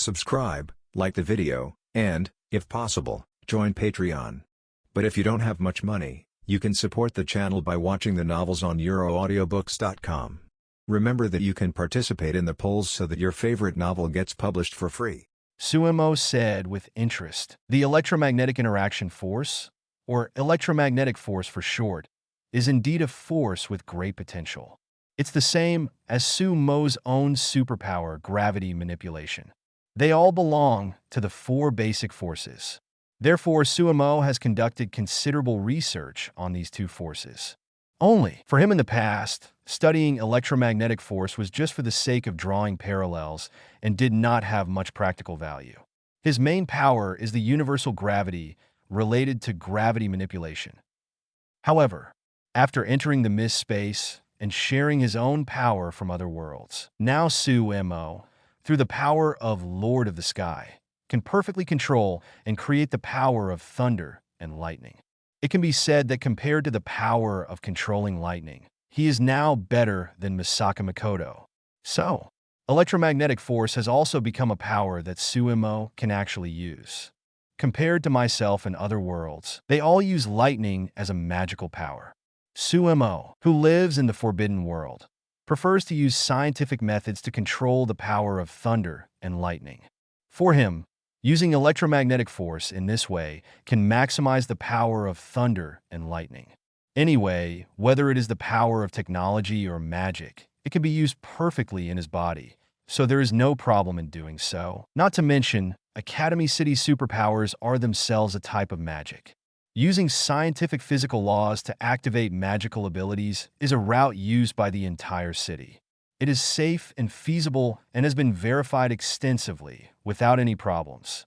subscribe, like the video, and, if possible, join Patreon. But if you don't have much money, you can support the channel by watching the novels on euroaudiobooks.com. Remember that you can participate in the polls so that your favorite novel gets published for free. Su Mo said with interest. The electromagnetic interaction force, or electromagnetic force for short, is indeed a force with great potential. It's the same as Su Mo's own superpower, gravity manipulation. They all belong to the four basic forces. Therefore, Su Mo has conducted considerable research on these two forces. Only, for him in the past, studying electromagnetic force was just for the sake of drawing parallels and did not have much practical value. His main power is the universal gravity related to gravity manipulation. However, after entering the mist space and sharing his own power from other worlds, now Su Mo, through the power of Lord of the Sky, can perfectly control and create the power of thunder and lightning. It can be said that compared to the power of controlling lightning, he is now better than Misaka Makoto. So, electromagnetic force has also become a power that Su Mo can actually use. Compared to myself and other worlds, they all use lightning as a magical power. Su Mo, who lives in the Forbidden World, prefers to use scientific methods to control the power of thunder and lightning. For him, using electromagnetic force in this way can maximize the power of thunder and lightning. Anyway, whether it is the power of technology or magic, it can be used perfectly in his body, so there is no problem in doing so. Not to mention, Academy City superpowers are themselves a type of magic. Using scientific physical laws to activate magical abilities is a route used by the entire city. It is safe and feasible and has been verified extensively, without any problems.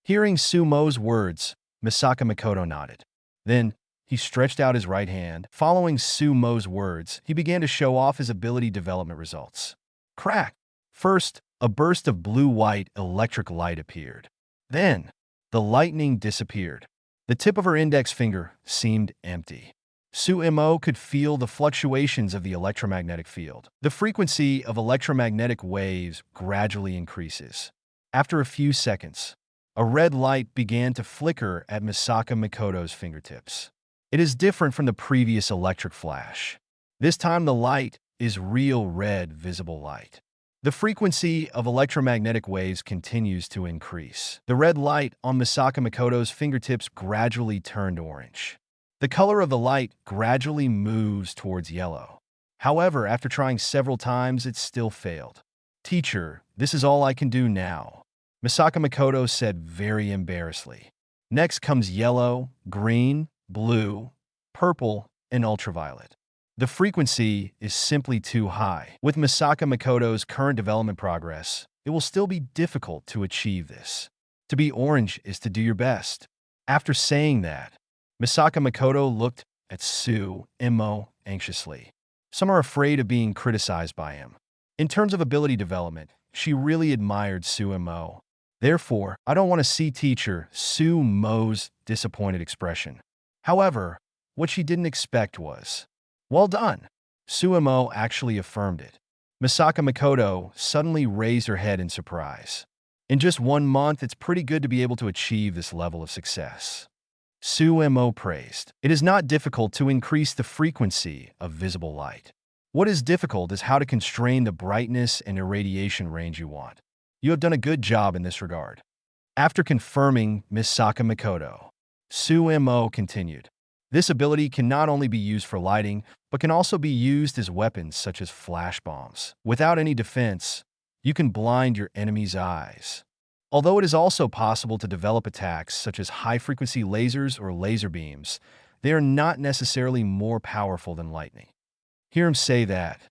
Hearing Su Mo's words, Misaka Makoto nodded. Then, he stretched out his right hand. Following Su Mo's words, he began to show off his ability development results. Crack! First, a burst of blue-white electric light appeared. Then, the lightning disappeared. The tip of her index finger seemed empty. Su Mo could feel the fluctuations of the electromagnetic field. The frequency of electromagnetic waves gradually increases. After a few seconds, a red light began to flicker at Misaka Makoto's fingertips. It is different from the previous electric flash. This time the light is real red visible light. The frequency of electromagnetic waves continues to increase. The red light on Misaka Makoto's fingertips gradually turned orange. The color of the light gradually moves towards yellow. However, after trying several times, it still failed. Teacher, this is all I can do now, Misaka Makoto said very embarrassedly. Next comes yellow, green, blue, purple, and ultraviolet. The frequency is simply too high. With Misaka Makoto's current development progress, it will still be difficult to achieve this. To be orange is to do your best. After saying that, Misaka Makoto looked at Su Mo anxiously. Some are afraid of being criticized by him. In terms of ability development, she really admired Su Mo. Therefore, I don't want to see teacher Su Mo's disappointed expression. However, what she didn't expect was, well done. Su Mo actually affirmed it. Misaka Makoto suddenly raised her head in surprise. In just 1 month, it's pretty good to be able to achieve this level of success. Su Mo praised. It is not difficult to increase the frequency of visible light. What is difficult is how to constrain the brightness and irradiation range you want. You have done a good job in this regard. After confirming Misaka Makoto, Su Mo continued. This ability can not only be used for lighting, but can also be used as weapons such as flash bombs. Without any defense, you can blind your enemy's eyes. Although it is also possible to develop attacks such as high-frequency lasers or laser beams, they are not necessarily more powerful than lightning. Hear him say that.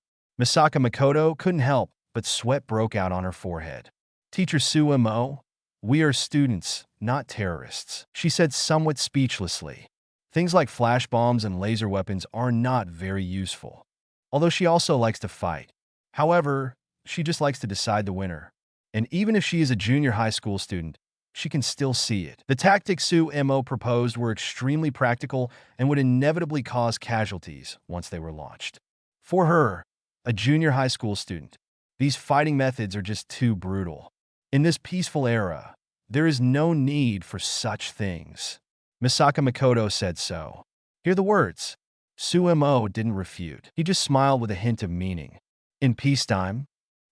Misaka Makoto couldn't help, but sweat broke out on her forehead. Teacher Su Mo, we are students, not terrorists, she said somewhat speechlessly. Things like flash bombs and laser weapons are not very useful. Although she also likes to fight. However, she just likes to decide the winner. And even if she is a junior high school student, she can still see it. The tactics Su Mo proposed were extremely practical and would inevitably cause casualties once they were launched. For her, a junior high school student, these fighting methods are just too brutal. In this peaceful era, there is no need for such things. Misaka Makoto said so. Hear the words. Su Mo didn't refute. He just smiled with a hint of meaning. In peacetime,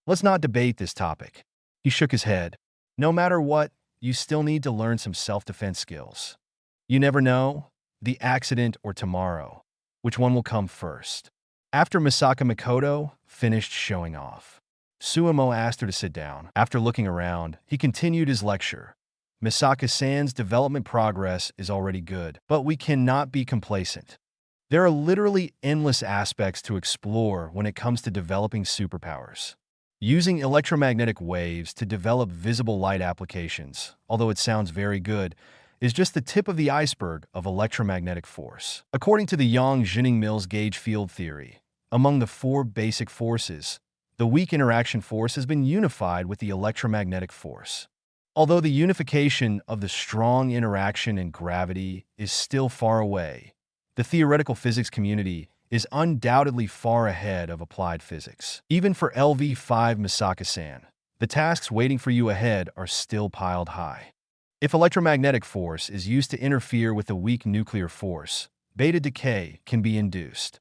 let's not debate this topic. He shook his head. No matter what, you still need to learn some self-defense skills. You never know, the accident or tomorrow. Which one will come first? After Misaka Makoto finished showing off, Su Mo asked her to sit down. After looking around, he continued his lecture. Misaka-san's development progress is already good, but we cannot be complacent. There are literally endless aspects to explore when it comes to developing superpowers. Using electromagnetic waves to develop visible light applications, although it sounds very good, is just the tip of the iceberg of electromagnetic force. According to the Yang-Mills gauge field theory, among the four basic forces, the weak interaction force has been unified with the electromagnetic force. Although the unification of the strong interaction and gravity is still far away, the theoretical physics community is undoubtedly far ahead of applied physics. Even for LV5 Misaka-san, the tasks waiting for you ahead are still piled high. If electromagnetic force is used to interfere with the weak nuclear force, beta decay can be induced.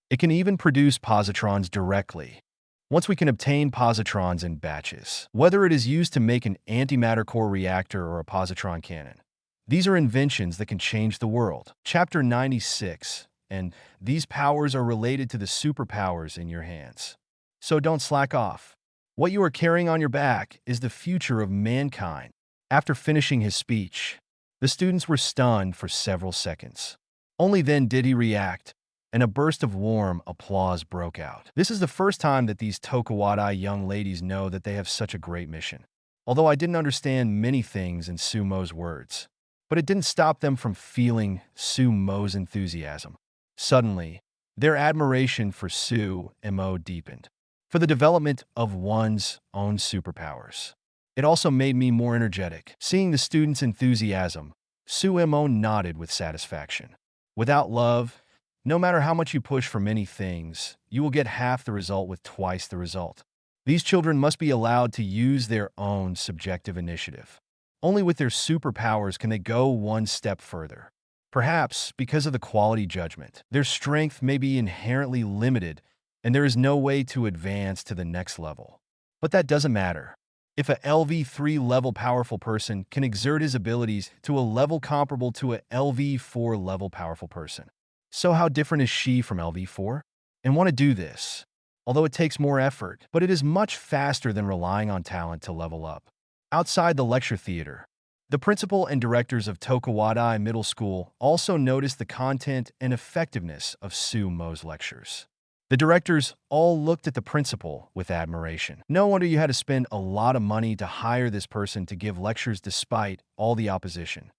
It can even produce positrons directly. Once we can obtain positrons in batches, whether it is used to make an antimatter core reactor or a positron cannon, these are inventions that can change the world. Chapter 96, and these powers are related to the superpowers in your hands. So don't slack off. What you are carrying on your back is the future of mankind. After finishing his speech, the students were stunned for several seconds. Only then did he react, and a burst of warm applause broke out. This is the first time that these Tokuwadai young ladies know that they have such a great mission. Although I didn't understand many things in Su Mo's words, but it didn't stop them from feeling Su Mo's enthusiasm. Suddenly, their admiration for Su Mo deepened. For the development of one's own superpowers. It also made me more energetic. Seeing the students' enthusiasm, Su Mo nodded with satisfaction. Without love, no matter how much you push for many things, you will get half the result with twice the result. These children must be allowed to use their own subjective initiative. Only with their superpowers can they go one step further. Perhaps, because of the quality judgment, their strength may be inherently limited and there is no way to advance to the next level. But that doesn't matter. If a LV3 level powerful person can exert his abilities to a level comparable to a LV4 level powerful person, so how different is she from LV4? And want to do this, although it takes more effort, but it is much faster than relying on talent to level up. Outside the lecture theater, the principal and directors of Tokuwadai Middle School also noticed the content and effectiveness of Su Mo's lectures. The directors all looked at the principal with admiration. No wonder you had to spend a lot of money to hire this person to give lectures despite all the opposition.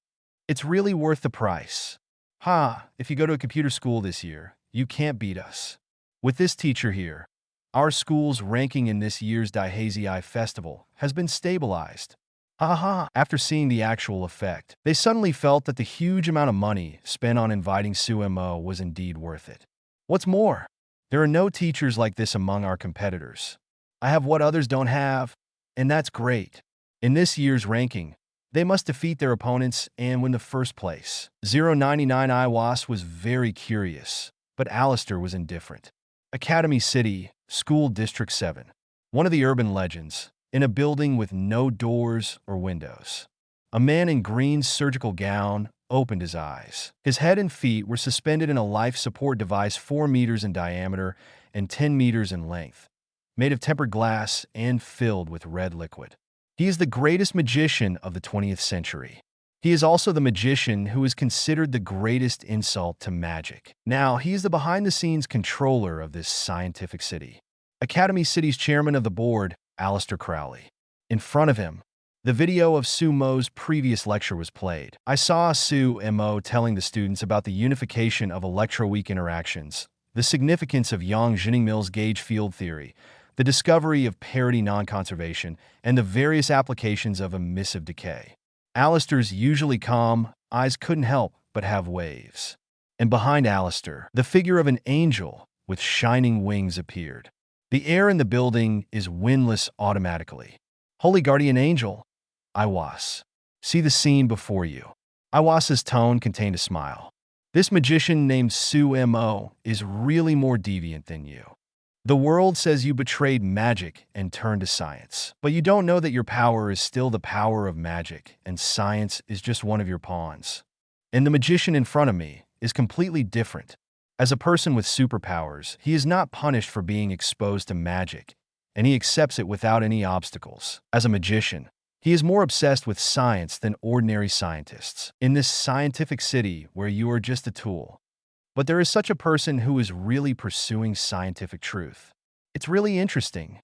It's really worth the price. If you go to a computer school this year, you can't beat us. With this teacher here, our school's ranking in this year's Daihazii Festival has been stabilized. After seeing the actual effect, they suddenly felt that the huge amount of money spent on inviting Su Mo was indeed worth it. What's more, there are no teachers like this among our competitors. I have what others don't have, and that's great. In this year's ranking, they must defeat their opponents and win the first place. 099 Iwas was very curious, but Alistair was indifferent. Academy City, School District 7. One of the urban legends, in a building with no doors or windows. A man in green surgical gown opened his eyes. His head and feet were suspended in a life support device 4 meters in diameter and 10 meters in length, made of tempered glass and filled with red liquid. He is the greatest magician of the 20th century. He is also the magician who is considered the greatest insult to magic. Now, he is the behind-the-scenes controller of this scientific city. Academy City's chairman of the board, Alistair Crowley. In front of him, the video of Su Mo's previous lecture was played. I saw Su Mo telling the students about the unification of electroweak interactions, the significance of Yang-Mills gauge field theory, the discovery of parity non-conservation, and the various applications of emissive decay. Alistair's usually calm eyes couldn't help but have waves. And behind Alistair, the figure of an angel with shining wings appeared. The air in the building is windless automatically. Holy Guardian Angel, Iwas. See the scene before you. Iwas's tone contained a smile. This magician named Su Mo is really more deviant than you. The world says you betrayed magic and turned to science. But you don't know that your power is still the power of magic, and science is just one of your pawns. And the magician in front of me is completely different. As a person with superpowers, he is not punished for being exposed to magic, and he accepts it without any obstacles. As a magician, he is more obsessed with science than ordinary scientists. In this scientific city where you are just a tool. But there is such a person who is really pursuing scientific truth. It's really interesting.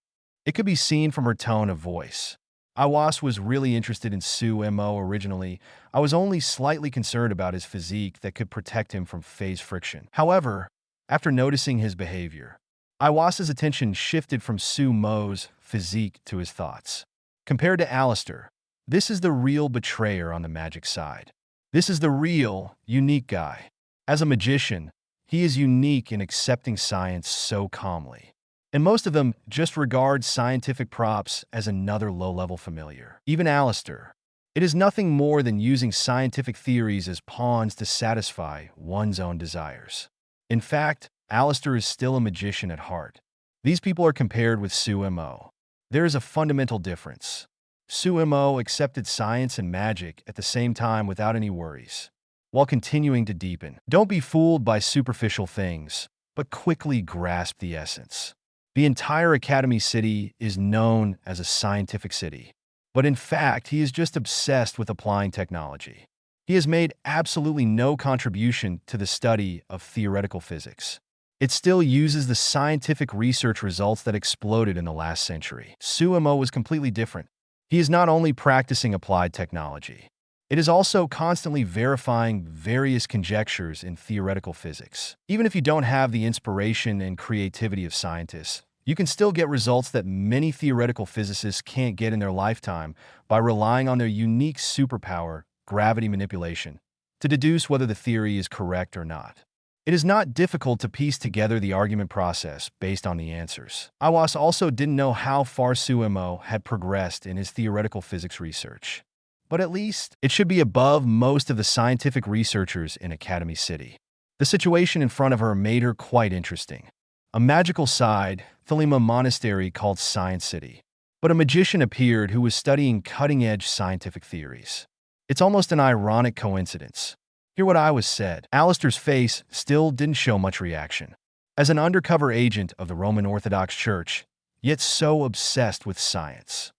It could be seen from her tone of voice. Iwas was really interested in Su Mo originally. I was only slightly concerned about his physique that could protect him from phase friction. However, after noticing his behavior, Iwas's attention shifted from Su Mo's physique to his thoughts. Compared to Alistair, this is the real betrayer on the magic side. This is the real, unique guy. As a magician, he is unique in accepting science so calmly. And most of them just regard scientific props as another low-level familiar. Even Alistair. It is nothing more than using scientific theories as pawns to satisfy one's own desires. In fact, Alistair is still a magician at heart. These people are compared with Su Mo. There is a fundamental difference. Su Mo accepted science and magic at the same time without any worries, while continuing to deepen. Don't be fooled by superficial things, but quickly grasp the essence. The entire Academy City is known as a scientific city, but in fact, he is just obsessed with applying technology. He has made absolutely no contribution to the study of theoretical physics. It still uses the scientific research results that exploded in the last century. Su Mo was completely different. He is not only practicing applied technology, it is also constantly verifying various conjectures in theoretical physics. Even if you don't have the inspiration and creativity of scientists, you can still get results that many theoretical physicists can't get in their lifetime by relying on their unique superpower, gravity manipulation, to deduce whether the theory is correct or not. It is not difficult to piece together the argument process based on the answers. Iwas also didn't know how far Su Mo had progressed in his theoretical physics research. But at least, it should be above most of the scientific researchers in Academy City. The situation in front of her made her quite interesting. A magical side, Thelema Monastery called Science City. But a magician appeared who was studying cutting-edge scientific theories. It's almost an ironic coincidence. Hear what Iwas said. Alistair's face still didn't show much reaction. As an undercover agent of the Roman Orthodox Church, yet so obsessed with science.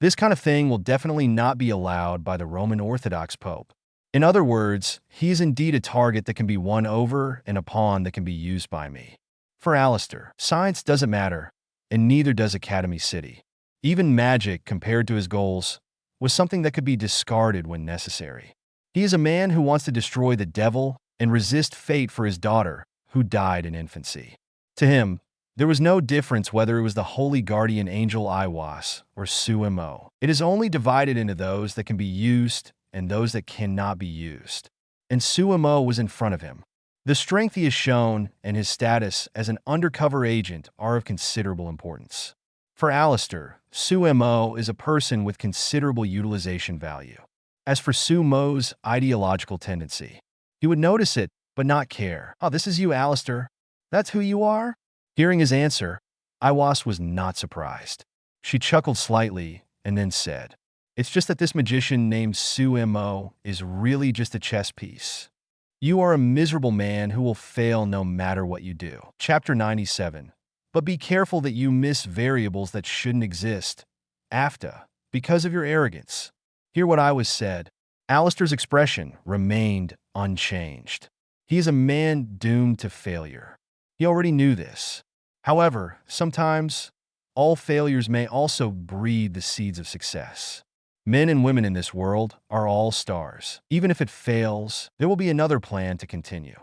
This kind of thing will definitely not be allowed by the Roman Orthodox Pope. In other words, he is indeed a target that can be won over and a pawn that can be used by me. For Alistair, science doesn't matter, and neither does Academy City. Even magic, compared to his goals, was something that could be discarded when necessary. He is a man who wants to destroy the devil and resist fate for his daughter, who died in infancy. To him, there was no difference whether it was the holy guardian angel Iwas or Su Mo. It is only divided into those that can be used and those that cannot be used. And Su Mo was in front of him. The strength he has shown and his status as an undercover agent are of considerable importance. For Alistair, Su Mo is a person with considerable utilization value. As for Su Mo's ideological tendency, he would notice it but not care. Oh, this is you, Alistair. That's who you are? Hearing his answer, Iwas was not surprised. She chuckled slightly and then said, "It's just that this magician named Su Mo is really just a chess piece. You are a miserable man who will fail no matter what you do." Chapter 97. But be careful that you miss variables that shouldn't exist, after, because of your arrogance. Hear what Iwas said. Alistair's expression remained unchanged. He is a man doomed to failure. He already knew this. However, sometimes, all failures may also breed the seeds of success. Men and women in this world are all stars. Even if it fails, there will be another plan to continue.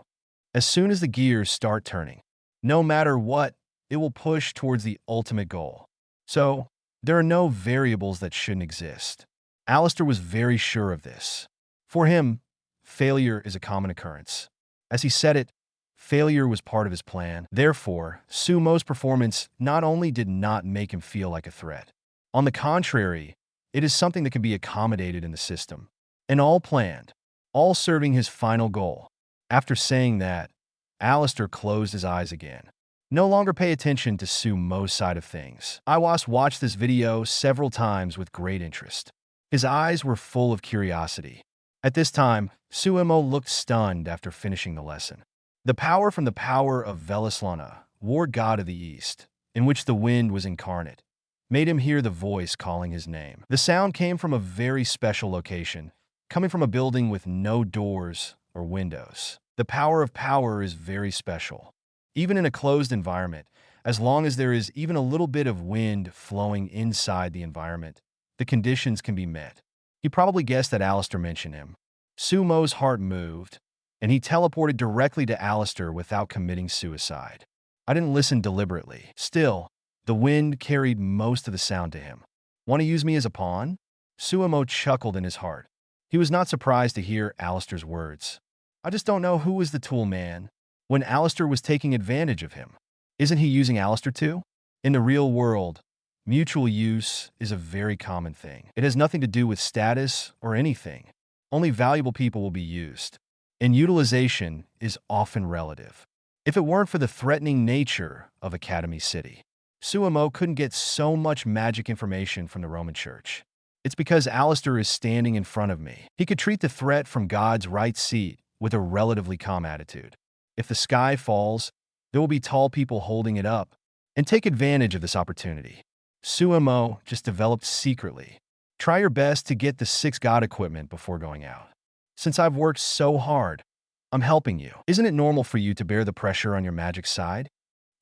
As soon as the gears start turning, no matter what, it will push towards the ultimate goal. So, there are no variables that shouldn't exist. Alistair was very sure of this. For him, failure is a common occurrence. As he said it, failure was part of his plan. Therefore, Su Mo's performance not only did not make him feel like a threat, On the contrary, it is something that can be accommodated in the system, and all planned, all serving his final goal. After saying that, Alistair closed his eyes again. No longer pay attention to Su Mo's side of things. I watched this video several times with great interest. His eyes were full of curiosity. At this time, Su Mo looked stunned after finishing the lesson. The power from the power of Velislana, war god of the east, in which the wind was incarnate, made him hear the voice calling his name. The sound came from a very special location, coming from a building with no doors or windows. The power of power is very special. Even in a closed environment, as long as there is even a little bit of wind flowing inside the environment, the conditions can be met. He probably guessed that Alistair mentioned him. Su Mo's heart moved, and he teleported directly to Alistair without committing suicide. I didn't listen deliberately. Still, the wind carried most of the sound to him. Want to use me as a pawn? Su Mo chuckled in his heart. He was not surprised to hear Alistair's words. I just don't know who was the tool man when Alistair was taking advantage of him. Isn't he using Alistair too? In the real world, mutual use is a very common thing. It has nothing to do with status or anything. Only valuable people will be used. And utilization is often relative. If it weren't for the threatening nature of Academy City, Su Mo couldn't get so much magic information from the Roman Church. It's because Alistair is standing in front of me. He could treat the threat from God's right seat with a relatively calm attitude. If the sky falls, there will be tall people holding it up, and take advantage of this opportunity. Su Mo just developed secretly. Try your best to get the 6 God equipment before going out. Since I've worked so hard, I'm helping you. Isn't it normal for you to bear the pressure on your magic side?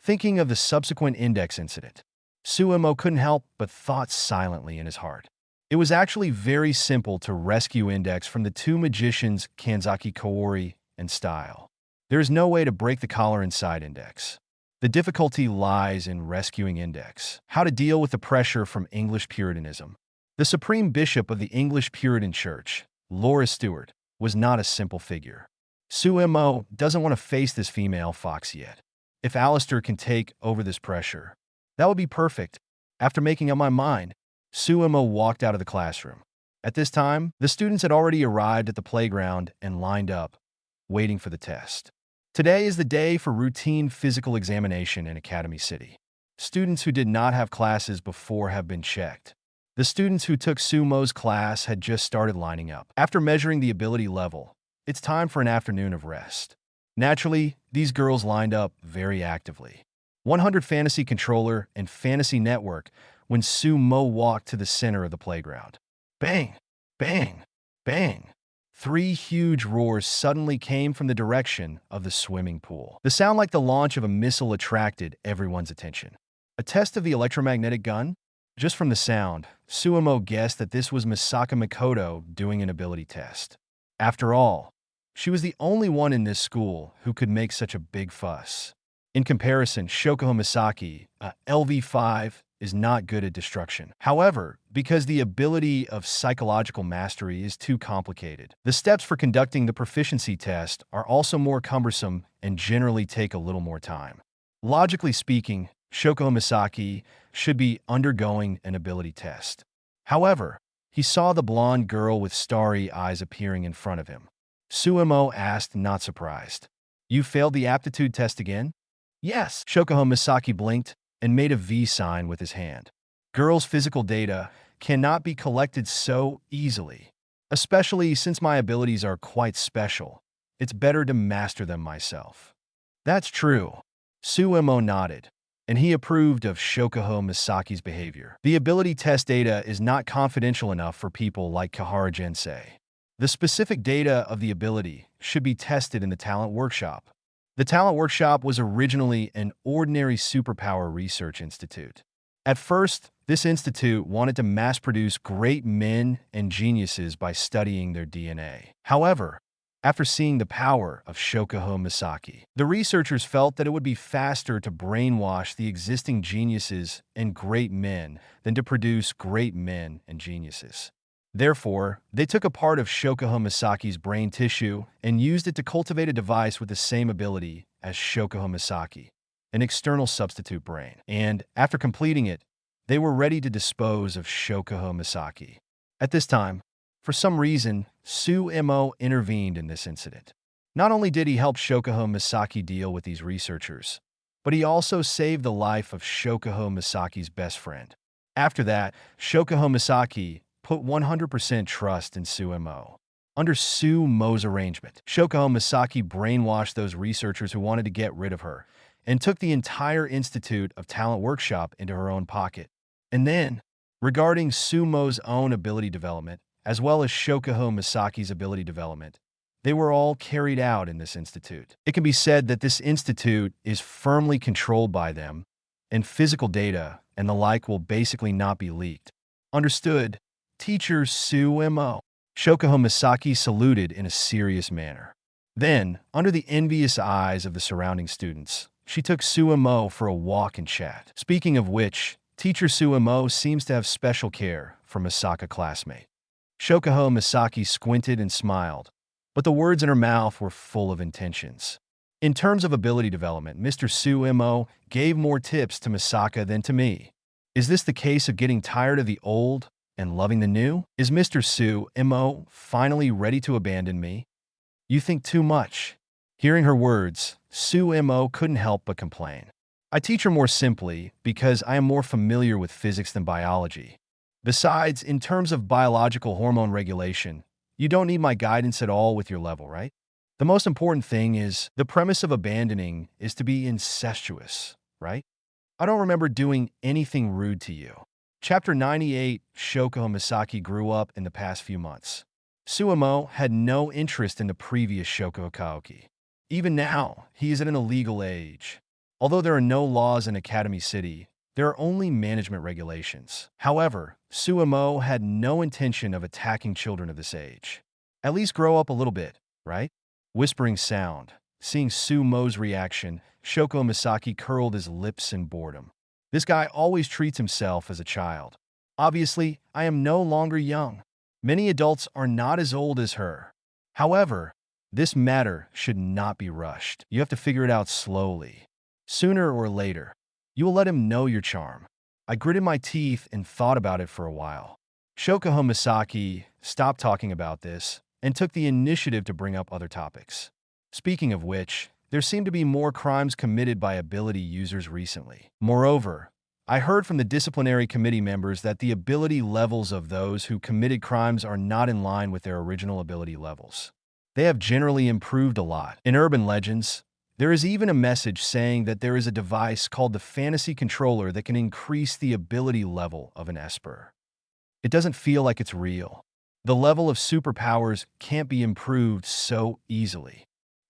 Thinking of the subsequent index incident, Su Mo couldn't help but thought silently in his heart. It was actually very simple to rescue Index from the 2 magicians Kanzaki Kaori and Style. There is no way to break the collar inside Index. The difficulty lies in rescuing Index. How to deal with the pressure from English Puritanism. The Supreme Bishop of the English Puritan Church, Laura Stewart, was not a simple figure. Su Mo doesn't want to face this female fox yet. If Alistair can take over this pressure, that would be perfect. After making up my mind, Su Mo walked out of the classroom. At this time, the students had already arrived at the playground and lined up, waiting for the test. Today is the day for routine physical examination in Academy City. Students who did not have classes before have been checked. The students who took Su Mo's class had just started lining up. After measuring the ability level, it's time for an afternoon of rest. Naturally, these girls lined up very actively. 100 Fantasy Controller and Fantasy Network when Su Mo walked to the center of the playground. Bang! Bang! Bang! 3 huge roars suddenly came from the direction of the swimming pool. The sound like the launch of a missile attracted everyone's attention. A test of the electromagnetic gun? Just from the sound, Su Mo guessed that this was Misaka Mikoto doing an ability test. After all, she was the only one in this school who could make such a big fuss. In comparison, Shokuho Misaki, a LV5, is not good at destruction. However, because the ability of psychological mastery is too complicated, the steps for conducting the proficiency test are also more cumbersome and generally take a little more time. Logically speaking, Shokuho Misaki should be undergoing an ability test. However, he saw the blonde girl with starry eyes appearing in front of him. Su Mo asked, not surprised. You failed the aptitude test again? Yes. Shokuho Misaki blinked and made a V sign with his hand. Girls' physical data cannot be collected so easily. Especially since my abilities are quite special. It's better to master them myself. That's true. Su Mo nodded, and he approved of Shokuho Misaki's behavior. The ability test data is not confidential enough for people like Kahara Jensei. The specific data of the ability should be tested in the Talent Workshop. The Talent Workshop was originally an ordinary superpower research institute. At first, this institute wanted to mass-produce great men and geniuses by studying their DNA. However, after seeing the power of Shokuho Misaki, the researchers felt that it would be faster to brainwash the existing geniuses and great men than to produce great men and geniuses. Therefore, they took a part of Shokuho Misaki's brain tissue and used it to cultivate a device with the same ability as Shokuho Misaki, an external substitute brain. And, after completing it, They were ready to dispose of Shokuho Misaki. At this time, for some reason, Su Mo intervened in this incident. Not only did he help Shokuho Misaki deal with these researchers, but he also saved the life of Shokuho Misaki's best friend. After that, Shokuho Misaki put 100% trust in Su Mo. Under Su Mo's arrangement, Shokuho Misaki brainwashed those researchers who wanted to get rid of her and took the entire Institute of Talent Workshop into her own pocket. And then, regarding Su Mo's own ability development, as well as Shokuho Misaki's ability development, they were all carried out in this institute. It can be said that this institute is firmly controlled by them, and physical data and the like will basically not be leaked. Understood? Teacher Su Mo. Shokuho Misaki saluted in a serious manner. Then, under the envious eyes of the surrounding students, she took Su Mo for a walk and chat. Speaking of which, Teacher Su Mo seems to have special care for Misaka classmate. Shokuho Misaki squinted and smiled, but the words in her mouth were full of intentions. In terms of ability development, Mr. Su Mo gave more tips to Misaka than to me. Is this the case of getting tired of the old and loving the new? Is Mr. Su Mo finally ready to abandon me? You think too much. Hearing her words, Su Mo couldn't help but complain. I teach her more simply because I am more familiar with physics than biology. Besides, in terms of biological hormone regulation, you don't need my guidance at all with your level, right? The most important thing is the premise of abandoning is to be incestuous, right? I don't remember doing anything rude to you. Chapter 98, Shokuho Misaki grew up in the past few months. Su Mo had no interest in the previous Shokuho Kaoki. Even now, he is at an illegal age. Although there are no laws in Academy City, there are only management regulations. However, Su Mo had no intention of attacking children of this age. At least grow up a little bit, right? Whispering sound. Seeing Su Mo's reaction, Shokuho Misaki curled his lips in boredom. This guy always treats himself as a child. Obviously, I am no longer young. Many adults are not as old as her. However, this matter should not be rushed. You have to figure it out slowly. Sooner or later, you will let him know your charm. I gritted my teeth and thought about it for a while. Shokuho Misaki stopped talking about this and took the initiative to bring up other topics. Speaking of which, there seemed to be more crimes committed by ability users recently. Moreover, I heard from the disciplinary committee members that the ability levels of those who committed crimes are not in line with their original ability levels. They have generally improved a lot. In urban legends, there is even a message saying that there is a device called the Fantasy Controller that can increase the ability level of an Esper. It doesn't feel like it's real. The level of superpowers can't be improved so easily.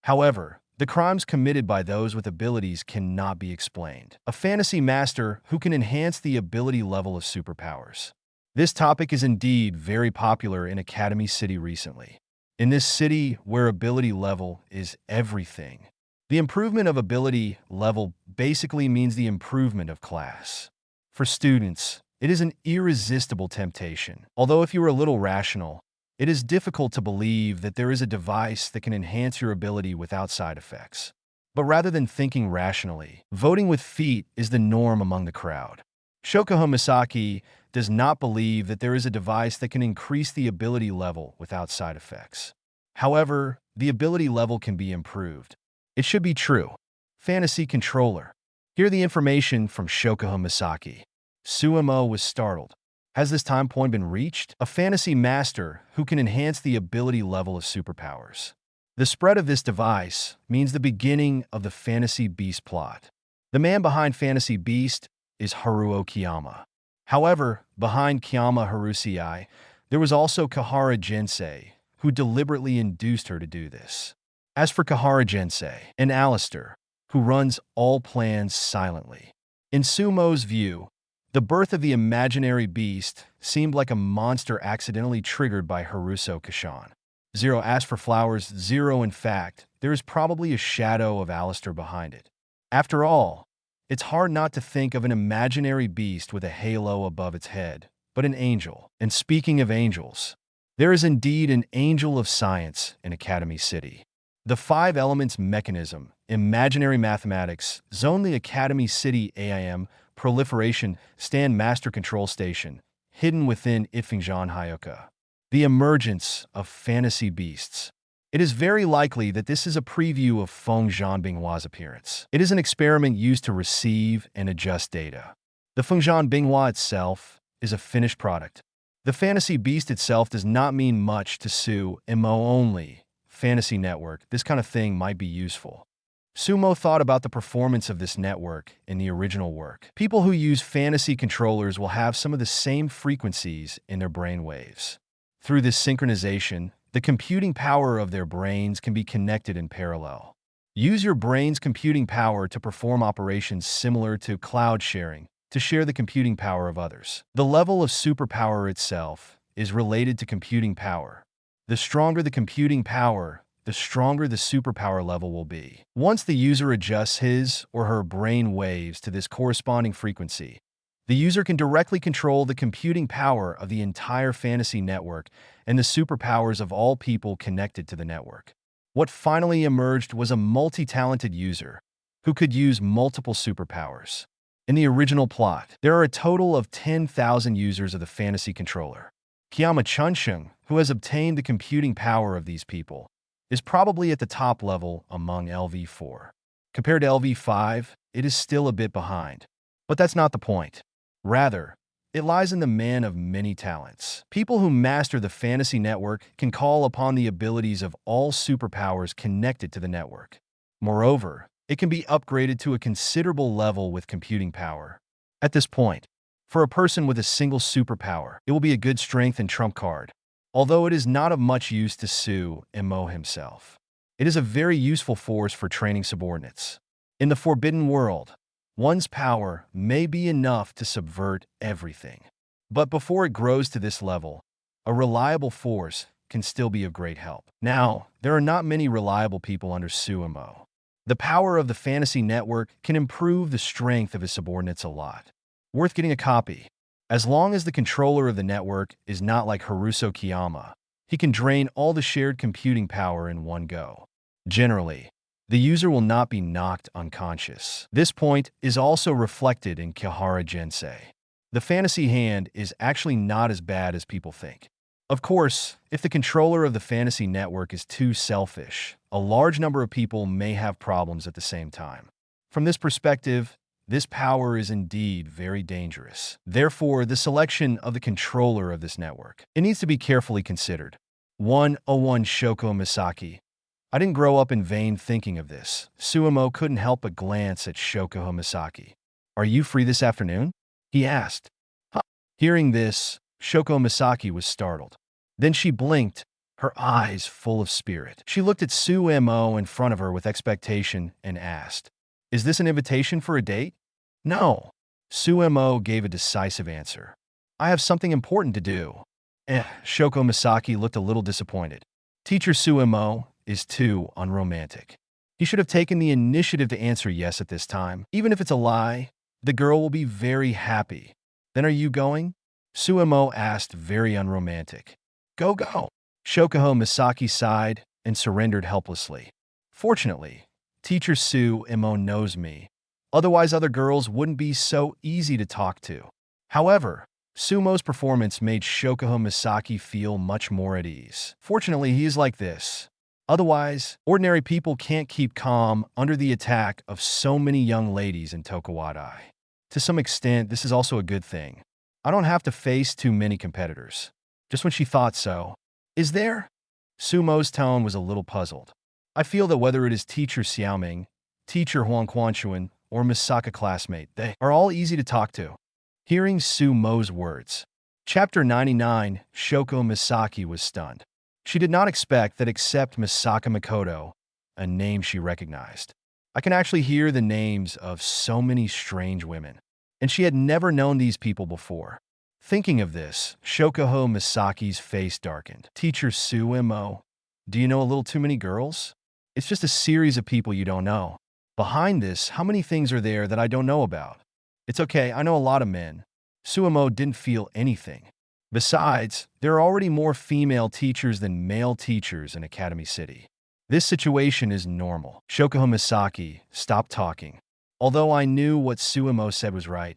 However, the crimes committed by those with abilities cannot be explained. A fantasy master who can enhance the ability level of superpowers. This topic is indeed very popular in Academy City recently. In this city where ability level is everything, the improvement of ability level basically means the improvement of class. For students, it is an irresistible temptation. Although if you are a little rational, it is difficult to believe that there is a device that can enhance your ability without side effects. But rather than thinking rationally, voting with feet is the norm among the crowd. Shokuho Misaki does not believe that there is a device that can increase the ability level without side effects. However, the ability level can be improved. It should be true. Fantasy Controller. Hear the information from Shokuho Misaki. Su Mo was startled. Has this time point been reached? A fantasy master who can enhance the ability level of superpowers. The spread of this device means the beginning of the Fantasy Beast plot. The man behind Fantasy Beast is Haruo Kiyama. However, behind Kiyama Harusei, there was also Kahara Jensei, who deliberately induced her to do this. As for Kahara Jensei, and Alistair, who runs all plans silently. In Sumo's view, the birth of the imaginary beast seemed like a monster accidentally triggered by Haruso Kashan. Zero asked for flowers, zero in fact, there is probably a shadow of Alistair behind it. After all, it's hard not to think of an imaginary beast with a halo above its head, but an angel. And speaking of angels, there is indeed an angel of science in Academy City. The 5 elements mechanism, imaginary mathematics, zone the Academy City AIM proliferation stand master control station, hidden within Ifingjan Hyoka. The emergence of fantasy beasts. It is very likely that this is a preview of Feng Zhanbinghua's appearance. It is an experiment used to receive and adjust data. The Feng Zhanbinghua itself is a finished product. The fantasy beast itself does not mean much to Su Mo only. Fantasy network, this kind of thing might be useful. Sumo thought about the performance of this network in the original work. People who use fantasy controllers will have some of the same frequencies in their brain waves. Through this synchronization, the computing power of their brains can be connected in parallel. Use your brain's computing power to perform operations similar to cloud sharing, to share the computing power of others. The level of superpower itself is related to computing power. The stronger the computing power, the stronger the superpower level will be. Once the user adjusts his or her brain waves to this corresponding frequency, the user can directly control the computing power of the entire fantasy network and the superpowers of all people connected to the network. What finally emerged was a multi-talented user who could use multiple superpowers. In the original plot, there are a total of 10,000 users of the fantasy controller. Kiyama Chunsheng, who has obtained the computing power of these people, is probably at the top level among LV4. Compared to LV5, it is still a bit behind. But that's not the point. Rather, it lies in the man of many talents. People who master the fantasy network can call upon the abilities of all superpowers connected to the network. Moreover, it can be upgraded to a considerable level with computing power. At this point, for a person with a single superpower, it will be a good strength and trump card, although it is not of much use to Su Mo himself. It is a very useful force for training subordinates. In the Forbidden World, one's power may be enough to subvert everything. But before it grows to this level, a reliable force can still be of great help. Now, there are not many reliable people under Su Mo. The power of the fantasy network can improve the strength of his subordinates a lot. Worth getting a copy. As long as the controller of the network is not like Haruso Kiyama, he can drain all the shared computing power in one go. Generally, the user will not be knocked unconscious. This point is also reflected in Kihara Jensei. The fantasy hand is actually not as bad as people think. Of course, if the controller of the fantasy network is too selfish, a large number of people may have problems at the same time. From this perspective, this power is indeed very dangerous. Therefore, the selection of the controller of this network, it needs to be carefully considered. 101 Shoko Misaki. I didn't grow up in vain thinking of this. Su Mo couldn't help but glance at Shoko Misaki. Are you free this afternoon? He asked. Huh. Hearing this, Shoko Misaki was startled. Then she blinked, her eyes full of spirit. She looked at Su Mo in front of her with expectation and asked, "Is this an invitation for a date?" "No." Su Mo gave a decisive answer. "I have something important to do." Shoko Misaki looked a little disappointed. Teacher Su Mo is too unromantic. He should have taken the initiative to answer yes at this time. Even if it's a lie, the girl will be very happy. "Then are you going?" Su Mo asked, very unromantic. Go. Shoko Misaki sighed and surrendered helplessly. Fortunately, Teacher Su Mo knows me. Otherwise, other girls wouldn't be so easy to talk to. However, Sumo's performance made Shoko Misaki feel much more at ease. Fortunately, he is like this. Otherwise, ordinary people can't keep calm under the attack of so many young ladies in Tokuwadai. To some extent, this is also a good thing. I don't have to face too many competitors. Just when she thought so. Is there? Sumo's tone was a little puzzled. I feel that whether it is Teacher Xiaoming, Teacher Huang Quanchuan, or Misaka classmate, they are all easy to talk to. Hearing Sumo's words. Chapter 99, Shoko Misaki was stunned. She did not expect that except Misaka Makoto, a name she recognized. I can actually hear the names of so many strange women, and she had never known these people before. Thinking of this, Shoko Misaki's face darkened. Teacher Su Mo, do you know a little too many girls? It's just a series of people you don't know. Behind this, how many things are there that I don't know about? It's okay, I know a lot of men. Su Mo didn't feel anything. Besides, there are already more female teachers than male teachers in Academy City. This situation is normal. Shoko Misaki stopped talking. Although I knew what Su Mo said was right,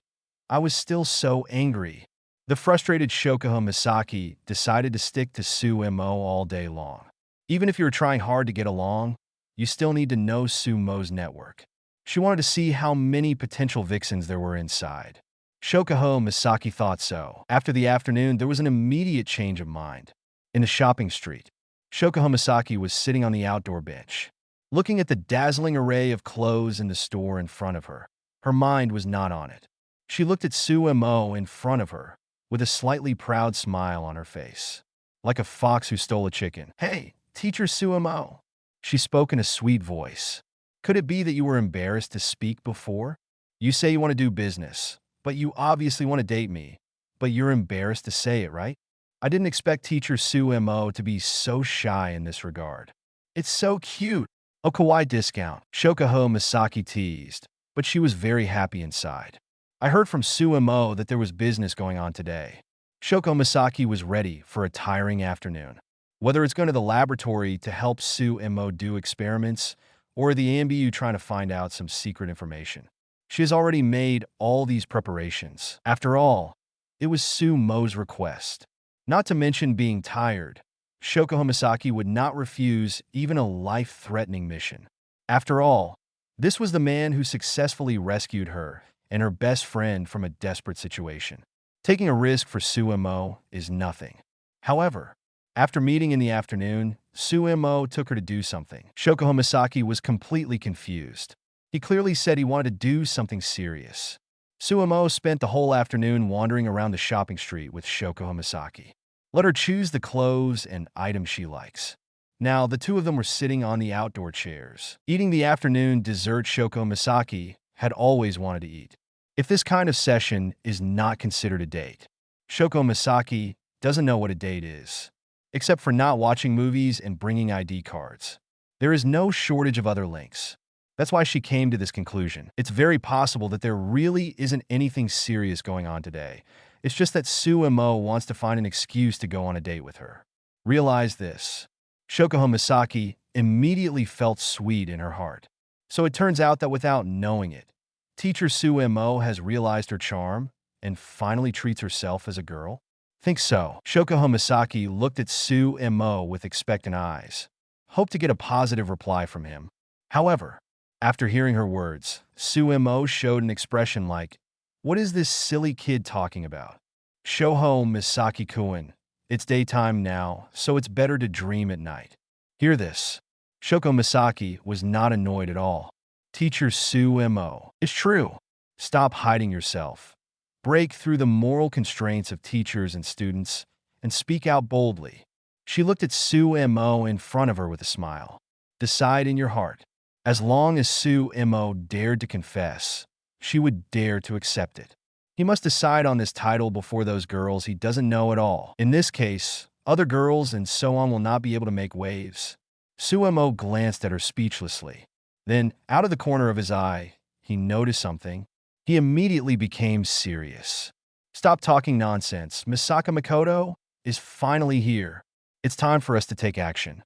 I was still so angry. The frustrated Shokuho Misaki decided to stick to Su Mo all day long. Even if you're trying hard to get along, you still need to know Su Mo's network. She wanted to see how many potential vixens there were inside. Shokuho Misaki thought so. After the afternoon, there was an immediate change of mind. In the shopping street, Shokuho Misaki was sitting on the outdoor bench, looking at the dazzling array of clothes in the store in front of her. Her mind was not on it. She looked at Su Mo in front of her, with a slightly proud smile on her face, like a fox who stole a chicken. "Hey, Teacher Su Mo," she spoke in a sweet voice. "Could it be that you were embarrassed to speak before? You say you want to do business, but you obviously want to date me, but you're embarrassed to say it, right? I didn't expect Teacher Su Mo to be so shy in this regard. It's so cute." "A kawaii discount," Shokuho Misaki teased, but she was very happy inside. "I heard from Su Mo that there was business going on today." Shoko Misaki was ready for a tiring afternoon. Whether it's going to the laboratory to help Su Mo do experiments, or the AMBU trying to find out some secret information, she has already made all these preparations. After all, it was Su Mo's request. Not to mention being tired, Shoko Misaki would not refuse even a life-threatening mission. After all, this was the man who successfully rescued her and her best friend from a desperate situation. Taking a risk for Su Mo is nothing. However, after meeting in the afternoon, Su Mo took her to do something. Shoko Misaki was completely confused. He clearly said he wanted to do something serious. Su Mo spent the whole afternoon wandering around the shopping street with Shoko Misaki. Let her choose the clothes and items she likes. Now, the two of them were sitting on the outdoor chairs, eating the afternoon dessert Shoko Misaki had always wanted to eat. If this kind of session is not considered a date, Shoko Misaki doesn't know what a date is, except for not watching movies and bringing ID cards. There is no shortage of other links. That's why she came to this conclusion. It's very possible that there really isn't anything serious going on today. It's just that Su Mo wants to find an excuse to go on a date with her. Realize this. Shoko Misaki immediately felt sweet in her heart. So it turns out that without knowing it, Teacher Su Mo has realized her charm and finally treats herself as a girl? Think so. Shoko Misaki looked at Su Mo with expectant eyes, hoped to get a positive reply from him. However, after hearing her words, Su Mo showed an expression like, "What is this silly kid talking about? Shoho Misaki-kun, it's daytime now, so it's better to dream at night." Hear this. Shoko Misaki was not annoyed at all. Teacher Su Mo, it's true. Stop hiding yourself. Break through the moral constraints of teachers and students and speak out boldly. She looked at Su Mo in front of her with a smile. Decide in your heart. As long as Su Mo dared to confess, she would dare to accept it. He must decide on this title before those girls he doesn't know at all. In this case, other girls and so on will not be able to make waves. Su Mo glanced at her speechlessly. Then, out of the corner of his eye, he noticed something. He immediately became serious. "Stop talking nonsense. Misaka Makoto is finally here. It's time for us to take action."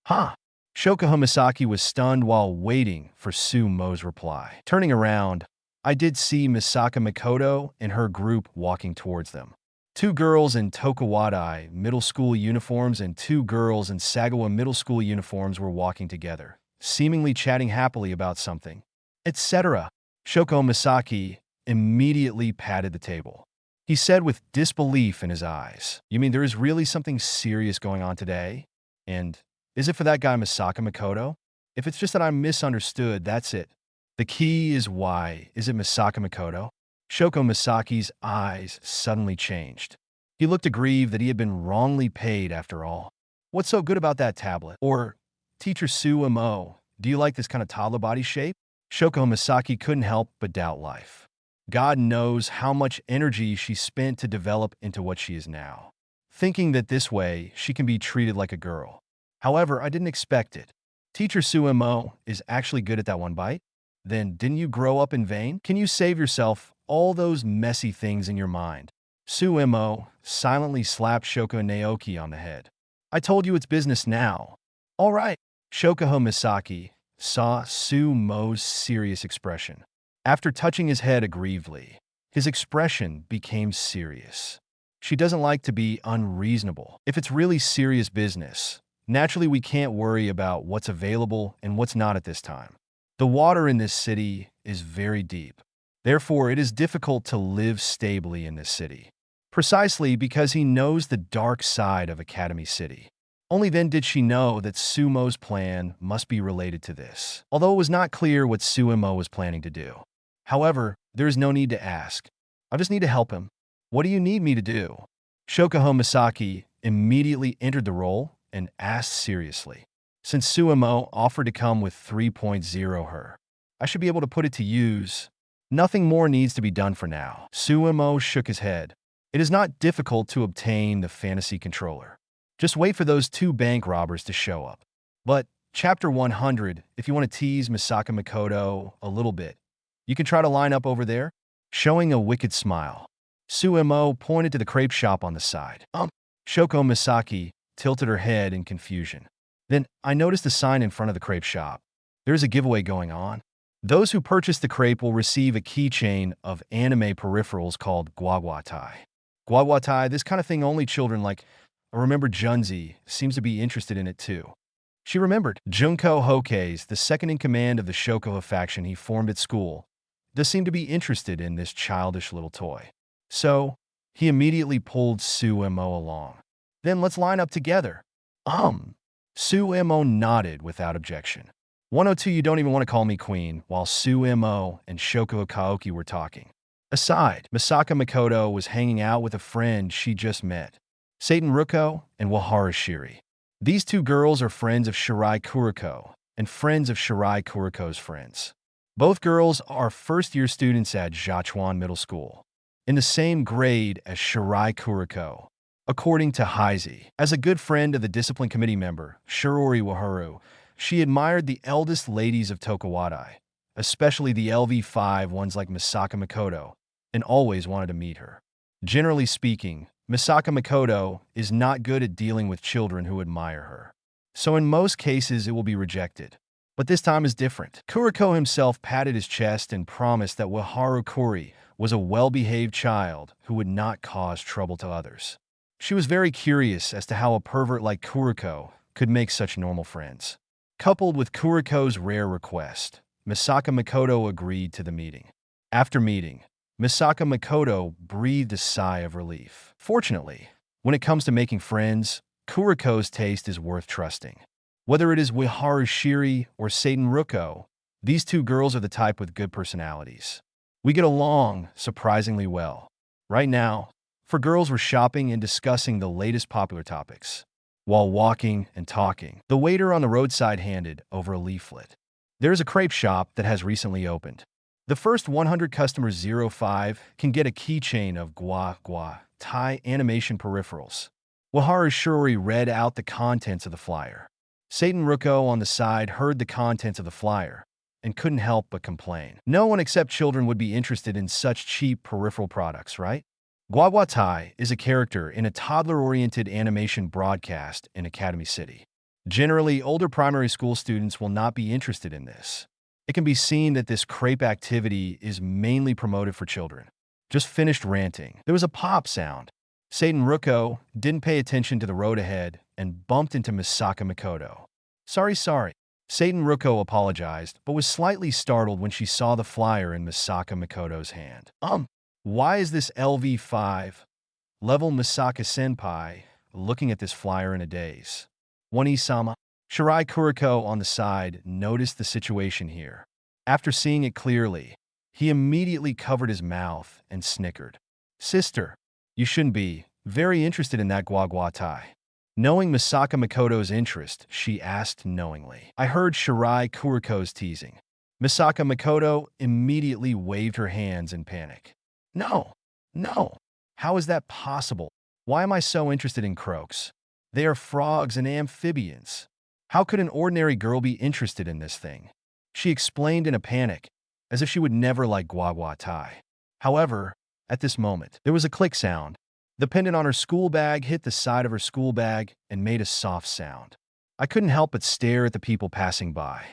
"Huh?" Shoko Misaki was stunned while waiting for Su Mo's reply. Turning around, I did see Misaka Makoto and her group walking towards them. Two girls in Tokuwadai middle school uniforms and two girls in Sagawa middle school uniforms were walking together, seemingly chatting happily about something, etc. Shoko Misaki immediately patted the table. He said with disbelief in his eyes, "You mean there is really something serious going on today? And is it for that guy Misaka Makoto? If it's just that I'm misunderstood, that's it. The key is why. Is it Misaka Makoto?" Shoko Misaki's eyes suddenly changed. He looked aggrieved that he had been wrongly paid after all. "What's so good about that tablet?" Or, "Teacher Su Mo, do you like this kind of toddler body shape?" Shoko Misaki couldn't help but doubt life. God knows how much energy she spent to develop into what she is now, thinking that this way she can be treated like a girl. However, I didn't expect it. Teacher Su Mo is actually good at that one bite? Then didn't you grow up in vain? Can you save yourself all those messy things in your mind? Su Mo silently slapped Shoko Naoki on the head. "I told you it's business now." "All right." Shoko Misaki saw Su Mo's serious expression. After touching his head aggrievedly, His expression became serious. She doesn't like to be unreasonable. If it's really serious business, naturally we can't worry about what's available and what's not at this time. The water in this city is very deep. Therefore, it is difficult to live stably in this city. Precisely because he knows the dark side of Academy City. Only then did she know that Sumo's plan must be related to this, although it was not clear what Sumo was planning to do. However, there is no need to ask. I just need to help him. What do you need me to do? Shokuho Misaki immediately entered the role and asked seriously. Since Sumo offered to come with 3.0 her, I should be able to put it to use. Nothing more needs to be done for now. Sumo shook his head. It is not difficult to obtain the fantasy controller. Just wait for those 2 bank robbers to show up. But, Chapter 100, if you want to tease Misaka Makoto a little bit, you can try to line up over there, showing a wicked smile. Sumo pointed to the crepe shop on the side. Shoko Misaki tilted her head in confusion. Then, I noticed a sign in front of the crepe shop. There's a giveaway going on. Those who purchase the crepe will receive a keychain of anime peripherals called guaguatai. Guaguatai, this kind of thing only children like. I remember Junzi seems to be interested in it too. She remembered Junko Hokeis, the second in command of the Shokuha faction he formed at school, does seem to be interested in this childish little toy. So, he immediately pulled Sumo along. Then let's line up together. Sumo nodded without objection. 102, you don't even want to call me queen, while Sumo and Shokuha Kaoki were talking. Aside, Misaka Makoto was hanging out with a friend she just met, Satan Ruko and Wahara Shiri. These 2 girls are friends of Shirai Kuriko and friends of Shirai Kuriko's friends. Both girls are first-year students at Jiachuan Middle School, in the same grade as Shirai Kuriko. According to Heizi, as a good friend of the discipline committee member, Shirori Waharu, she admired the eldest ladies of Tokuwadai, especially the LV5 ones like Misaka Makoto, and always wanted to meet her. Generally speaking, Misaka Makoto is not good at dealing with children who admire her. So in most cases, it will be rejected. But this time is different. Kuriko himself patted his chest and promised that Waharu Kuri was a well-behaved child who would not cause trouble to others. She was very curious as to how a pervert like Kuriko could make such normal friends. Coupled with Kuriko's rare request, Misaka Makoto agreed to the meeting. After meeting, Misaka Makoto breathed a sigh of relief. Fortunately, when it comes to making friends, Kuriko's taste is worth trusting. Whether it is Waharu Shiri or Satan Ruko, these 2 girls are the type with good personalities. We get along surprisingly well. Right now, for girls were shopping and discussing the latest popular topics. While walking and talking, the waiter on the roadside handed over a leaflet. There is a crepe shop that has recently opened. The first 100 customers 05 can get a keychain of Thai animation peripherals. Waharu Shuri read out the contents of the flyer. Satan Ruko on the side heard the contents of the flyer and couldn't help but complain. No one except children would be interested in such cheap peripheral products, right? Guaguatai is a character in a toddler-oriented animation broadcast in Academy City. Generally, older primary school students will not be interested in this. It can be seen that this crepe activity is mainly promoted for children. Just finished ranting. There was a pop sound. Satan Ruko didn't pay attention to the road ahead and bumped into Misaka Makoto. Sorry. Satan Ruko apologized, but was slightly startled when she saw the flyer in Misaka Makoto's hand. Why is this LV5 level Misaka Senpai looking at this flyer in a daze? One-sama, Shirai Kuriko on the side noticed the situation here. After seeing it clearly, he immediately covered his mouth and snickered. Sister, you shouldn't be very interested in that guaguatai. Knowing Misaka Makoto's interest, she asked knowingly. I heard Shirai Kuriko's teasing. Misaka Makoto immediately waved her hands in panic. No. How is that possible? Why am I so interested in croaks? They are frogs and amphibians. How could an ordinary girl be interested in this thing? She explained in a panic, as if she would never like guaguatai. However, at this moment, there was a click sound. The pendant on her school bag hit the side of her school bag and made a soft sound. I couldn't help but stare at the people passing by.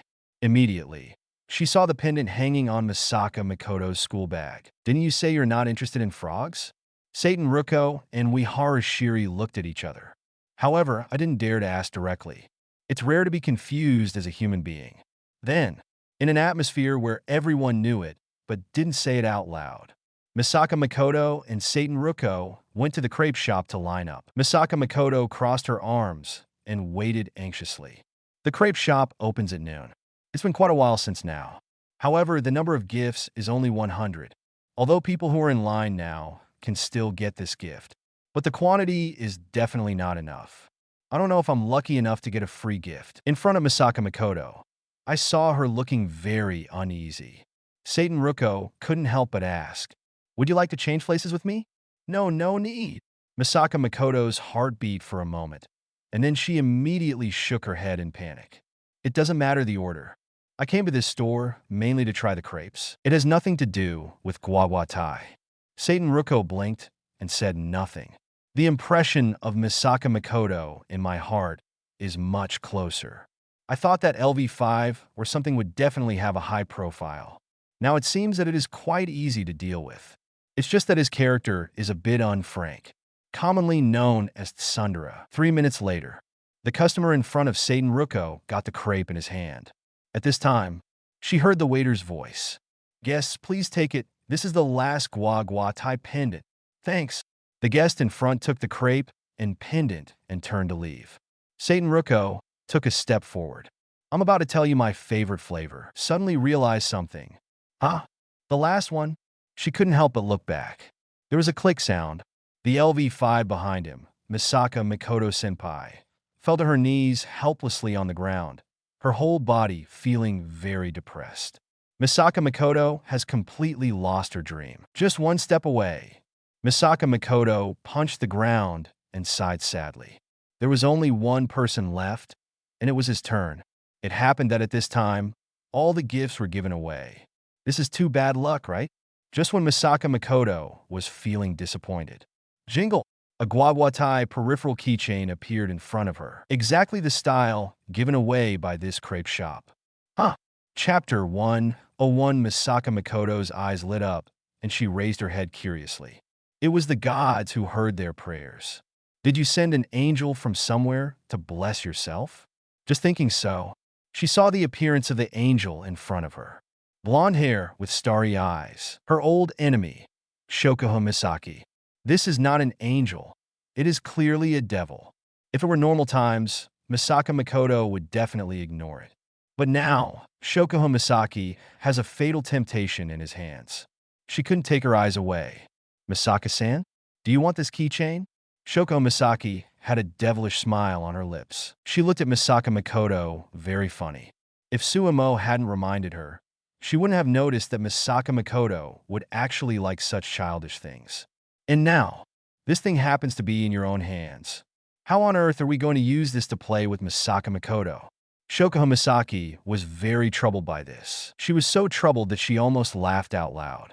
Immediately, She saw the pendant hanging on Misaka Makoto's school bag. Didn't you say you're not interested in frogs? Satan Ruko and Wihara Shiri looked at each other. However, I didn't dare to ask directly. It's rare to be confused as a human being. Then, in an atmosphere where everyone knew it, but didn't say it out loud, Misaka Makoto and Satan Ruko went to the crepe shop to line up. Misaka Makoto crossed her arms and waited anxiously. The crepe shop opens at noon. It's been quite a while since now. However, the number of gifts is only 100, although people who are in line now can still get this gift. But the quantity is definitely not enough. I don't know if I'm lucky enough to get a free gift. In front of Misaka Makoto, I saw her looking very uneasy. Satan Ruko couldn't help but ask, "Would you like to change places with me?" "No, no need." Misaka Makoto's heart beat for a moment, and then she immediately shook her head in panic. "It doesn't matter the order. I came to this store mainly to try the crepes. It has nothing to do with guagua tai." Satan Ruko blinked and said nothing. The impression of Misaka Makoto in my heart is much closer. I thought that LV5 or something would definitely have a high profile. Now it seems that it is quite easy to deal with. It's just that his character is a bit unfrank, commonly known as tsundere. 3 minutes later, the customer in front of Satan Ruko got the crepe in his hand. At this time, she heard the waiter's voice. "Guests, please take it. This is the last guagua tai pendant. Thanks." The guest in front took the crepe and pendant and turned to leave. Satan Ruko took a step forward. "I'm about to tell you my favorite flavor." Suddenly realized something. "Huh? The last one?" She couldn't help but look back. There was a click sound. The LV5 behind him, Misaka Makoto-senpai, fell to her knees helplessly on the ground, her whole body feeling very depressed. Misaka Makoto has completely lost her dream. Just one step away, Misaka Makoto punched the ground and sighed sadly. There was only one person left, and it was his turn. It happened that at this time, all the gifts were given away. This is too bad luck, right? Just when Misaka Makoto was feeling disappointed. Jingle! A guaguatai peripheral keychain appeared in front of her. Exactly the style given away by this crepe shop. Huh. Chapter 101. Misaka Makoto's eyes lit up, and she raised her head curiously. It was the gods who heard their prayers. Did you send an angel from somewhere to bless yourself? Just thinking so, she saw the appearance of the angel in front of her. Blonde hair with starry eyes. Her old enemy, Shokuho Misaki. This is not an angel. It is clearly a devil. If it were normal times, Misaka Makoto would definitely ignore it. But now, Shokuho Misaki has a fatal temptation in his hands. She couldn't take her eyes away. "Misaka-san, do you want this keychain?" Shoko Misaki had a devilish smile on her lips. She looked at Misaka Makoto very funny. If Sumo hadn't reminded her, she wouldn't have noticed that Misaka Makoto would actually like such childish things. And now, this thing happens to be in your own hands. How on earth are we going to use this to play with Misaka Makoto? Shokuho Misaki was very troubled by this. She was so troubled that she almost laughed out loud.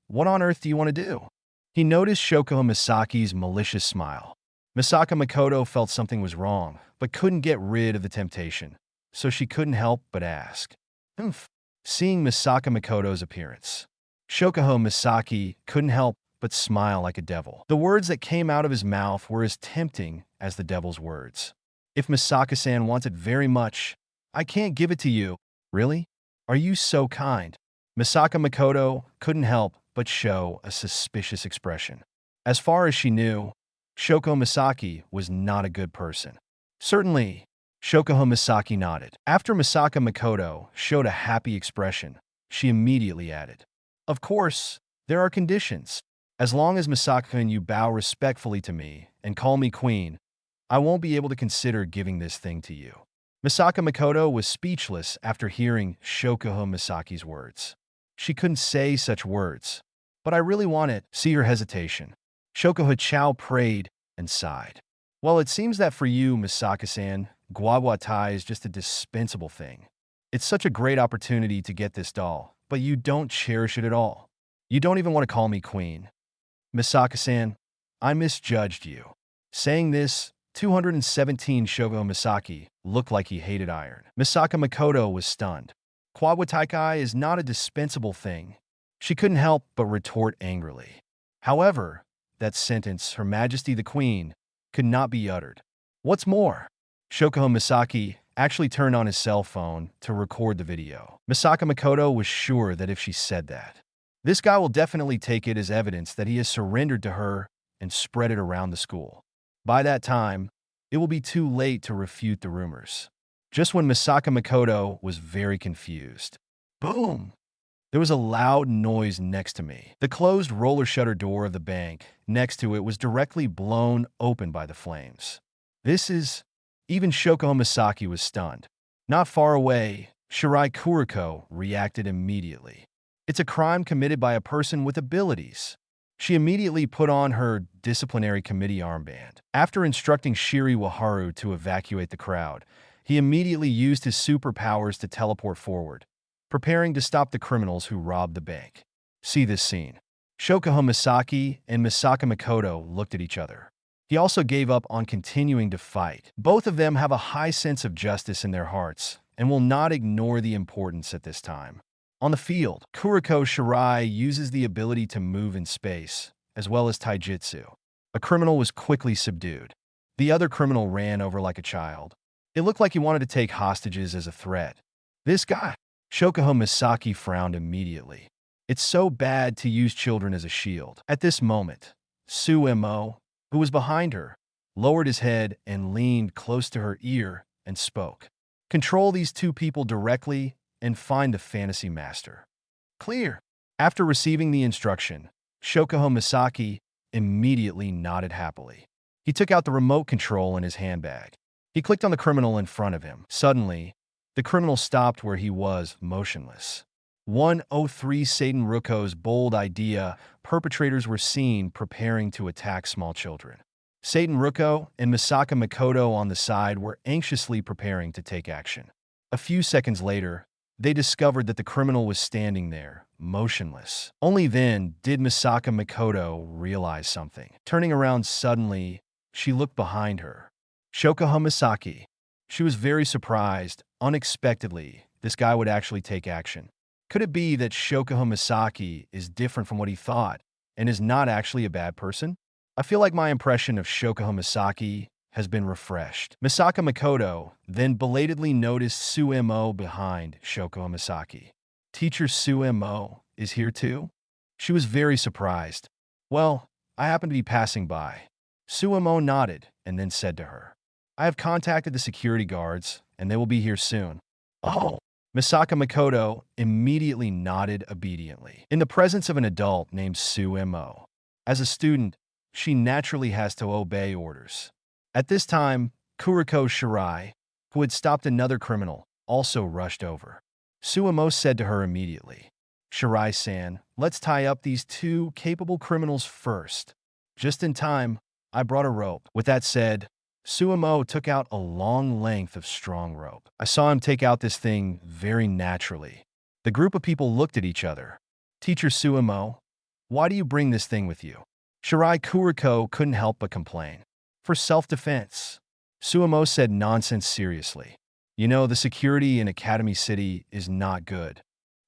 What on earth do you want to do?" He noticed Shokuho Misaki's malicious smile. Misaka Makoto felt something was wrong, but couldn't get rid of the temptation, so she couldn't help but ask. Seeing Misaka Makoto's appearance, Shokuho Misaki couldn't help but smile like a devil. The words that came out of his mouth were as tempting as the devil's words. "If Misaka-san wants it very much, I can't give it to you." "Really? Are you so kind?" Misaka Makoto couldn't help but show a suspicious expression. As far as she knew, Shoko Misaki was not a good person. "Certainly," Shokuho Misaki nodded. After Misaka Makoto showed a happy expression, she immediately added, "Of course, there are conditions. As long as Misaka and you bow respectfully to me and call me queen, I won't be able to consider giving this thing to you." Misaka Makoto was speechless after hearing Shokuho Misaki's words. She couldn't say such words. "But I really want it." See her hesitation. Shokuho Chao prayed and sighed. "Well, it seems that for you, Misaka-san, guagua tai is just a dispensable thing. It's such a great opportunity to get this doll, but you don't cherish it at all. You don't even want to call me queen. Misaka-san, I misjudged you." Saying this, 217 Shogo Misaki looked like he hated iron. Misaka Makoto was stunned. Coquettish is not a dispensable thing. She couldn't help but retort angrily. However, that sentence, Her Majesty the Queen, could not be uttered. What's more, Shokuho Misaki actually turned on his cell phone to record the video. Misaka Makoto was sure that if she said that, this guy will definitely take it as evidence that he has surrendered to her and spread it around the school. By that time, it will be too late to refute the rumors. Just when Misaka Makoto was very confused. Boom! There was a loud noise next to me. The closed roller shutter door of the bank next to it was directly blown open by the flames. Even Shokuho Misaki was stunned. Not far away, Shirai Kuriko reacted immediately. It's a crime committed by a person with abilities. She immediately put on her disciplinary committee armband. After instructing Shiri Waharu to evacuate the crowd, he immediately used his superpowers to teleport forward, preparing to stop the criminals who robbed the bank. See this scene. Shokuho Misaki and Misaka Makoto looked at each other. He also gave up on continuing to fight. Both of them have a high sense of justice in their hearts and will not ignore the importance at this time. On the field, Kuriko Shirai uses the ability to move in space, as well as taijutsu. A criminal was quickly subdued. The other criminal ran over like a child. It looked like he wanted to take hostages as a threat. This guy, Shokuho Misaki frowned immediately. It's so bad to use children as a shield. At this moment, Su Mo, who was behind her, lowered his head and leaned close to her ear and spoke. Control these two people directly and find the fantasy master. Clear. After receiving the instruction, Shokuho Misaki immediately nodded happily. He took out the remote control in his handbag. He clicked on the criminal in front of him. Suddenly, the criminal stopped where he was, motionless. 103 Satan Ruko's bold idea, perpetrators were seen preparing to attack small children. Satan Ruko and Misaka Makoto on the side were anxiously preparing to take action. A few seconds later, they discovered that the criminal was standing there, motionless. Only then did Misaka Makoto realize something. Turning around suddenly, she looked behind her. Shokuho Misaki. She was very surprised. Unexpectedly, this guy would actually take action. Could it be that Shokuho Misaki is different from what he thought and is not actually a bad person? I feel like my impression of Shokuho Misaki has been refreshed. Misaka Makoto then belatedly noticed Su Mo behind Shokuho Misaki. Teacher Su Mo is here too? She was very surprised. Well, I happen to be passing by. Su Mo nodded and then said to her, I have contacted the security guards and they will be here soon. Oh. Misaka Makoto immediately nodded obediently. In the presence of an adult named Su Mo, as a student, she naturally has to obey orders. At this time, Kuriko Shirai, who had stopped another criminal, also rushed over. Su Mo said to her immediately, Shirai-san, let's tie up these two capable criminals first. Just in time, I brought a rope. With that said, Su Mo took out a long length of strong rope. I saw him take out this thing very naturally. The group of people looked at each other. Teacher Su Mo, why do you bring this thing with you? Shirai Kuriko couldn't help but complain. For self-defense. Su Mo said nonsense seriously. You know, the security in Academy City is not good.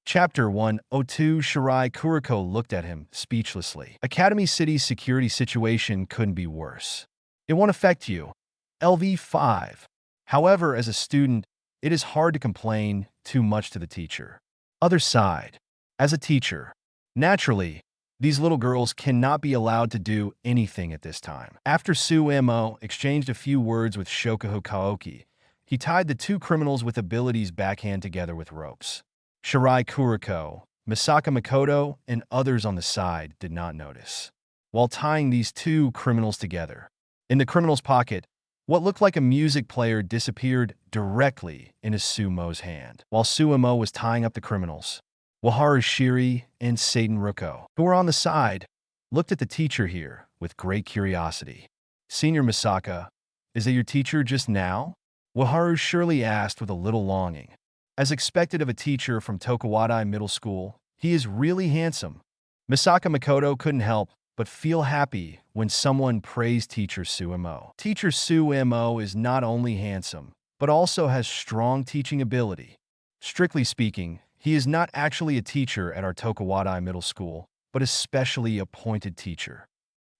Chapter 102 Shirai Kuriko looked at him speechlessly. Academy City's security situation couldn't be worse. It won't affect you. LV5. However, as a student, it is hard to complain too much to the teacher. Other side. As a teacher, naturally, these little girls cannot be allowed to do anything at this time. After Su Mo exchanged a few words with Shokuho Kaoki, he tied the two criminals with abilities backhand together with ropes. Shirai Kuriko, Misaka Makoto, and others on the side did not notice. While tying these two criminals together, in the criminal's pocket, what looked like a music player disappeared directly into Su Mo's hand. While Su Mo was tying up the criminals, Waharu Shiri and Satan Ruko, who were on the side, looked at the teacher here with great curiosity. Senior Misaka, is that your teacher just now? Waharu surely asked with a little longing. As expected of a teacher from Tokuwadai Middle School, he is really handsome. Misaka Makoto couldn't help but feel happy when someone praised Teacher Su Mo. Teacher Su Mo is not only handsome, but also has strong teaching ability. Strictly speaking, he is not actually a teacher at our Tokuwadai Middle School, but a specially appointed teacher.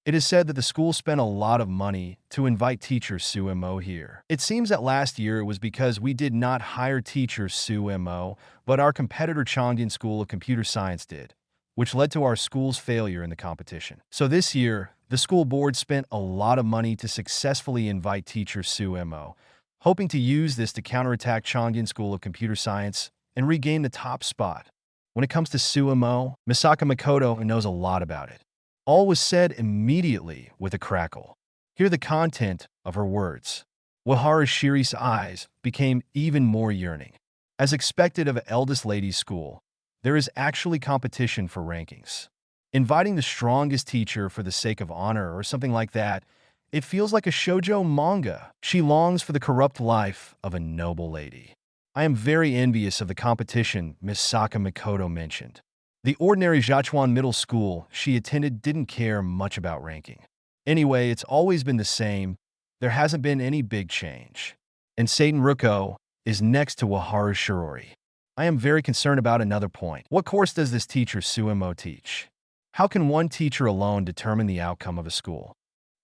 It is said that the school spent a lot of money to invite teacher Su Mo here. It seems that last year it was because we did not hire teacher Su Mo, but our competitor Chongqing School of Computer Science did, which led to our school's failure in the competition. So this year, the school board spent a lot of money to successfully invite teacher Su Mo, hoping to use this to counterattack Chongqing School of Computer Science and regain the top spot. When it comes to Su Mo, Misaka Makoto knows a lot about it. All was said immediately with a crackle. Hear the content of her words. Wahara Shiri's eyes became even more yearning. As expected of an eldest lady's school, there is actually competition for rankings. Inviting the strongest teacher for the sake of honor or something like that, it feels like a shoujo manga. She longs for the corrupt life of a noble lady. I am very envious of the competition Misaka Makoto mentioned. The ordinary Jiachuan middle school she attended didn't care much about ranking. Anyway, it's always been the same. There hasn't been any big change. And Satan Ruko is next to Wahara Shirori. I am very concerned about another point. What course does this teacher Su Mo teach? How can one teacher alone determine the outcome of a school?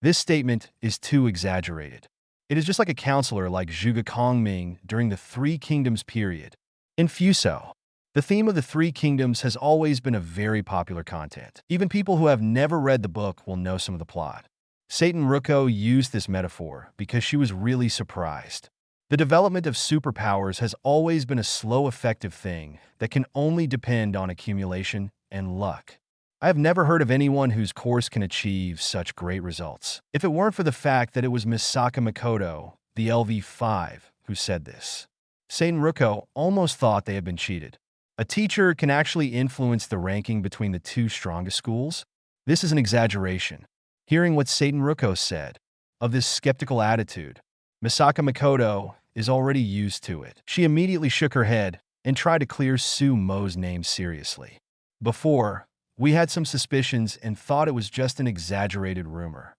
This statement is too exaggerated. It is just like a counselor like Zhuge Kongming during the Three Kingdoms period. In Fuso, the theme of the Three Kingdoms has always been a very popular content. Even people who have never read the book will know some of the plot. Satan Ruko used this metaphor because she was really surprised. The development of superpowers has always been a slow, effective thing that can only depend on accumulation and luck. I have never heard of anyone whose course can achieve such great results. If it weren't for the fact that it was Misaka Makoto, the LV5, who said this, Satan Ruko almost thought they had been cheated. A teacher can actually influence the ranking between the two strongest schools? This is an exaggeration. Hearing what Satan Ruko said, of this skeptical attitude, Misaka Makoto is already used to it. She immediately shook her head and tried to clear Su Mo's name seriously. Before, we had some suspicions and thought it was just an exaggerated rumor.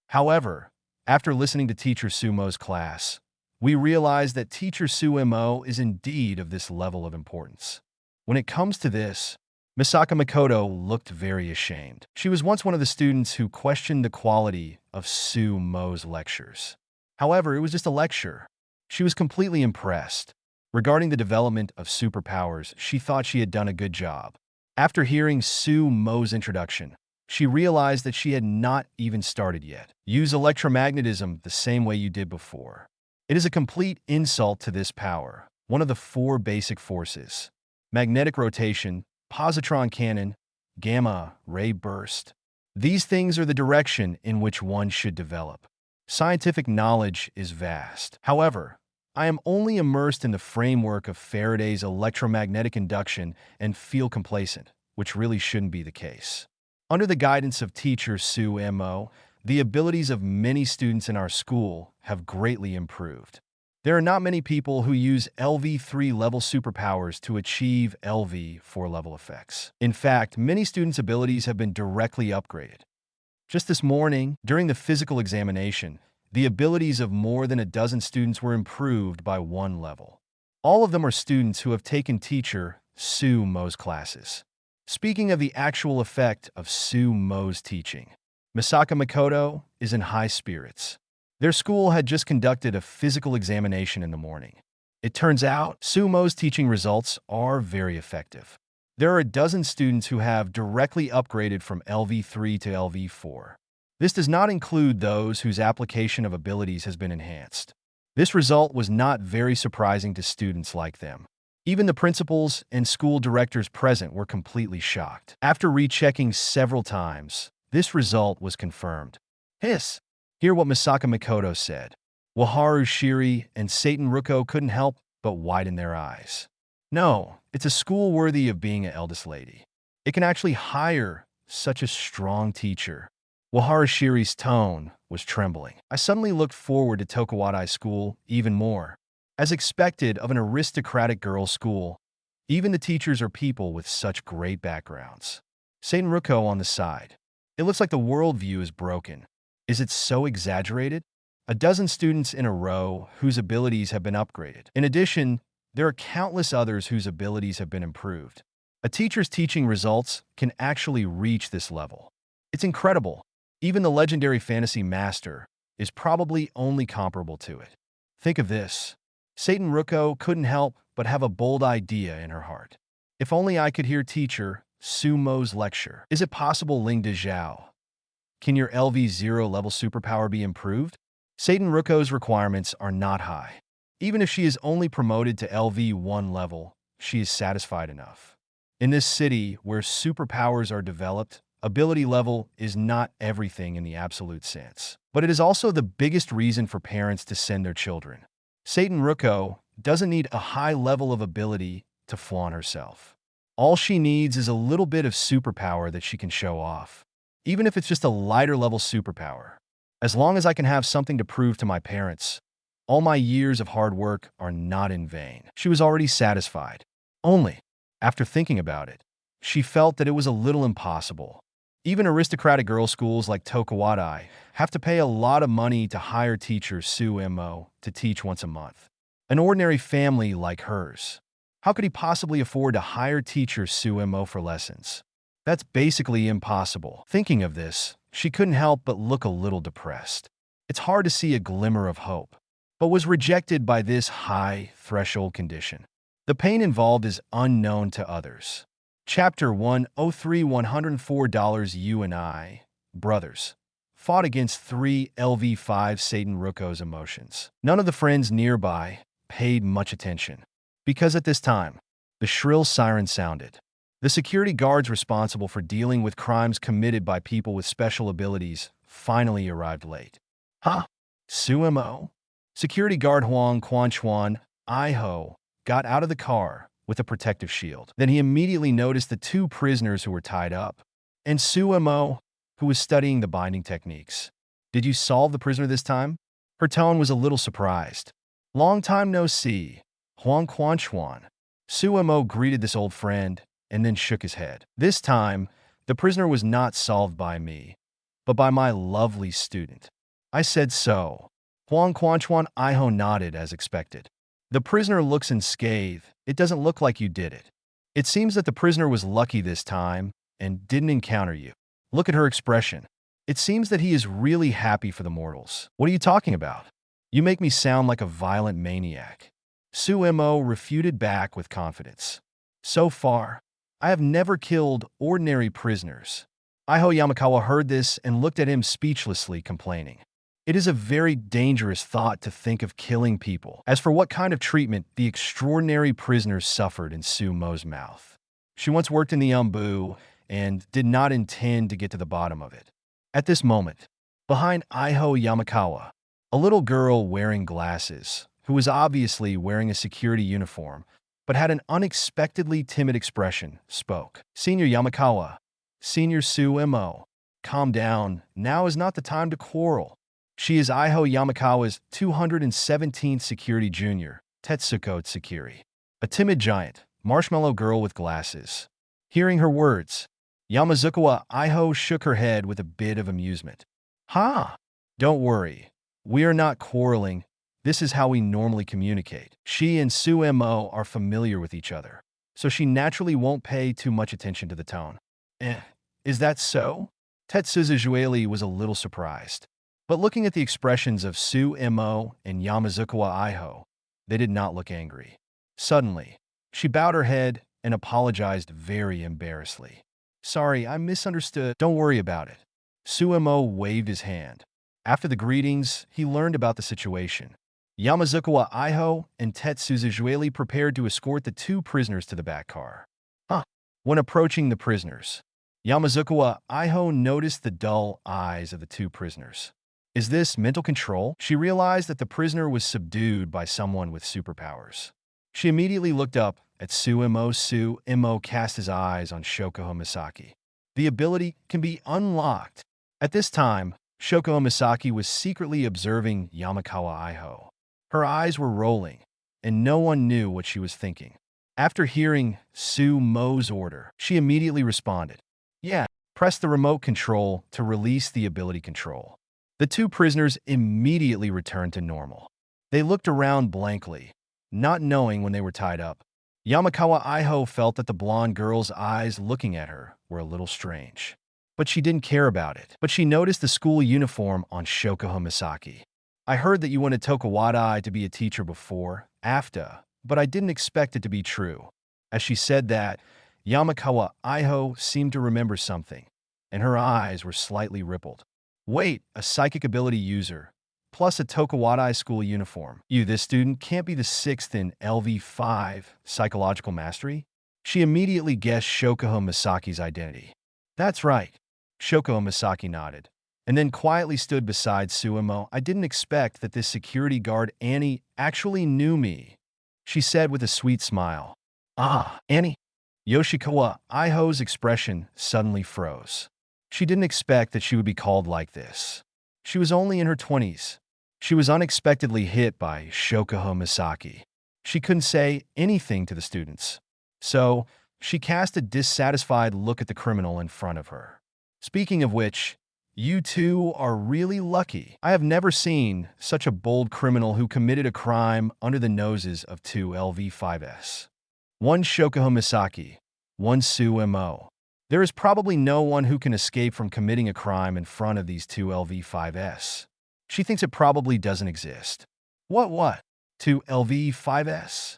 However, after listening to teacher Su Mo's class, we realized that teacher Su Mo is indeed of this level of importance. When it comes to this, Misaka Makoto looked very ashamed. She was once one of the students who questioned the quality of Su Mo's lectures. However, it was just a lecture. She was completely impressed. Regarding the development of superpowers, she thought she had done a good job. After hearing Su Mo's introduction, she realized that she had not even started yet. Use electromagnetism the same way you did before. It is a complete insult to this power, one of the four basic forces: magnetic rotation, positron cannon, gamma ray burst. These things are the direction in which one should develop. Scientific knowledge is vast. However, I am only immersed in the framework of Faraday's electromagnetic induction and feel complacent, which really shouldn't be the case. Under the guidance of teacher Su Mo, the abilities of many students in our school have greatly improved. There are not many people who use LV3 level superpowers to achieve LV4 level effects. In fact, many students' abilities have been directly upgraded. Just this morning, during the physical examination, the abilities of more than a dozen students were improved by one level. All of them are students who have taken teacher Su Mo's classes. Speaking of the actual effect of Su Mo's teaching, Misaka Makoto is in high spirits. Their school had just conducted a physical examination in the morning. It turns out Su Mo's teaching results are very effective. There are a dozen students who have directly upgraded from LV3 to LV4. This does not include those whose application of abilities has been enhanced. This result was not very surprising to students like them. Even the principals and school directors present were completely shocked. After rechecking several times, this result was confirmed. Hiss! Hear what Misaka Makoto said. Wahara Shiri and Satan Ruko couldn't help but widen their eyes. No, it's a school worthy of being an eldest lady. It can actually hire such a strong teacher. Wahara Shiri's tone was trembling. I suddenly looked forward to Tokuwadai School even more. As expected of an aristocratic girls' school, even the teachers are people with such great backgrounds. Satan Ruko on the side. It looks like the worldview is broken. Is it so exaggerated? A dozen students in a row whose abilities have been upgraded. In addition, There are countless others whose abilities have been improved. A teacher's teaching results can actually reach this level. It's incredible. Even the legendary fantasy master is probably only comparable to it. Think of this. Satan Ruko couldn't help but have a bold idea in her heart. If only I could hear Teacher Su Mo's lecture. Is it possible, Ling De Zhao? Can your LV0 level superpower be improved? Satan Ruko's requirements are not high. Even if she is only promoted to LV1 level, she is satisfied enough. In this city where superpowers are developed, ability level is not everything in the absolute sense. But it is also the biggest reason for parents to send their children. Satan Ruko doesn't need a high level of ability to flaunt herself. All she needs is a little bit of superpower that she can show off. Even if it's just a lighter level superpower. As long as I can have something to prove to my parents, all my years of hard work are not in vain. She was already satisfied. Only, after thinking about it, she felt that it was a little impossible. Even aristocratic girls' schools like Tokuwadai have to pay a lot of money to hire teacher Su Mo to teach once a month. An ordinary family like hers, how could he possibly afford to hire teacher Su Mo for lessons? That's basically impossible. Thinking of this, she couldn't help but look a little depressed. It's hard to see a glimmer of hope, but was rejected by this high threshold condition. The pain involved is unknown to others. Chapter 103 $104 You and I, brothers, fought against 3 LV5 Satan Ruko's emotions. None of the friends nearby paid much attention, because at this time, the shrill siren sounded. The security guards responsible for dealing with crimes committed by people with special abilities finally arrived late. Huh? Su Mo? Security guard Huang Quanchuan, Iho, got out of the car with a protective shield. Then he immediately noticed the 2 prisoners who were tied up, and Su Mo, who was studying the binding techniques. Did you solve the prisoner this time? Her tone was a little surprised. Long time no see, Huang Quanchuan. Su Mo greeted this old friend and then shook his head. This time, the prisoner was not solved by me, but by my lovely student. I said so. Huang Quanchuan Iho nodded as expected. The prisoner looks unscathed. It doesn't look like you did it. It seems that the prisoner was lucky this time and didn't encounter you. Look at her expression. It seems that he is really happy for the mortals. What are you talking about? You make me sound like a violent maniac. Su Mo refuted back with confidence. So far, I have never killed ordinary prisoners. Iho Yamakawa heard this and looked at him speechlessly, complaining. It is a very dangerous thought to think of killing people. As for what kind of treatment the extraordinary prisoners suffered in Su Mo's mouth. She once worked in the Umbu and did not intend to get to the bottom of it. At this moment, behind Iho Yamakawa, a little girl wearing glasses, who was obviously wearing a security uniform, but had an unexpectedly timid expression, spoke. Senior Yamakawa, Senior Su Mo, calm down. Now is not the time to quarrel. She is Iho Yamakawa's 217th security junior, Tetsuko Tsukiri, a timid giant, marshmallow girl with glasses. Hearing her words, Yamazukawa Iho shook her head with a bit of amusement. Ha! Don't worry. We are not quarreling. This is how we normally communicate. She and Su Mo are familiar with each other, so she naturally won't pay too much attention to the tone. Is that so? Tetsuzujueli was a little surprised. But looking at the expressions of Su Mo and Yamazukawa Iho, they did not look angry. Suddenly, she bowed her head and apologized very embarrassedly. Sorry, I misunderstood. Don't worry about it. Su Mo waved his hand. After the greetings, he learned about the situation. Yamazukawa Iho and Tetsuzujueli prepared to escort the 2 prisoners to the back car. When approaching the prisoners, Yamazukawa Iho noticed the dull eyes of the 2 prisoners. Is this mental control? She realized that the prisoner was subdued by someone with superpowers. She immediately looked up at Su Mo. Su Mo cast his eyes on Shokuho Misaki. The ability can be unlocked. At this time, Shokuho Misaki was secretly observing Yamakawa Iho. Her eyes were rolling, and no one knew what she was thinking. After hearing Su Mo's order, she immediately responded. Yeah, press the remote control to release the ability control. The 2 prisoners immediately returned to normal. They looked around blankly, not knowing when they were tied up. Yamakawa Iho felt that the blonde girl's eyes looking at her were a little strange. But she didn't care about it. But she noticed the school uniform on Shokuho Misaki. I heard that you wanted Tokuwadai to be a teacher before, after, but I didn't expect it to be true. As she said that, Yamakawa Iho seemed to remember something, and her eyes were slightly rippled. Wait, a psychic ability user, plus a Tokuwadai school uniform. This student can't be the 6th in LV5 psychological mastery? She immediately guessed Shokuho Misaki's identity. That's right. Shokuho Misaki nodded, and then quietly stood beside Sumo. I didn't expect that this security guard Annie actually knew me, she said with a sweet smile. Ah, Annie. Yoshikawa Iho's expression suddenly froze. She didn't expect that she would be called like this. She was only in her 20s. She was unexpectedly hit by Shokuho Misaki. She couldn't say anything to the students. So, she cast a dissatisfied look at the criminal in front of her. Speaking of which, you two are really lucky. I have never seen such a bold criminal who committed a crime under the noses of two LV5s. One Shokuho Misaki, one Sumo. There is probably no one who can escape from committing a crime in front of these two LV5s. She thinks it probably doesn't exist. What? Two LV5s?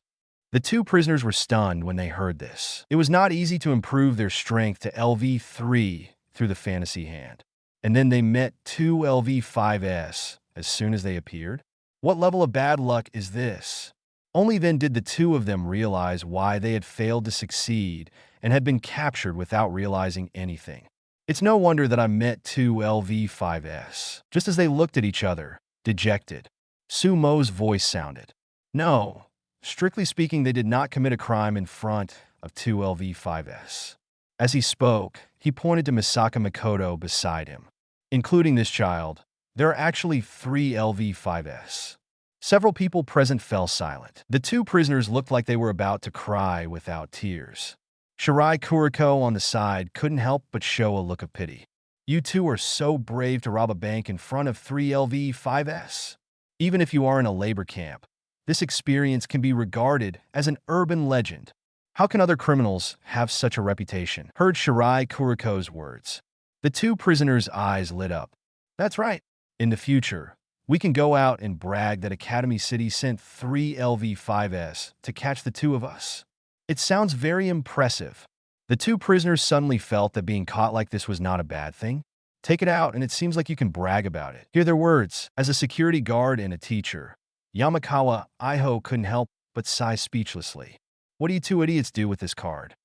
The two prisoners were stunned when they heard this. It was not easy to improve their strength to LV3 through the fantasy hand. And then they met two LV5s as soon as they appeared? What level of bad luck is this? Only then did the two of them realize why they had failed to succeed and had been captured without realizing anything. It's no wonder that I met two LV5s. Just as they looked at each other, dejected, Sumo's voice sounded. No, strictly speaking, they did not commit a crime in front of two LV5s. As he spoke, he pointed to Misaka Makoto beside him. Including this child, there are actually 3 LV5s. Several people present fell silent. The two prisoners looked like they were about to cry without tears. Shirai Kuriko on the side couldn't help but show a look of pity. You two are so brave to rob a bank in front of 3 LV5s. Even if you are in a labor camp, this experience can be regarded as an urban legend. How can other criminals have such a reputation? Heard Shirai Kuriko's words. The two prisoners' eyes lit up. That's right. In the future, we can go out and brag that Academy City sent 3 LV5s to catch the two of us. It sounds very impressive. The two prisoners suddenly felt that being caught like this was not a bad thing. Take it out, and it seems like you can brag about it. Hear their words. As a security guard and a teacher, Yamakawa Iho couldn't help but sigh speechlessly. What do you two idiots do with this card?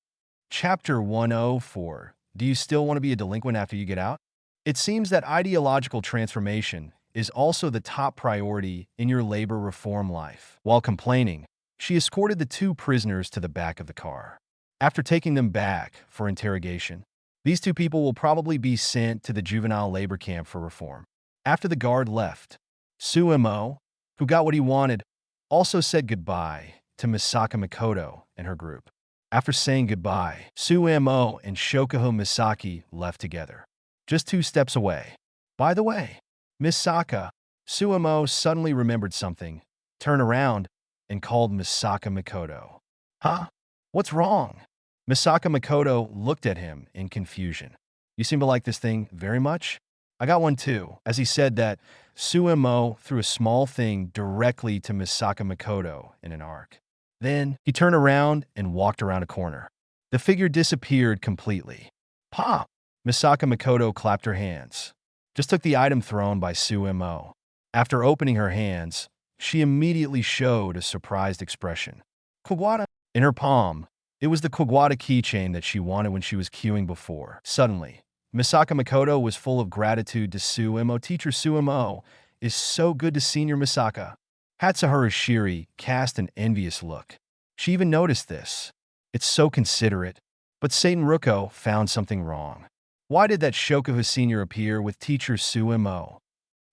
Chapter 104. Do you still want to be a delinquent after you get out? It seems that ideological transformation is also the top priority in your labor reform life. While complaining, she escorted the two prisoners to the back of the car. After taking them back for interrogation, these two people will probably be sent to the juvenile labor camp for reform. After the guard left, Sumo, who got what he wanted, also said goodbye to Misaka Makoto and her group. After saying goodbye, Sumo and Shokuho Misaki left together, just 2 steps away. By the way, Misaka, Sumo suddenly remembered something, turned around, and called Misaka Makoto. Huh? What's wrong? Misaka Makoto looked at him in confusion. You seem to like this thing very much? I got one too. As he said that, Sumo threw a small thing directly to Misaka Makoto in an arc. Then, he turned around and walked around a corner. The figure disappeared completely. Pop! Misaka Makoto clapped her hands. Just took the item thrown by Sumo. After opening her hands, she immediately showed a surprised expression. Kogwata. In her palm, it was the Kogwata keychain that she wanted when she was queuing before. Suddenly, Misaka Makoto was full of gratitude to Sumo. Teacher Sumo is so good to Senior Misaka. Hatsuhara Shiri cast an envious look. She even noticed this. It's so considerate. But Satan Ruko found something wrong. Why did that Shokuho Senior appear with Teacher Sumo?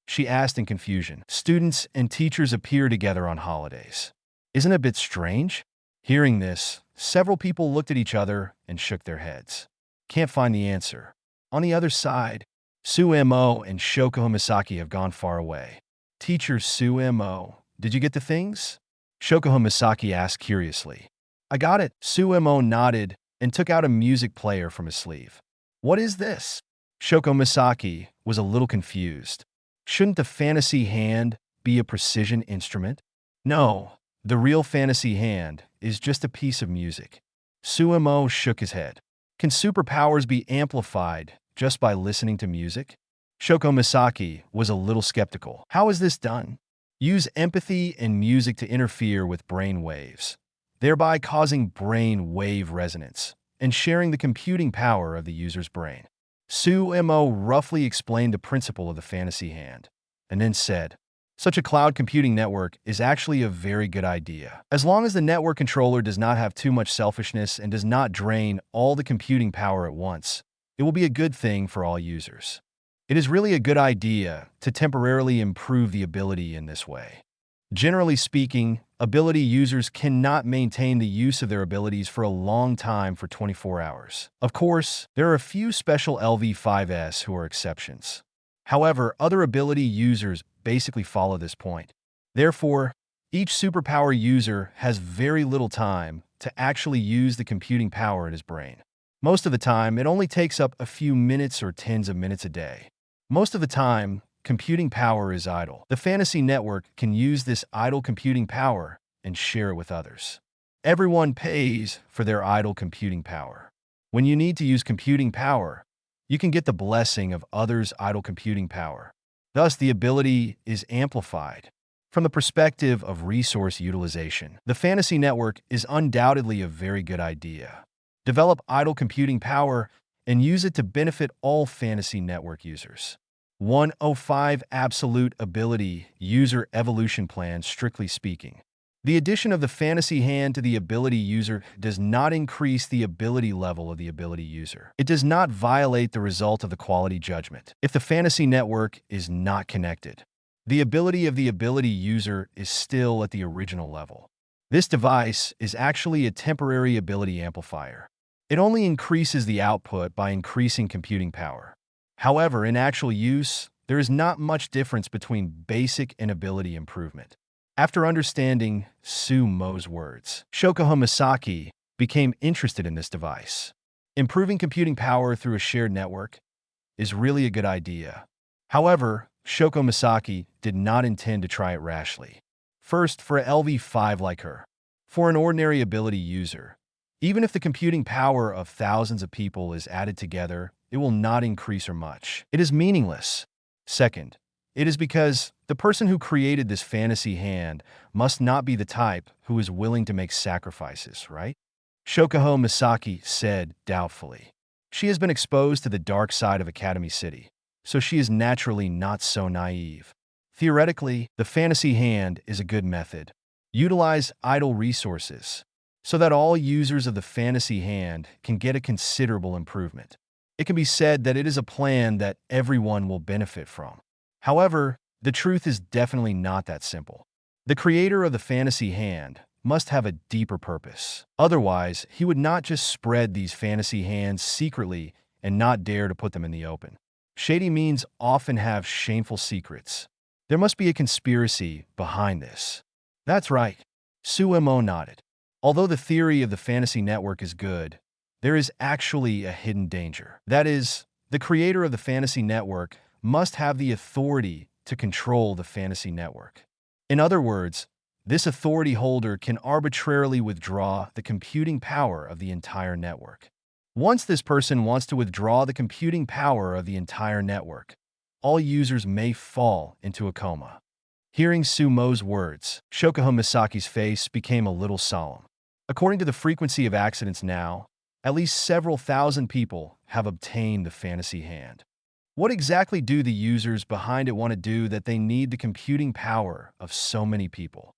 She asked in confusion. Students and teachers appear together on holidays. Isn't it a bit strange? Hearing this, several people looked at each other and shook their heads. Can't find the answer. On the other side, Sumo and Shokuho Misaki have gone far away. Teacher Sumo, did you get the things? Shoko Misaki asked curiously. I got it. Su Mo nodded and took out a music player from his sleeve. What is this? Shoko Misaki was a little confused. Shouldn't the fantasy hand be a precision instrument? No, the real fantasy hand is just a piece of music. Su Mo shook his head. Can superpowers be amplified just by listening to music? Shoko Misaki was a little skeptical. How is this done? Use empathy and music to interfere with brain waves, thereby causing brain wave resonance and sharing the computing power of the user's brain. Su Mo roughly explained the principle of the fantasy hand, and then said, such a cloud computing network is actually a very good idea. As long as the network controller does not have too much selfishness and does not drain all the computing power at once, it will be a good thing for all users. It is really a good idea to temporarily improve the ability in this way. Generally speaking, ability users cannot maintain the use of their abilities for a long time for 24 hours. Of course, there are a few special LV5s who are exceptions. However, other ability users basically follow this point. Therefore, each superpower user has very little time to actually use the computing power in his brain. Most of the time, it only takes up a few minutes or tens of minutes a day. Most of the time, computing power is idle. The fantasy network can use this idle computing power and share it with others. Everyone pays for their idle computing power. When you need to use computing power, you can get the blessing of others' idle computing power. Thus, the ability is amplified. From the perspective of resource utilization, the fantasy network is undoubtedly a very good idea. Develop idle computing power and use it to benefit all fantasy network users. 105 Absolute Ability User Evolution Plan. Strictly speaking, the addition of the fantasy hand to the ability user does not increase the ability level of the ability user. It does not violate the result of the quality judgment. If the fantasy network is not connected, the ability of the ability user is still at the original level. This device is actually a temporary ability amplifier. It only increases the output by increasing computing power. However, in actual use, there is not much difference between basic and ability improvement. After understanding Su Mo's words, Shoko Misaki became interested in this device. Improving computing power through a shared network is really a good idea. However, Shoko Misaki did not intend to try it rashly. First, for a LV5 like her. For an ordinary ability user, even if the computing power of thousands of people is added together, it will not increase or much. It is meaningless. Second, it is because the person who created this fantasy hand must not be the type who is willing to make sacrifices, right? Shoko Misaki said doubtfully. She has been exposed to the dark side of Academy City, so she is naturally not so naive. Theoretically, the fantasy hand is a good method. Utilize idle resources so that all users of the fantasy hand can get a considerable improvement. It can be said that it is a plan that everyone will benefit from. However, the truth is definitely not that simple. The creator of the fantasy hand must have a deeper purpose. Otherwise, he would not just spread these fantasy hands secretly and not dare to put them in the open. Shady means often have shameful secrets. There must be a conspiracy behind this. That's right. Su Mo nodded. Although the theory of the fantasy network is good, there is actually a hidden danger. That is, the creator of the fantasy network must have the authority to control the fantasy network. In other words, this authority holder can arbitrarily withdraw the computing power of the entire network. Once this person wants to withdraw the computing power of the entire network, all users may fall into a coma. Hearing Su Mo's words, Shoko Misaki's face became a little solemn. According to the frequency of accidents now, at least several thousand people have obtained the fantasy hand. What exactly do the users behind it want to do that they need the computing power of so many people?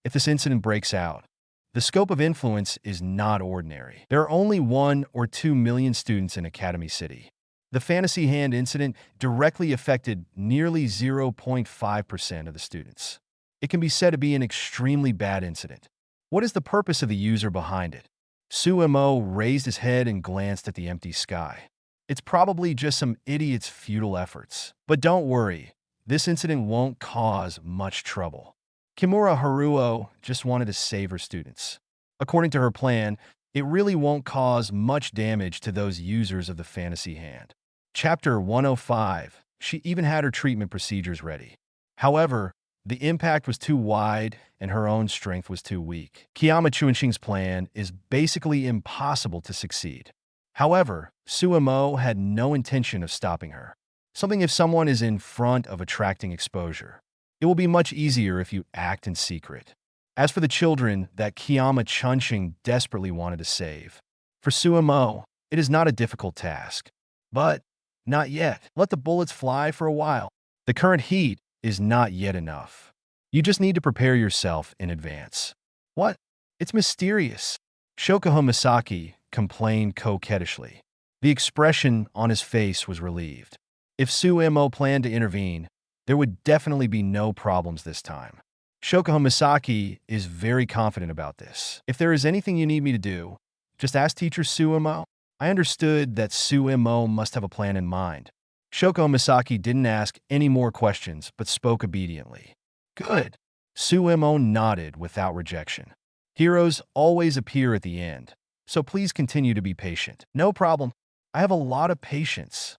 If this incident breaks out, the scope of influence is not ordinary. There are only 1 or 2 million students in Academy City. The fantasy hand incident directly affected nearly 0.5% of the students. It can be said to be an extremely bad incident. What is the purpose of the user behind it? Su Mo raised his head and glanced at the empty sky. It's probably just some idiot's futile efforts. But don't worry, this incident won't cause much trouble. Kimura Haruo just wanted to save her students. According to her plan, it really won't cause much damage to those users of the fantasy hand. Chapter 105. She even had her treatment procedures ready. However, the impact was too wide and her own strength was too weak. Kiyama Chuanxing's plan is basically impossible to succeed. However, Su Mo had no intention of stopping her. Something if someone is in front of attracting exposure. It will be much easier if you act in secret. As for the children that Kiyama Chuanxing desperately wanted to save, for Su Mo, it is not a difficult task. But not yet. Let the bullets fly for a while. The current heat is not yet enough. You just need to prepare yourself in advance. What? It's mysterious. Shokuho Misaki complained coquettishly. The expression on his face was relieved. If Su Mo planned to intervene, there would definitely be no problems this time. Shokuho Misaki is very confident about this. If there is anything you need me to do, just ask Teacher Su Mo. I understood that Su Mo must have a plan in mind. Shokuho Misaki didn't ask any more questions, but spoke obediently. Good. Su Mo nodded without rejection. Heroes always appear at the end, so please continue to be patient. No problem. I have a lot of patience.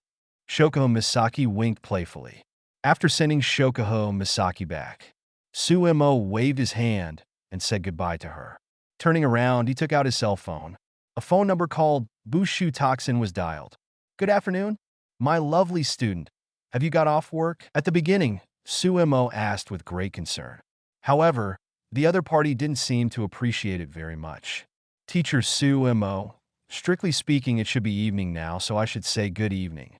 Shokuho Misaki winked playfully. After sending Shokuho Misaki back, Su Mo waved his hand and said goodbye to her. Turning around, he took out his cell phone. A phone number called Bushu Toxin was dialed. Good afternoon. My lovely student, have you got off work? At the beginning, Su Mo asked with great concern. However, the other party didn't seem to appreciate it very much. Teacher Su Mo, strictly speaking, it should be evening now, so I should say good evening.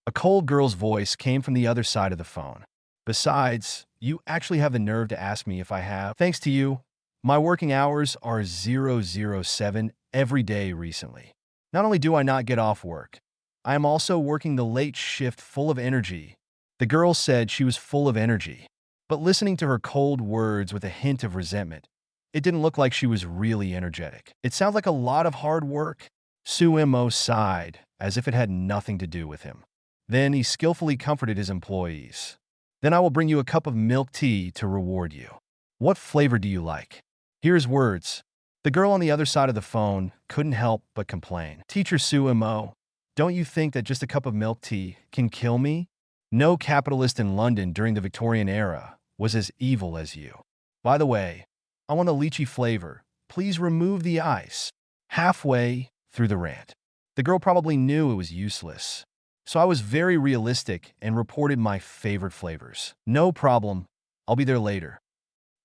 A cold girl's voice came from the other side of the phone. Besides, you actually have the nerve to ask me if I have. Thanks to you, my working hours are 007 every day recently. Not only do I not get off work, I am also working the late shift full of energy. The girl said she was full of energy, but listening to her cold words with a hint of resentment, it didn't look like she was really energetic. It sounds like a lot of hard work. Su Mo sighed, as if it had nothing to do with him. Then he skillfully comforted his employees. Then I will bring you a cup of milk tea to reward you. What flavor do you like? Here's words. The girl on the other side of the phone couldn't help but complain. Teacher Su Mo, don't you think that just a cup of milk tea can kill me? No capitalist in London during the Victorian era was as evil as you. By the way, I want a lychee flavor. Please remove the ice. Halfway through the rant, the girl probably knew it was useless. So I was very realistic and reported my favorite flavors. No problem. I'll be there later.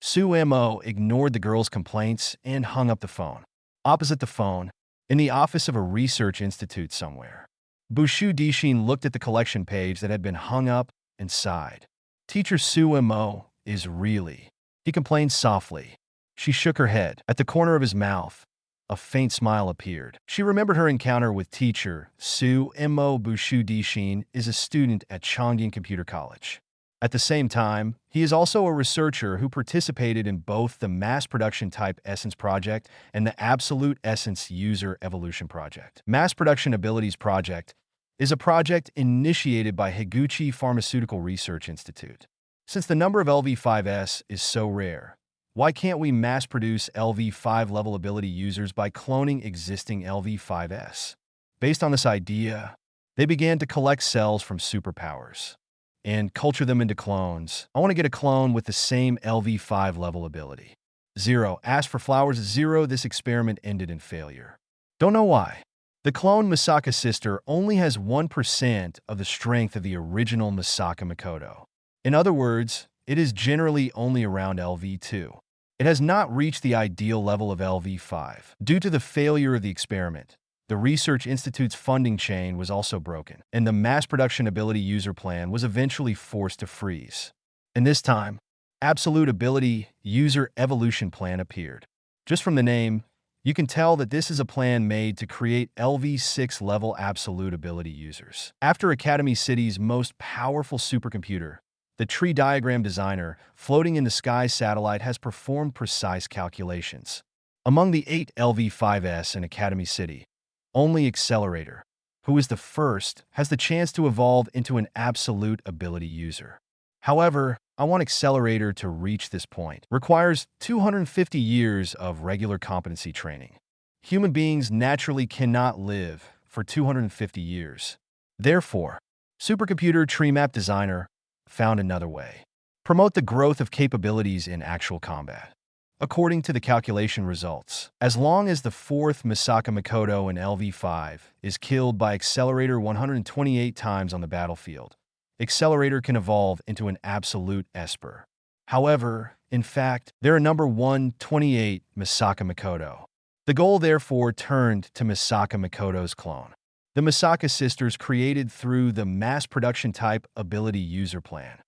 Su Mo ignored the girl's complaints and hung up the phone. Opposite the phone, in the office of a research institute somewhere, Bushu Dishin looked at the collection page that had been hung up and sighed. Teacher Su Mo is really... He complained softly. She shook her head. At the corner of his mouth, a faint smile appeared. She remembered her encounter with teacher Su Mo. Bushu Dishin is a student at Chongqing Computer College. At the same time, he is also a researcher who participated in both the Mass Production Type Essence Project and the Absolute Essence User Evolution Project. Mass Production Abilities Project is a project initiated by Higuchi Pharmaceutical Research Institute. Since the number of LV5S is so rare, why can't we mass-produce LV5 level ability users by cloning existing LV5S? Based on this idea, they began to collect cells from superpowers and culture them into clones. I want to get a clone with the same LV5 level ability. 0. Ask for flowers. 0. This experiment ended in failure. Don't know why. The clone Misaka sister only has 1% of the strength of the original Misaka Mikoto. In other words, it is generally only around LV2. It has not reached the ideal level of LV5. Due to the failure of the experiment, the Research Institute's funding chain was also broken, and the mass production ability user plan was eventually forced to freeze. And this time, Absolute Ability User Evolution Plan appeared. Just from the name, you can tell that this is a plan made to create LV6 level Absolute Ability users. After Academy City's most powerful supercomputer, the tree diagram designer floating in the sky satellite has performed precise calculations. Among the 8 LV5S in Academy City, only Accelerator, who is the first, has the chance to evolve into an Absolute Ability user. However, I want Accelerator to reach this point. Requires 250 years of regular competency training. Human beings naturally cannot live for 250 years. Therefore, Supercomputer Tree Map Designer found another way. Promote the growth of capabilities in actual combat. According to the calculation results, as long as the fourth Misaka Makoto in LV5 is killed by Accelerator 128 times on the battlefield, Accelerator can evolve into an absolute Esper. However, in fact, there are number 128 Misaka Makoto. The goal therefore turned to Misaka Makoto's clone. The Misaka sisters created through the mass production type ability user plan.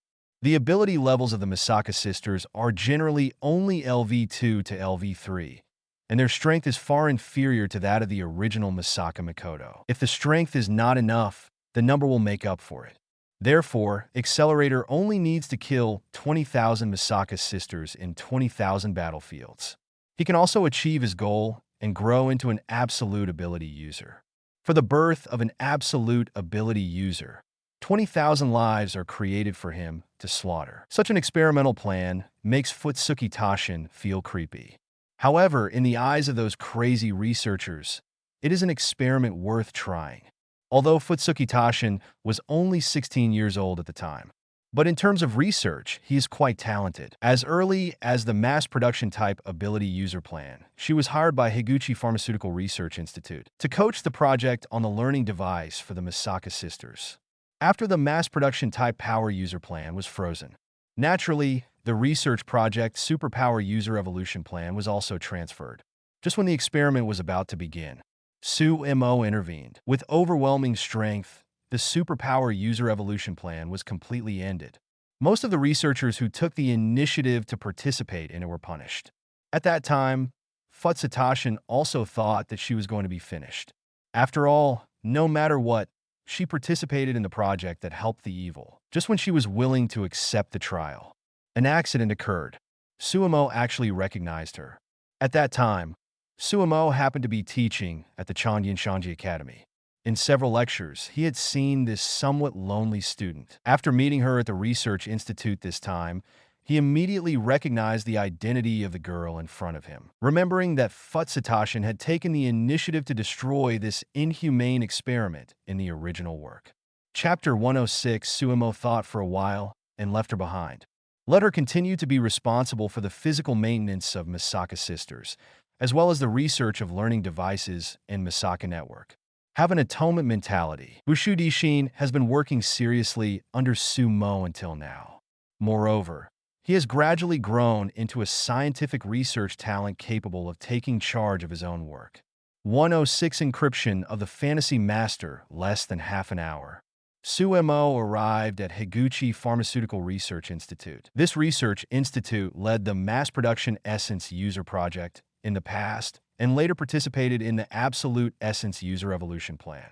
The ability levels of the Misaka sisters are generally only LV2 to LV3, and their strength is far inferior to that of the original Misaka Makoto. If the strength is not enough, the number will make up for it. Therefore, Accelerator only needs to kill 20,000 Misaka sisters in 20,000 battlefields. He can also achieve his goal and grow into an absolute ability user. For the birth of an absolute ability user, 20,000 lives are created for him to slaughter. Such an experimental plan makes Futsuki Tashin feel creepy. However, in the eyes of those crazy researchers, it is an experiment worth trying. Although Futsuki Tashin was only 16 years old at the time. But in terms of research, he is quite talented. As early as the mass production type ability user plan, she was hired by Higuchi Pharmaceutical Research Institute to coach the project on the learning device for the Misaka sisters. After the mass production type power user plan was frozen, naturally, the research project superpower user evolution plan was also transferred. Just when the experiment was about to begin, Su Mo intervened. With overwhelming strength, the superpower user evolution plan was completely ended. Most of the researchers who took the initiative to participate in it were punished. At that time, Futsuki Tashin also thought that she was going to be finished. After all, no matter what, she participated in the project that helped the evil. Just when she was willing to accept the trial, an accident occurred. Su Mo actually recognized her. At that time, Su Mo happened to be teaching at the Chongyun Shanji Academy. In several lectures, he had seen this somewhat lonely student. After meeting her at the Research Institute this time, he immediately recognized the identity of the girl in front of him. Remembering that Futsuki Tashin had taken the initiative to destroy this inhumane experiment in the original work. Chapter 106, Su Mo thought for a while and left her behind. Let her continue to be responsible for the physical maintenance of Misaka sisters, as well as the research of learning devices in Misaka Network. Have an atonement mentality. Bushu Dishin has been working seriously under Su Mo until now. Moreover, he has gradually grown into a scientific research talent capable of taking charge of his own work. 106 Encryption of the Fantasy Master, less than half an hour. Su Mo arrived at Higuchi Pharmaceutical Research Institute. This research institute led the mass production Essence user project in the past and later participated in the Absolute Essence User Evolution Plan.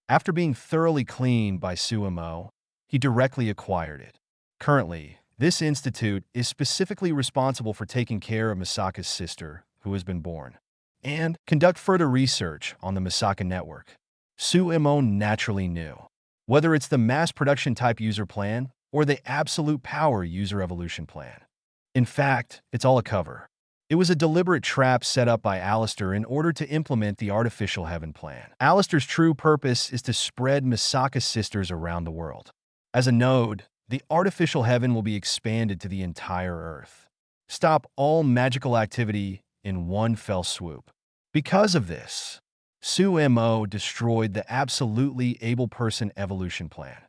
After being thoroughly cleaned by Su Mo, he directly acquired it. Currently, this institute is specifically responsible for taking care of Misaka's sister, who has been born, and conduct further research on the Misaka network. Su Mo naturally knew. Whether it's the mass production type user plan or the absolute power user evolution plan. In fact, it's all a cover. It was a deliberate trap set up by Alistair in order to implement the artificial heaven plan. Alistair's true purpose is to spread Misaka sisters around the world. As a node, the artificial heaven will be expanded to the entire Earth. Stop all magical activity in one fell swoop. Because of this, Su Mo destroyed the absolutely able person evolution plan.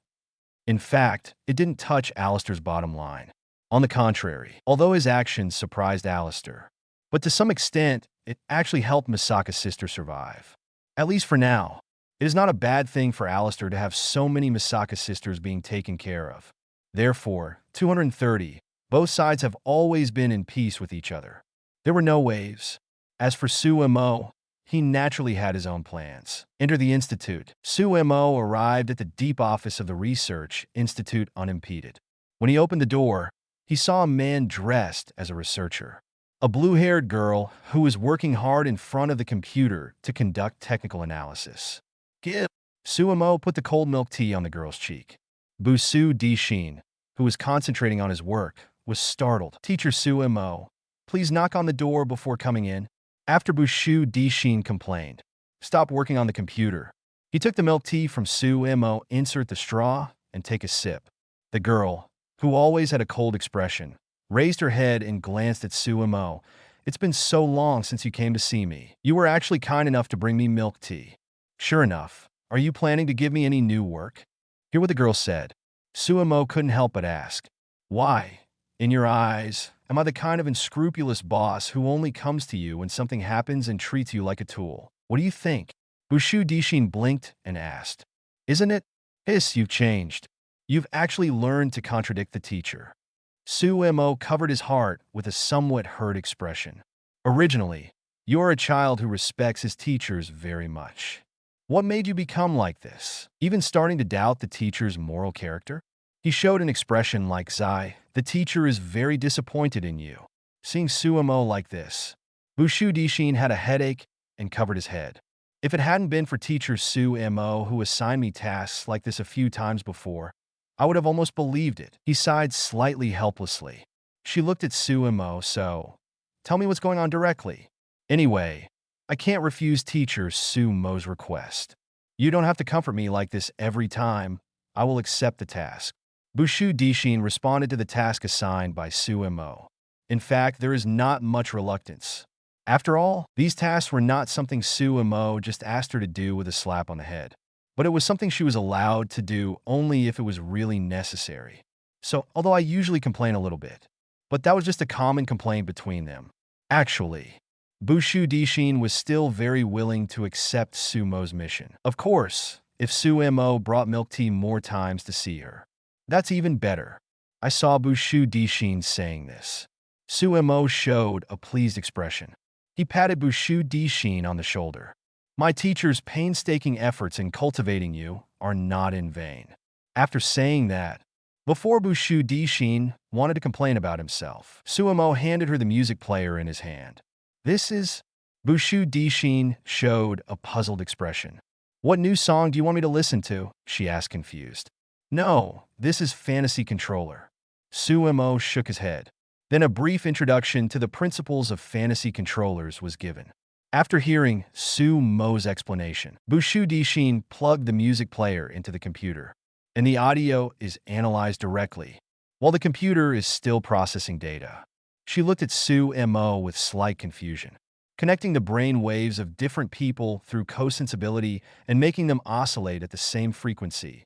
In fact, it didn't touch Alistair's bottom line. On the contrary, although his actions surprised Alistair, but to some extent, it actually helped Misaka's sister survive. At least for now, it is not a bad thing for Alistair to have so many Misaka sisters being taken care of. Therefore, 230, both sides have always been in peace with each other. There were no waves. As for Su Mo, he naturally had his own plans. Enter the institute. Su Mo arrived at the deep office of the Research Institute unimpeded. When he opened the door, he saw a man dressed as a researcher. A blue-haired girl who was working hard in front of the computer to conduct technical analysis. Give. Su Mo put the cold milk tea on the girl's cheek. Bushu Dishin, who was concentrating on his work, was startled. Teacher Su Mo, please knock on the door before coming in. After Bushu Dishin complained, stop working on the computer. He took the milk tea from Su Mo, insert the straw, and take a sip. The girl, who always had a cold expression, raised her head and glanced at Su Mo. It's been so long since you came to see me. You were actually kind enough to bring me milk tea. Sure enough, are you planning to give me any new work? Hear what the girl said. Su Mo couldn't help but ask, why? In your eyes, am I the kind of unscrupulous boss who only comes to you when something happens and treats you like a tool? What do you think? Bushu Dishin blinked and asked. Isn't it? Hiss, you've changed. You've actually learned to contradict the teacher. Su Mo covered his heart with a somewhat hurt expression. Originally, you're a child who respects his teachers very much. What made you become like this? Even starting to doubt the teacher's moral character? He showed an expression like Zai, the teacher is very disappointed in you. Seeing Su Mo like this, Bushu Dishin had a headache and covered his head. If it hadn't been for teacher Su Mo who assigned me tasks like this a few times before, I would have almost believed it. He sighed slightly helplessly. She looked at Su Mo, so, tell me what's going on directly. Anyway, I can't refuse teacher Su Mo's request. You don't have to comfort me like this every time. I will accept the task. Bushu Dishin responded to the task assigned by Su Mo. In fact, there is not much reluctance. After all, these tasks were not something Su Mo just asked her to do with a slap on the head. But it was something she was allowed to do only if it was really necessary. So, although I usually complain a little bit, but that was just a common complaint between them. Actually, Bushu Dishin was still very willing to accept Su Mo's mission. Of course, if Su Mo brought milk tea more times to see her. That's even better. I saw Bushu Dishin saying this. Su Mo showed a pleased expression. He patted Bushu Dishin on the shoulder. My teacher's painstaking efforts in cultivating you are not in vain. After saying that, before Bushu Dishin wanted to complain about himself, Su Mo handed her the music player in his hand. This is... Bushu Dishin showed a puzzled expression. What new song do you want me to listen to? She asked confused. No, this is Fantasy Controller. Su Mo shook his head. Then a brief introduction to the principles of fantasy controllers was given. After hearing Su Mo's explanation, Bushu Dishin plugged the music player into the computer, and the audio is analyzed directly, while the computer is still processing data. She looked at Su Mo with slight confusion, connecting the brain waves of different people through cosensibility and making them oscillate at the same frequency,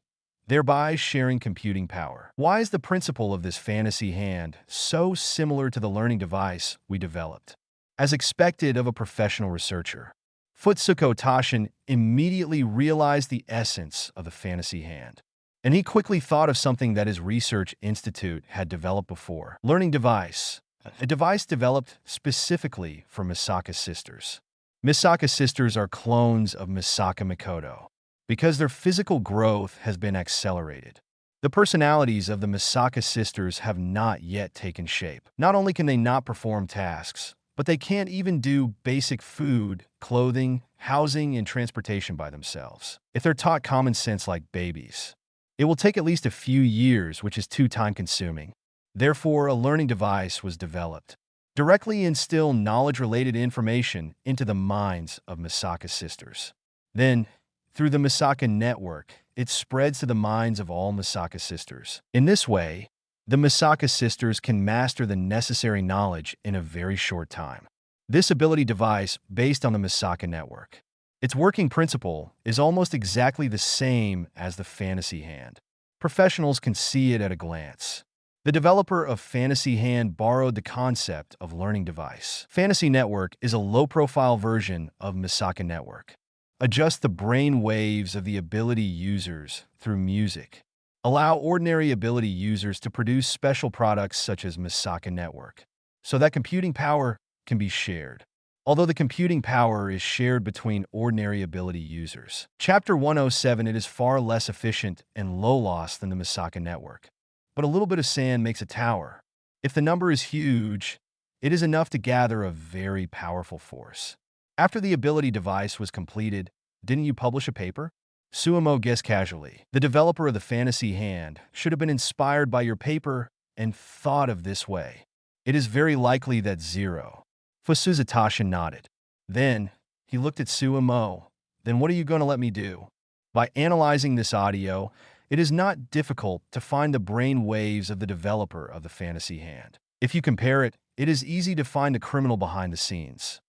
thereby sharing computing power. Why is the principle of this fantasy hand so similar to the learning device we developed? As expected of a professional researcher, Futsuko Tashin immediately realized the essence of the fantasy hand. And he quickly thought of something that his research institute had developed before. Learning device. A device developed specifically for Misaka sisters. Misaka sisters are clones of Misaka Mikoto, because their physical growth has been accelerated. The personalities of the Misaka sisters have not yet taken shape. Not only can they not perform tasks, but they can't even do basic food, clothing, housing, and transportation by themselves. If they're taught common sense like babies, it will take at least a few years, which is too time-consuming. Therefore, a learning device was developed. Directly instill knowledge-related information into the minds of Misaka sisters. Then, through the Misaka network, it spreads to the minds of all Misaka sisters. In this way, the Misaka sisters can master the necessary knowledge in a very short time. This ability device, based on the Misaka network, its working principle is almost exactly the same as the fantasy hand. Professionals can see it at a glance. The developer of Fantasy Hand borrowed the concept of learning device. Fantasy Network is a low-profile version of Misaka Network. Adjust the brain waves of the ability users through music. Allow ordinary ability users to produce special products such as Misaka Network, so that computing power can be shared. Although the computing power is shared between ordinary ability users. Chapter 107, it is far less efficient and low-loss than the Misaka Network. But a little bit of sand makes a tower. If the number is huge, it is enough to gather a very powerful force. After the ability device was completed, didn't you publish a paper? Sumo guessed casually. The developer of the fantasy hand should have been inspired by your paper and thought of this way. It is very likely that zero. Fusuzatashi nodded. Then, he looked at Sumo. Then what are you going to let me do? By analyzing this audio, it is not difficult to find the brain waves of the developer of the fantasy hand. If you compare it, it is easy to find the criminal behind the scenes.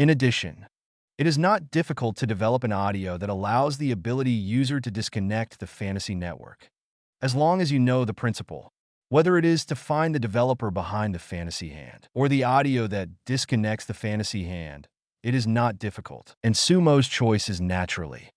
In addition, it is not difficult to develop an audio that allows the ability user to disconnect the fantasy network. As long as you know the principle, whether it is to find the developer behind the fantasy hand or the audio that disconnects the fantasy hand, it is not difficult. And Sumo's choice is naturally,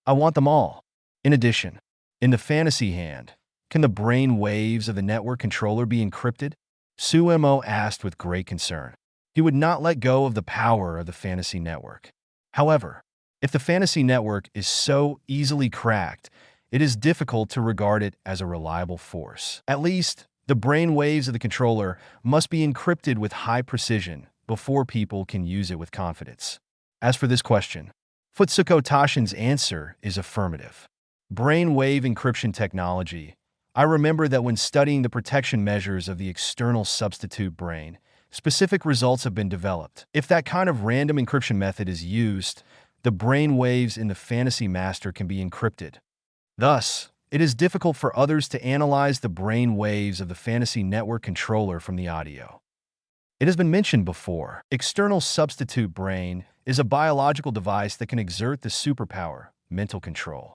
I want them all. In addition, in the fantasy hand, can the brain waves of the network controller be encrypted? Sumo asked with great concern. He would not let go of the power of the fantasy network. However, if the fantasy network is so easily cracked, it is difficult to regard it as a reliable force. At least, the brain waves of the controller must be encrypted with high precision before people can use it with confidence. As for this question, Futsuko Tashin's answer is affirmative. Brain wave encryption technology. I remember that when studying the protection measures of the external substitute brain, specific results have been developed. If that kind of random encryption method is used, the brain waves in the fantasy master can be encrypted. Thus, it is difficult for others to analyze the brain waves of the fantasy network controller from the audio. It has been mentioned before, external substitute brain is a biological device that can exert the superpower, mental control.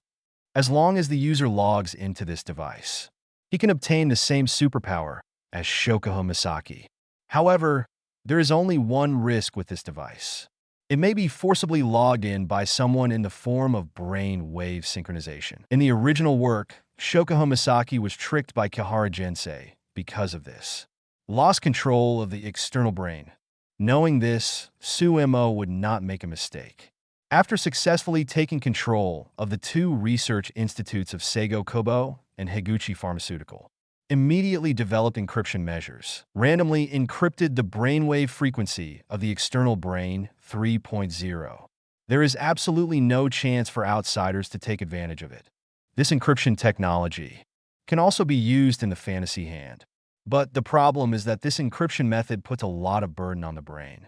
As long as the user logs into this device, he can obtain the same superpower as Shokuho Misaki. However, there is only one risk with this device. It may be forcibly logged in by someone in the form of brain wave synchronization. In the original work, Shokuho Misaki was tricked by Kihara Jensei because of this. Lost control of the external brain. Knowing this, Sumo would not make a mistake. After successfully taking control of the two research institutes of Seigo Kobo and Higuchi Pharmaceutical, immediately developed encryption measures, randomly encrypted the brainwave frequency of the external brain 3.0. There is absolutely no chance for outsiders to take advantage of it. This encryption technology can also be used in the fantasy hand. But the problem is that this encryption method puts a lot of burden on the brain.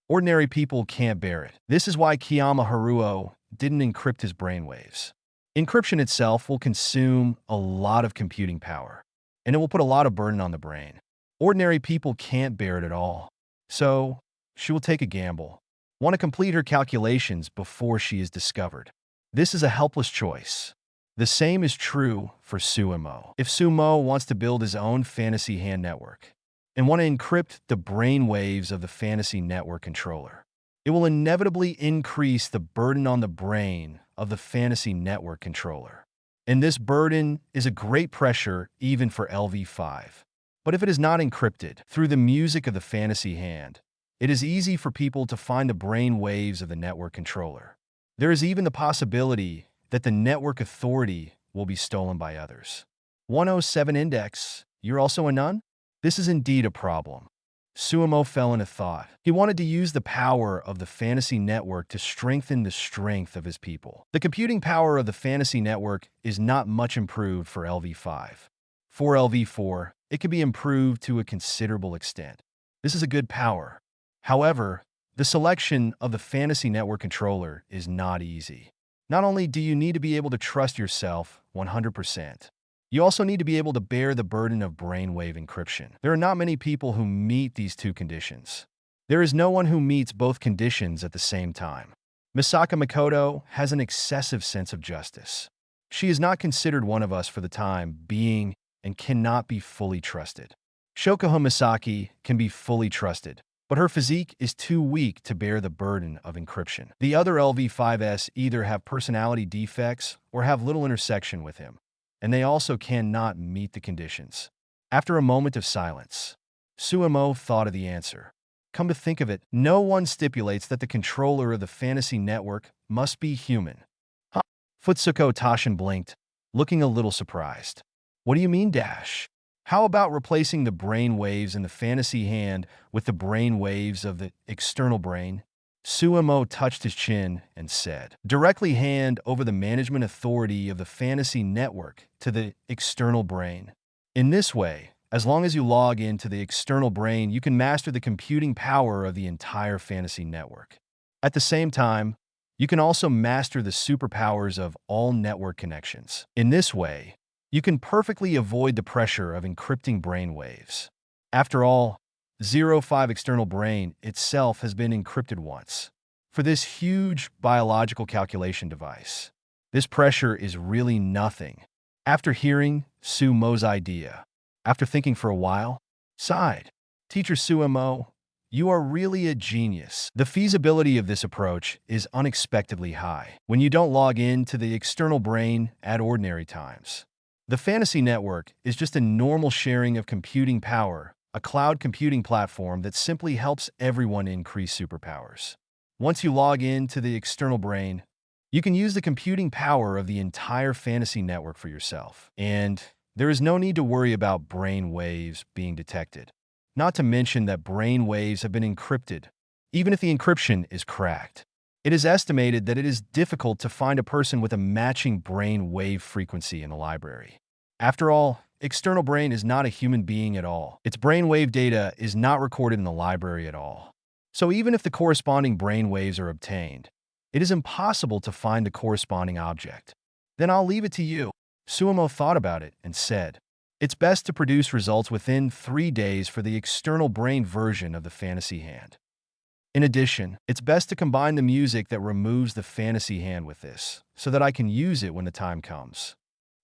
Ordinary people can't bear it. This is why Kiyama Haruo didn't encrypt his brainwaves. Encryption itself will consume a lot of computing power, and it will put a lot of burden on the brain. Ordinary people can't bear it at all. So, she will take a gamble. Want to complete her calculations before she is discovered. This is a helpless choice. The same is true for Sumo. If Sumo wants to build his own fantasy hand network and want to encrypt the brain waves of the fantasy network controller, it will inevitably increase the burden on the brain of the fantasy network controller. And this burden is a great pressure even for LV5. But if it is not encrypted through the music of the fantasy hand, it is easy for people to find the brain waves of the network controller. There is even the possibility that the network authority will be stolen by others. 107 Index, you're also a nun? This is indeed a problem. Sumo fell into thought. He wanted to use the power of the fantasy network to strengthen the strength of his people. The computing power of the fantasy network is not much improved for LV5. For LV4, it can be improved to a considerable extent. This is a good power. However, the selection of the fantasy network controller is not easy. Not only do you need to be able to trust yourself 100%, you also need to be able to bear the burden of brainwave encryption. There are not many people who meet these two conditions. There is no one who meets both conditions at the same time. Misaka Makoto has an excessive sense of justice. She is not considered one of us for the time being and cannot be fully trusted. Shokuho Misaki can be fully trusted, but her physique is too weak to bear the burden of encryption. The other LV5s either have personality defects or have little intersection with him, and they also cannot meet the conditions. After a moment of silence, Sumo thought of the answer. Come to think of it, no one stipulates that the controller of the fantasy network must be human. Huh? Futsuko Tashin blinked, looking a little surprised. What do you mean, Dash? How about replacing the brain waves in the fantasy hand with the brain waves of the external brain? Su Mo touched his chin and said, "Directly hand over the management authority of the fantasy network to the external brain. In this way, as long as you log into the external brain, you can master the computing power of the entire fantasy network. At the same time, you can also master the superpowers of all network connections. In this way, you can perfectly avoid the pressure of encrypting brain waves. After all, 05 external brain itself has been encrypted once. For this huge biological calculation device, this pressure is really nothing." After hearing Su Mo's idea, after thinking for a while, sighed. "Teacher Su Mo, you are really a genius. The feasibility of this approach is unexpectedly high when you don't log in to the external brain at ordinary times. The fantasy network is just a normal sharing of computing power, a cloud computing platform that simply helps everyone increase superpowers. Once you log in to the external brain, you can use the computing power of the entire fantasy network for yourself. And there is no need to worry about brain waves being detected. Not to mention that brain waves have been encrypted, even if the encryption is cracked. It is estimated that it is difficult to find a person with a matching brain wave frequency in the library. After all, external brain is not a human being at all. Its brainwave data is not recorded in the library at all. So even if the corresponding brain waves are obtained, it is impossible to find the corresponding object. Then I'll leave it to you." Su Mo thought about it and said, "It's best to produce results within 3 days for the external brain version of the fantasy hand. In addition, it's best to combine the music that removes the fantasy hand with this, so that I can use it when the time comes."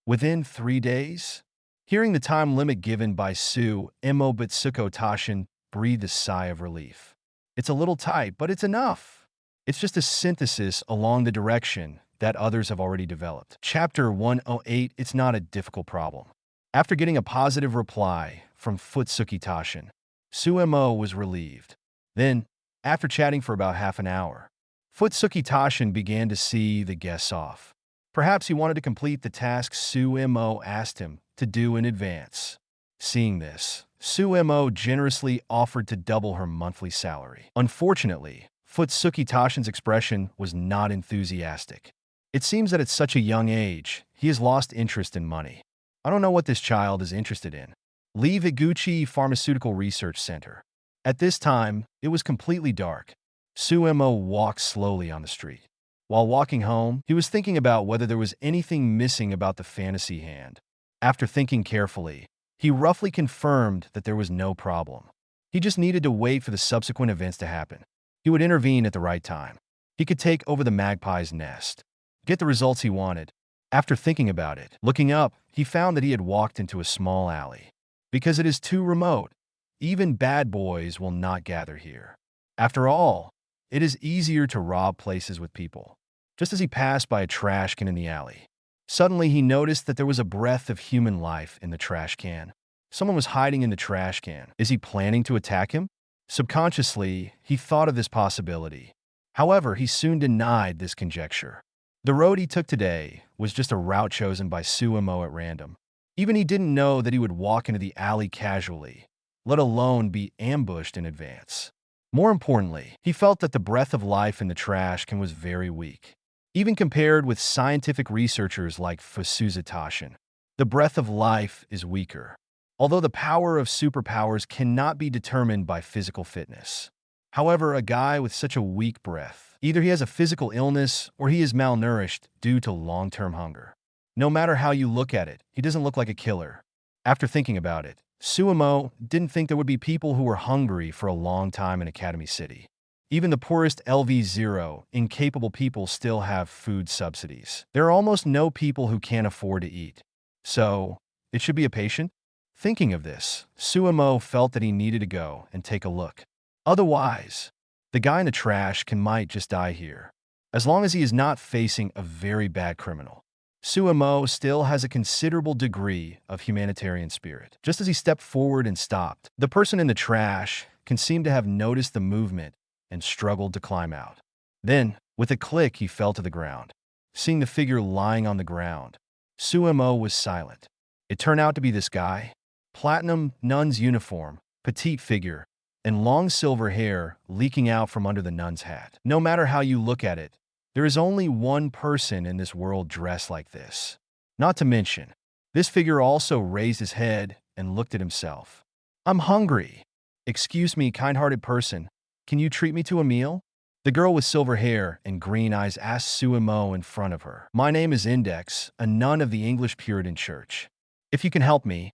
Within 3 days? Hearing the time limit given by Su Mo, but Suko Tashin breathed a sigh of relief. "It's a little tight, but it's enough. It's just a synthesis along the direction that others have already developed." Chapter 108. It's not a difficult problem. After getting a positive reply from Futsuki Tashin, Su Mo was relieved. Then, after chatting for about half an hour, Futsuki Tashin began to see the guests off. Perhaps he wanted to complete the task Su Mo asked him to do in advance. Seeing this, Su Mo generously offered to double her monthly salary. Unfortunately, Futsuki Tashin's expression was not enthusiastic. It seems that at such a young age, he has lost interest in money. I don't know what this child is interested in. Leave Iguchi Pharmaceutical Research Center. At this time, it was completely dark. Su Mo walked slowly on the street. While walking home, he was thinking about whether there was anything missing about the fantasy hand. After thinking carefully, he roughly confirmed that there was no problem. He just needed to wait for the subsequent events to happen. He would intervene at the right time. He could take over the magpie's nest, get the results he wanted. After thinking about it, looking up, he found that he had walked into a small alley. Because it is too remote, even bad boys will not gather here. After all, it is easier to rob places with people. Just as he passed by a trash can in the alley, suddenly he noticed that there was a breath of human life in the trash can. Someone was hiding in the trash can. Is he planning to attack him? Subconsciously, he thought of this possibility. However, he soon denied this conjecture. The road he took today was just a route chosen by Su Mo at random. Even he didn't know that he would walk into the alley casually, let alone be ambushed in advance. More importantly, he felt that the breath of life in the trash can was very weak. Even compared with scientific researchers like Fusuza Tashin, the breath of life is weaker. Although the power of superpowers cannot be determined by physical fitness. However, a guy with such a weak breath, either he has a physical illness or he is malnourished due to long-term hunger. No matter how you look at it, he doesn't look like a killer. After thinking about it, Su Mo didn't think there would be people who were hungry for a long time in Academy City. Even the poorest LV0 incapable people still have food subsidies. There are almost no people who can't afford to eat. So, it should be a patient? Thinking of this, Su Mo felt that he needed to go and take a look. Otherwise, the guy in the trash might just die here. As long as he is not facing a very bad criminal. Su Mo still has a considerable degree of humanitarian spirit. Just as he stepped forward and stopped, the person in the trash can seem to have noticed the movement and struggled to climb out. Then, with a click, he fell to the ground. Seeing the figure lying on the ground, Su Mo was silent. It turned out to be this guy. Platinum nun's uniform, petite figure, and long silver hair leaking out from under the nun's hat. No matter how you look at it, there is only one person in this world dressed like this. Not to mention, this figure also raised his head and looked at himself. "I'm hungry. Excuse me, kind-hearted person. Can you treat me to a meal?" The girl with silver hair and green eyes asked Su Mo in front of her. "My name is Index, a nun of the English Puritan Church. If you can help me,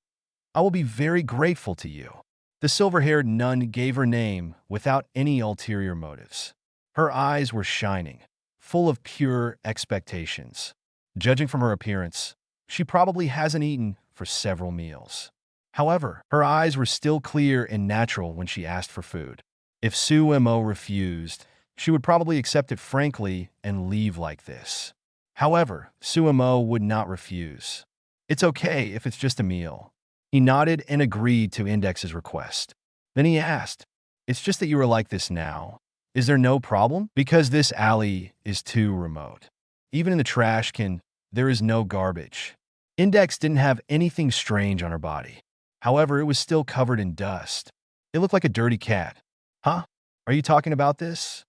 I will be very grateful to you." The silver-haired nun gave her name without any ulterior motives. Her eyes were shining, full of pure expectations. Judging from her appearance, she probably hasn't eaten for several meals. However, her eyes were still clear and natural when she asked for food. If Su Mo refused, she would probably accept it frankly and leave like this. However, Su Mo would not refuse. "It's okay if it's just a meal." He nodded and agreed to Index's request. Then he asked, "It's just that you are like this now. Is there no problem? Because this alley is too remote. Even in the trash can, there is no garbage." Index didn't have anything strange on her body. However, it was still covered in dust. It looked like a dirty cat. "Huh? Are you talking about this?"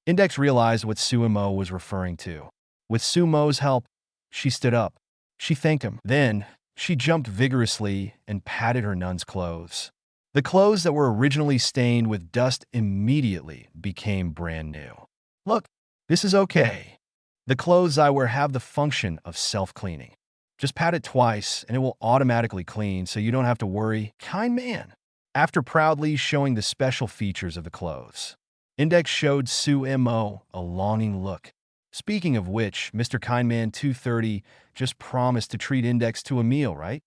Index realized what Su Mo was referring to. With Su Mo's help, she stood up. She thanked him. Then, she jumped vigorously and patted her nun's clothes. The clothes that were originally stained with dust immediately became brand new. "Look, this is okay. The clothes I wear have the function of self-cleaning. Just pat it twice and it will automatically clean so you don't have to worry." Kind man. After proudly showing the special features of the clothes, Index showed Su Mo a longing look. Speaking of which, Mr. Kindman 230 just promised to treat Index to a meal, right?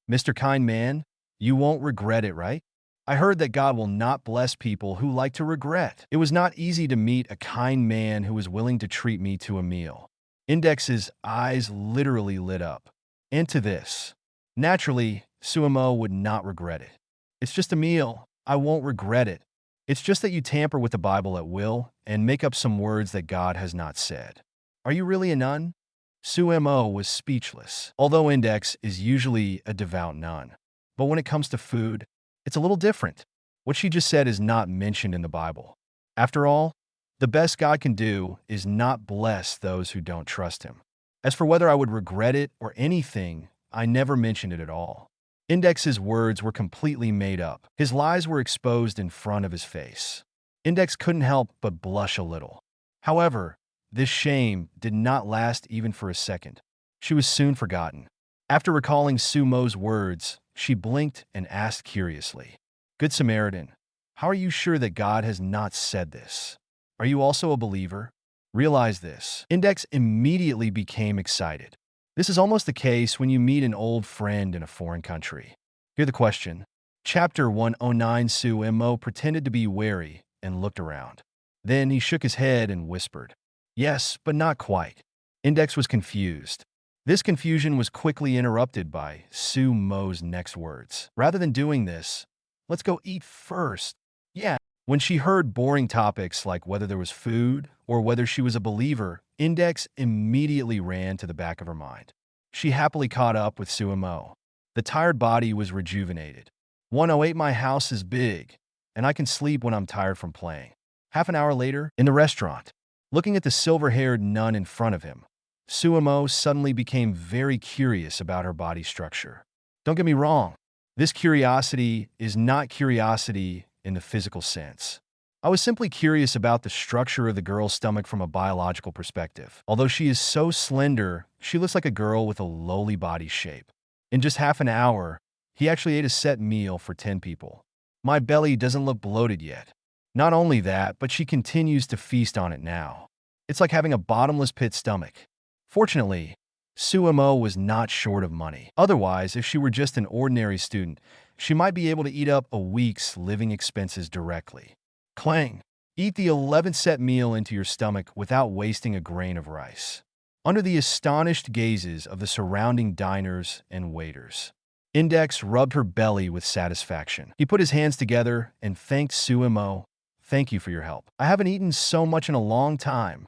Mr. Kindman, you won't regret it, right? I heard that God will not bless people who like to regret. It was not easy to meet a kind man who was willing to treat me to a meal. Index's eyes literally lit up. And to this, naturally, Su Mo would not regret it. "It's just a meal. I won't regret it. It's just that you tamper with the Bible at will and make up some words that God has not said." "Are you really a nun?" Su Mo was speechless. Although Index is usually a devout nun, but when it comes to food, it's a little different. What she just said is not mentioned in the Bible. After all, the best God can do is not bless those who don't trust him. As for whether I would regret it or anything, I never mentioned it at all. Index's words were completely made up. His lies were exposed in front of his face. Index couldn't help but blush a little. However, this shame did not last even for a second. She was soon forgotten. After recalling Su Mo's words, she blinked and asked curiously, "Good Samaritan, how are you sure that God has not said this? Are you also a believer?" Realize this. Index immediately became excited. This is almost the case when you meet an old friend in a foreign country. Hear the question. Chapter 109. Su Mo pretended to be wary and looked around. Then he shook his head and whispered, "Yes, but not quite." Index was confused. This confusion was quickly interrupted by Su Mo's next words. "Rather than doing this, let's go eat first." Yeah. When she heard boring topics like whether there was food or whether she was a believer, Index immediately ran to the back of her mind. She happily caught up with Su Mo. The tired body was rejuvenated. 108. My house is big, and I can sleep when I'm tired from playing. Half an hour later, in the restaurant, looking at the silver-haired nun in front of him, Su Mo suddenly became very curious about her body structure. Don't get me wrong, this curiosity is not curiosity in the physical sense. I was simply curious about the structure of the girl's stomach from a biological perspective. Although she is so slender, she looks like a girl with a lowly body shape. In just half an hour, he actually ate a set meal for 10 people. My belly doesn't look bloated yet. Not only that, but she continues to feast on it now. It's like having a bottomless pit stomach. Fortunately, Su Mo was not short of money. Otherwise, if she were just an ordinary student, she might be able to eat up a week's living expenses directly. Clang! Eat the 11th set meal into your stomach without wasting a grain of rice. Under the astonished gazes of the surrounding diners and waiters, Index rubbed her belly with satisfaction. He put his hands together and thanked Su Mo. "Thank you for your help. I haven't eaten so much in a long time.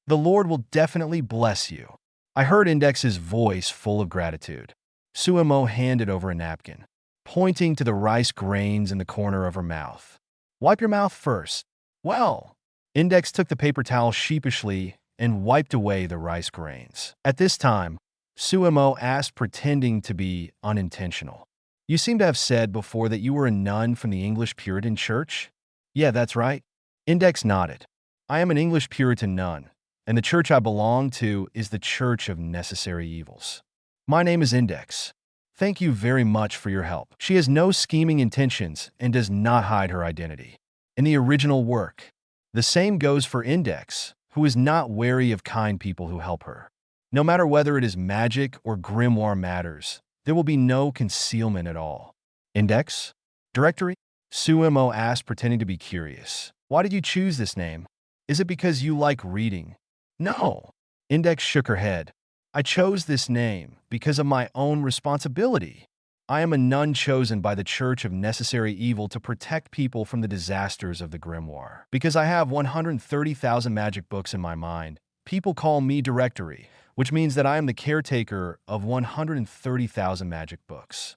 The Lord will definitely bless you." I heard Index's voice full of gratitude. Su Mo handed over a napkin, pointing to the rice grains in the corner of her mouth. Wipe your mouth first. Well, Index took the paper towel sheepishly and wiped away the rice grains. At this time, Su Mo asked, pretending to be unintentional. You seem to have said before that you were a nun from the English Puritan Church? Yeah, that's right. Index nodded. I am an English Puritan nun, and the church I belong to is the Church of Necessary Evils. My name is Index. Thank you very much for your help. She has no scheming intentions and does not hide her identity. In the original work, the same goes for Index, who is not wary of kind people who help her. No matter whether it is magic or grimoire matters, there will be no concealment at all. Index? Directory? Su Mo asked, pretending to be curious. Why did you choose this name? Is it because you like reading? No. Index shook her head. I chose this name because of my own responsibility. I am a nun chosen by the Church of Necessary Evil to protect people from the disasters of the grimoire. Because I have 130,000 magic books in my mind, people call me Directory, which means that I am the caretaker of 130,000 magic books.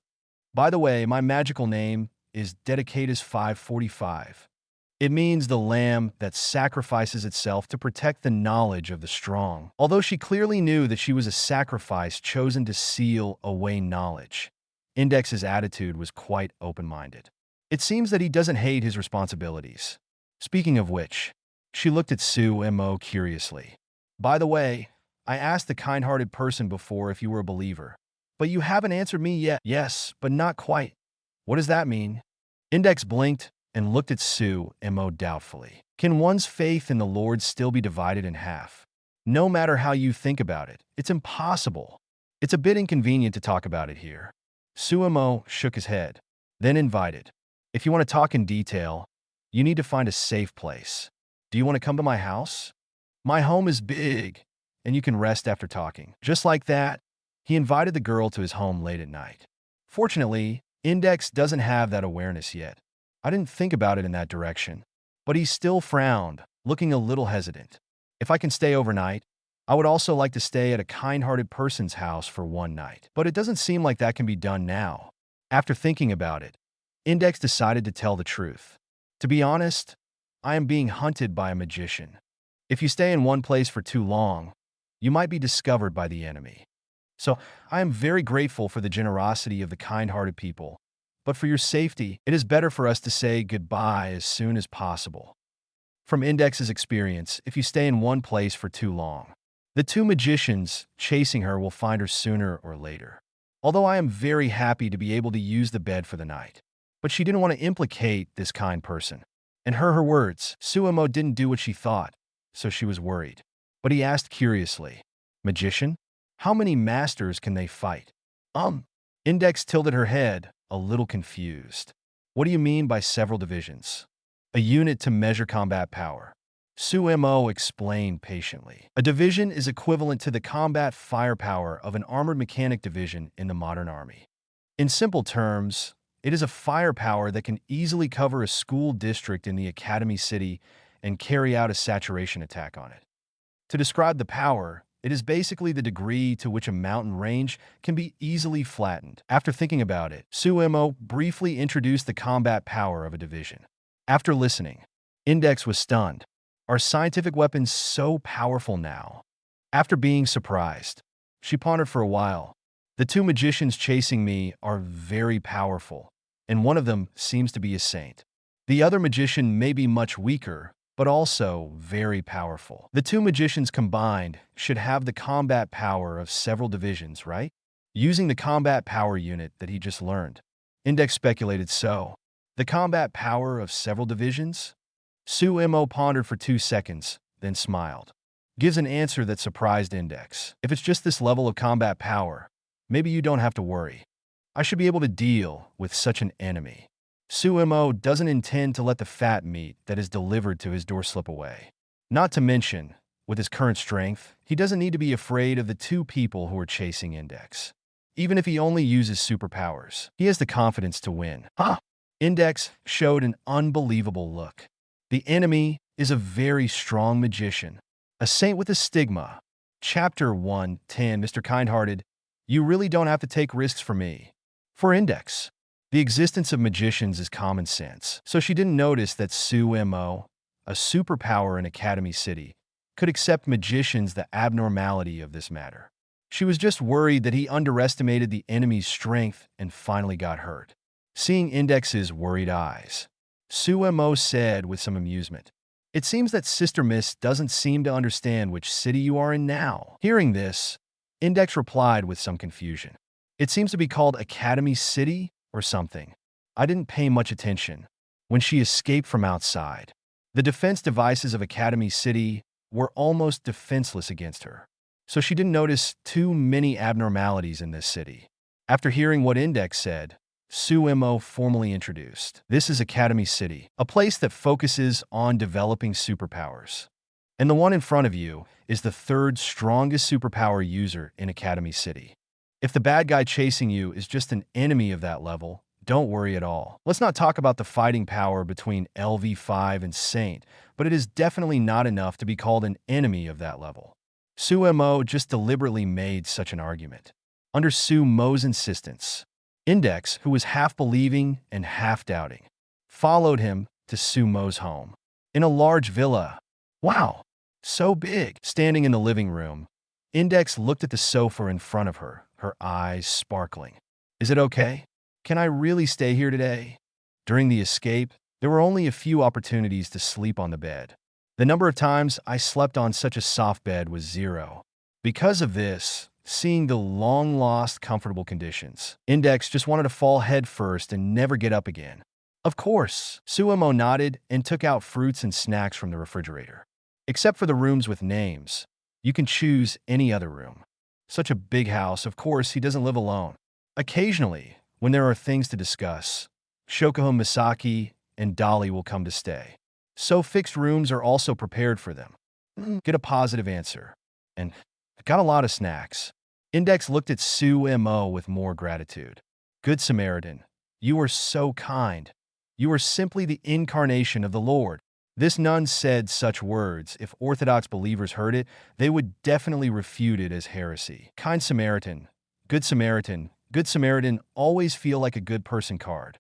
By the way, my magical name is Dedicatus 545. It means the lamb that sacrifices itself to protect the knowledge of the strong. Although she clearly knew that she was a sacrifice chosen to seal away knowledge, Index's attitude was quite open-minded. It seems that he doesn't hate his responsibilities. Speaking of which, she looked at Su Mo curiously. By the way, I asked the kind-hearted person before if you were a believer, but you haven't answered me yet. Yes, but not quite. What does that mean? Index blinked and looked at Su Mo doubtfully. Can one's faith in the Lord still be divided in half? No matter how you think about it, it's impossible. It's a bit inconvenient to talk about it here. Su Mo shook his head, then invited. If you want to talk in detail, you need to find a safe place. Do you want to come to my house? My home is big, and you can rest after talking. Just like that, he invited the girl to his home late at night. Fortunately, Index doesn't have that awareness yet. I didn't think about it in that direction. But he still frowned, looking a little hesitant. If I can stay overnight, I would also like to stay at a kind-hearted person's house for one night. But it doesn't seem like that can be done now. After thinking about it, Index decided to tell the truth. To be honest, I am being hunted by a magician. If you stay in one place for too long, you might be discovered by the enemy. So, I am very grateful for the generosity of the kind-hearted people. But for your safety, it is better for us to say goodbye as soon as possible. From Index's experience, if you stay in one place for too long, the two magicians chasing her will find her sooner or later. Although I am very happy to be able to use the bed for the night. But she didn't want to implicate this kind person. In her words, Su Mo didn't do what she thought, so she was worried. But he asked curiously, Magician? How many masters can they fight? Index tilted her head, a little confused. What do you mean by several divisions? A unit to measure combat power. Su Mo explained patiently. A division is equivalent to the combat firepower of an armored mechanic division in the modern army. In simple terms, it is a firepower that can easily cover a school district in the Academy City and carry out a saturation attack on it. To describe the power, it is basically the degree to which a mountain range can be easily flattened. After thinking about it, Su Mo briefly introduced the combat power of a division. After listening, Index was stunned. Are scientific weapons so powerful now? After being surprised, she pondered for a while. The two magicians chasing me are very powerful, and one of them seems to be a saint. The other magician may be much weaker, but also very powerful. The two magicians combined should have the combat power of several divisions, right? Using the combat power unit that he just learned. Index speculated so. The combat power of several divisions? Su Mo pondered for 2 seconds, then smiled. Gives an answer that surprised Index. If it's just this level of combat power, maybe you don't have to worry. I should be able to deal with such an enemy. Su Mo doesn't intend to let the fat meat that is delivered to his door slip away. Not to mention, with his current strength, he doesn't need to be afraid of the two people who are chasing Index. Even if he only uses superpowers, he has the confidence to win. Index showed an unbelievable look. The enemy is a very strong magician, a saint with a stigma. Chapter 110, Mr. Kindhearted, you really don't have to take risks for me. For Index, The existence of magicians is common sense, so she didn't notice that Su Mo, a superpower in Academy City, could accept magicians the abnormality of this matter. She was just worried that he underestimated the enemy's strength and finally got hurt. Seeing Index's worried eyes, Su Mo said with some amusement, "It seems that Sister Miss doesn't seem to understand which city you are in now." Hearing this, Index replied with some confusion, "It seems to be called Academy City or something. I didn't pay much attention." When she escaped from outside, the defense devices of Academy City were almost defenseless against her, so she didn't notice too many abnormalities in this city. After hearing what Index said, Su Mo formally introduced, "This is Academy City, a place that focuses on developing superpowers. And the one in front of you is the third strongest superpower user in Academy City. If the bad guy chasing you is just an enemy of that level, don't worry at all. Let's not talk about the fighting power between LV5 and Saint, but it is definitely not enough to be called an enemy of that level." Su Mo just deliberately made such an argument. Under Su Mo's insistence, Index, who was half believing and half doubting, followed him to Su Mo's home. In a large villa. Wow, so big. Standing in the living room, Index looked at the sofa in front of her, her eyes sparkling. "Is it okay? Can I really stay here today?" During the escape, there were only a few opportunities to sleep on the bed. The number of times I slept on such a soft bed was 0. Because of this, seeing the long-lost comfortable conditions, Index just wanted to fall head first and never get up again. Of course, Su Mo nodded and took out fruits and snacks from the refrigerator. Except for the rooms with names, you can choose any other room. Such a big house, of course, he doesn't live alone. Occasionally, when there are things to discuss, Shokuho Misaki and Dolly will come to stay. So fixed rooms are also prepared for them. Get a positive answer. And got a lot of snacks. Index looked at Su Mo with more gratitude. "Good Samaritan, you are so kind. You are simply the incarnation of the Lord." This nun said such words. If Orthodox believers heard it, they would definitely refute it as heresy. Kind Samaritan, Good Samaritan, Good Samaritan always feel like a good person card.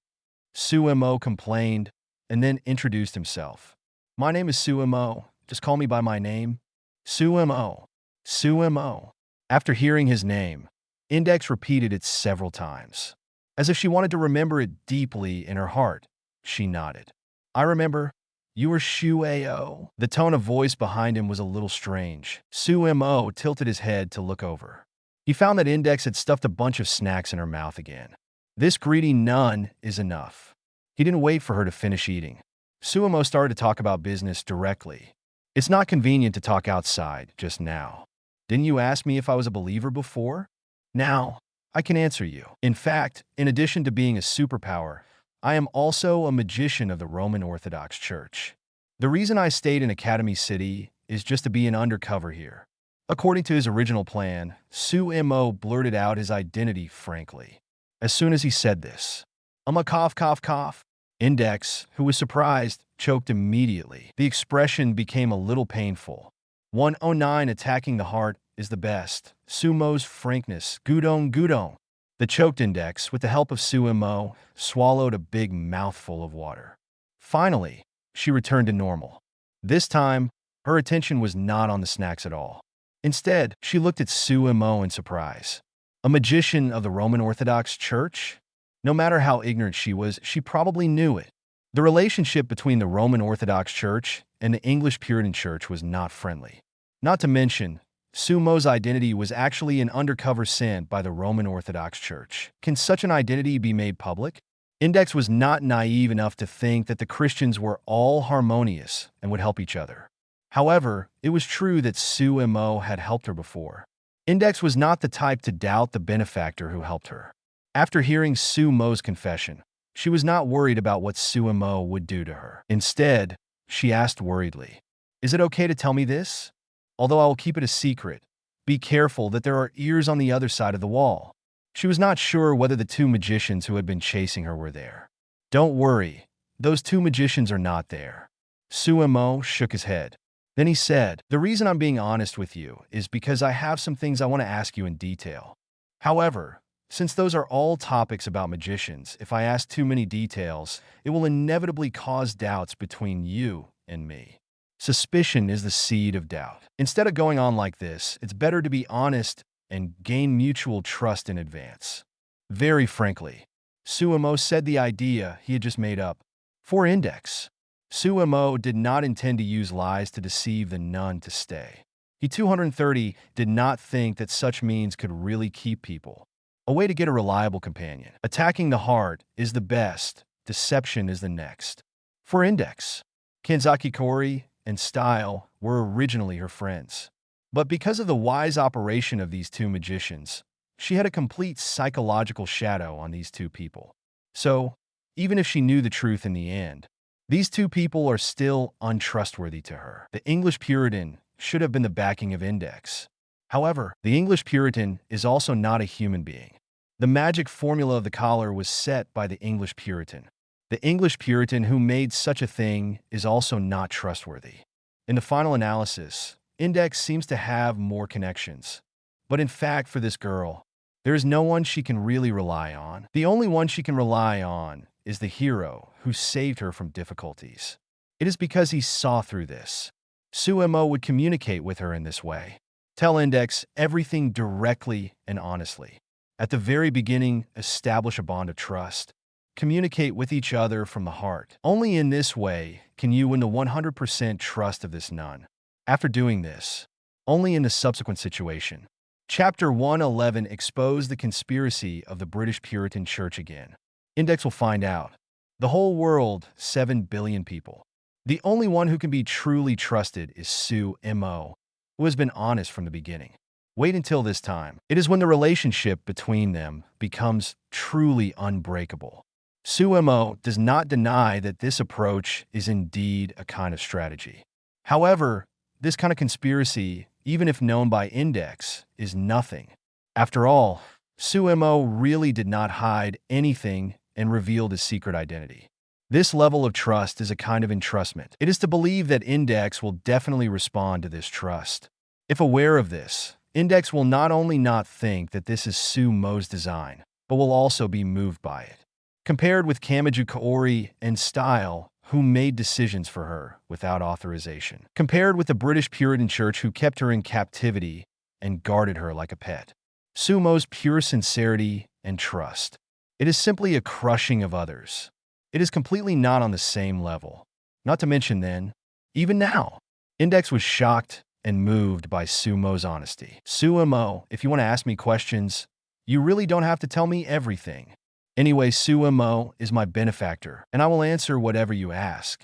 Su Mo complained and then introduced himself. "My name is Su Mo. Just call me by my name." Su Mo. Su Mo. After hearing his name, Index repeated it several times. As if she wanted to remember it deeply in her heart, she nodded. "I remember. You were Shueo." The tone of voice behind him was a little strange. Su Mo tilted his head to look over. He found that Index had stuffed a bunch of snacks in her mouth again. This greedy nun is enough. He didn't wait for her to finish eating. Su Mo started to talk about business directly. "It's not convenient to talk outside just now. Didn't you ask me if I was a believer before? Now, I can answer you. In fact, in addition to being a superpower, I am also a magician of the Roman Orthodox Church. The reason I stayed in Academy City is just to be an undercover here." According to his original plan, Su Mo blurted out his identity frankly. As soon as he said this, a cough. Index, who was surprised, choked immediately. The expression became a little painful. 109 attacking the heart is the best. Su Mo's frankness. Gudong. The choked Index, with the help of Su Mo, swallowed a big mouthful of water. Finally, she returned to normal. This time, her attention was not on the snacks at all. Instead, she looked at Su Mo in surprise. A magician of the Roman Orthodox Church? No matter how ignorant she was, she probably knew it. The relationship between the Roman Orthodox Church and the English Puritan Church was not friendly. Not to mention, Su Mo's identity was actually an undercover sent by the Roman Orthodox Church. Can such an identity be made public? Index was not naive enough to think that the Christians were all harmonious and would help each other. However, it was true that Su Mo had helped her before. Index was not the type to doubt the benefactor who helped her. After hearing Su Mo's confession, she was not worried about what Su Mo would do to her. Instead, she asked worriedly, "Is it okay to tell me this? Although I will keep it a secret, be careful that there are ears on the other side of the wall." She was not sure whether the two magicians who had been chasing her were there. "Don't worry, those two magicians are not there." Su Mo shook his head. Then he said, "The reason I'm being honest with you is because I have some things I want to ask you in detail." However, Since those are all topics about magicians, if I ask too many details, it will inevitably cause doubts between you and me. Suspicion is the seed of doubt. Instead of going on like this, it's better to be honest and gain mutual trust in advance. Very frankly, Su Mo said the idea he had just made up for Index. Su Mo did not intend to use lies to deceive the nun to stay. He 230 did not think that such means could really keep people. A way to get a reliable companion. Attacking the heart is the best. Deception is the next. For Index, Kenzaki Kori and Style were originally her friends. But because of the wise operation of these two magicians, she had a complete psychological shadow on these two people. So, even if she knew the truth in the end, these two people are still untrustworthy to her. The English Puritan should have been the backing of Index. However, the English Puritan is also not a human being. The magic formula of the collar was set by the English Puritan. The English Puritan who made such a thing is also not trustworthy. In the final analysis, Index seems to have more connections. But in fact, for this girl, there is no one she can really rely on. The only one she can rely on is the hero who saved her from difficulties. It is because he saw through this. Su Mo would communicate with her in this way. Tell Index everything directly and honestly. At the very beginning, establish a bond of trust. Communicate with each other from the heart. Only in this way can you win the 100% trust of this nun. After doing this, only in the subsequent situation. Chapter 111 exposed the conspiracy of the British Puritan Church again. Index will find out. The whole world, 7 billion people. The only one who can be truly trusted is Su Mo, who has been honest from the beginning. Wait until this time. It is when the relationship between them becomes truly unbreakable. Su Mo does not deny that this approach is indeed a kind of strategy. However, this kind of conspiracy, even if known by Index, is nothing. After all, Su Mo really did not hide anything and revealed his secret identity. This level of trust is a kind of entrustment. It is to believe that Index will definitely respond to this trust. If aware of this, Index will not only not think that this is Su Mo's design, but will also be moved by it. Compared with Kamiju Kaori and Style, who made decisions for her without authorization. Compared with the British Puritan Church who kept her in captivity and guarded her like a pet. Su Mo's pure sincerity and trust. It is simply a crushing of others. It is completely not on the same level. Not to mention then, even now, Index was shocked and moved by Su Mo's honesty. Su Mo, if you want to ask me questions, you really don't have to tell me everything. Anyway, Su Mo is my benefactor, and I will answer whatever you ask.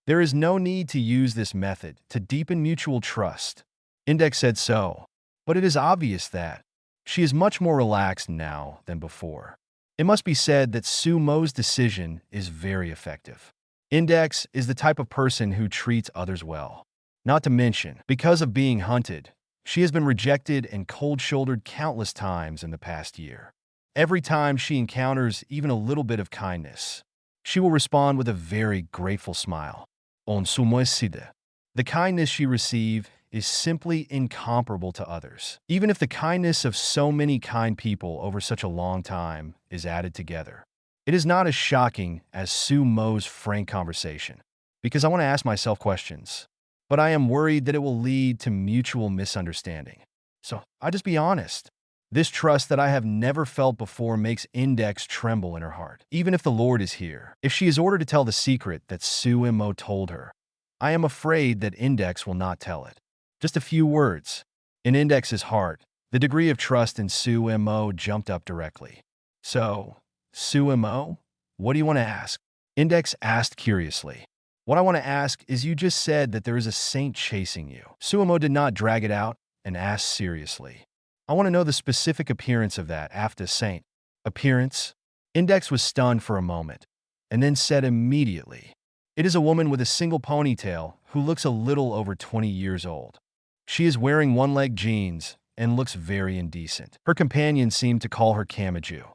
There is no need to use this method to deepen mutual trust. Index said so, but it is obvious that she is much more relaxed now than before. It must be said that Su Mo's decision is very effective. Index is the type of person who treats others well. Not to mention, because of being hunted, she has been rejected and cold-shouldered countless times in the past year. Every time she encounters even a little bit of kindness, she will respond with a very grateful smile. On sumoeside. The kindness she receives is simply incomparable to others. Even if the kindness of so many kind people over such a long time is added together, it is not as shocking as Su Mo's frank conversation, because I want to ask myself questions, but I am worried that it will lead to mutual misunderstanding. So I'll just be honest. This trust that I have never felt before makes Index tremble in her heart. Even if the Lord is here, if she is ordered to tell the secret that Su Mo told her, I am afraid that Index will not tell it. Just a few words. In Index's heart, the degree of trust in Su Mo jumped up directly. So, Su Mo, what do you want to ask? Index asked curiously. What I want to ask is you just said that there is a saint chasing you. Su Mo did not drag it out and asked seriously. I want to know the specific appearance of that after saint. Appearance? Index was stunned for a moment, and then said immediately, it is a woman with a single ponytail who looks a little over 20 years old. She is wearing one-leg jeans and looks very indecent. Her companions seem to call her Kamiju.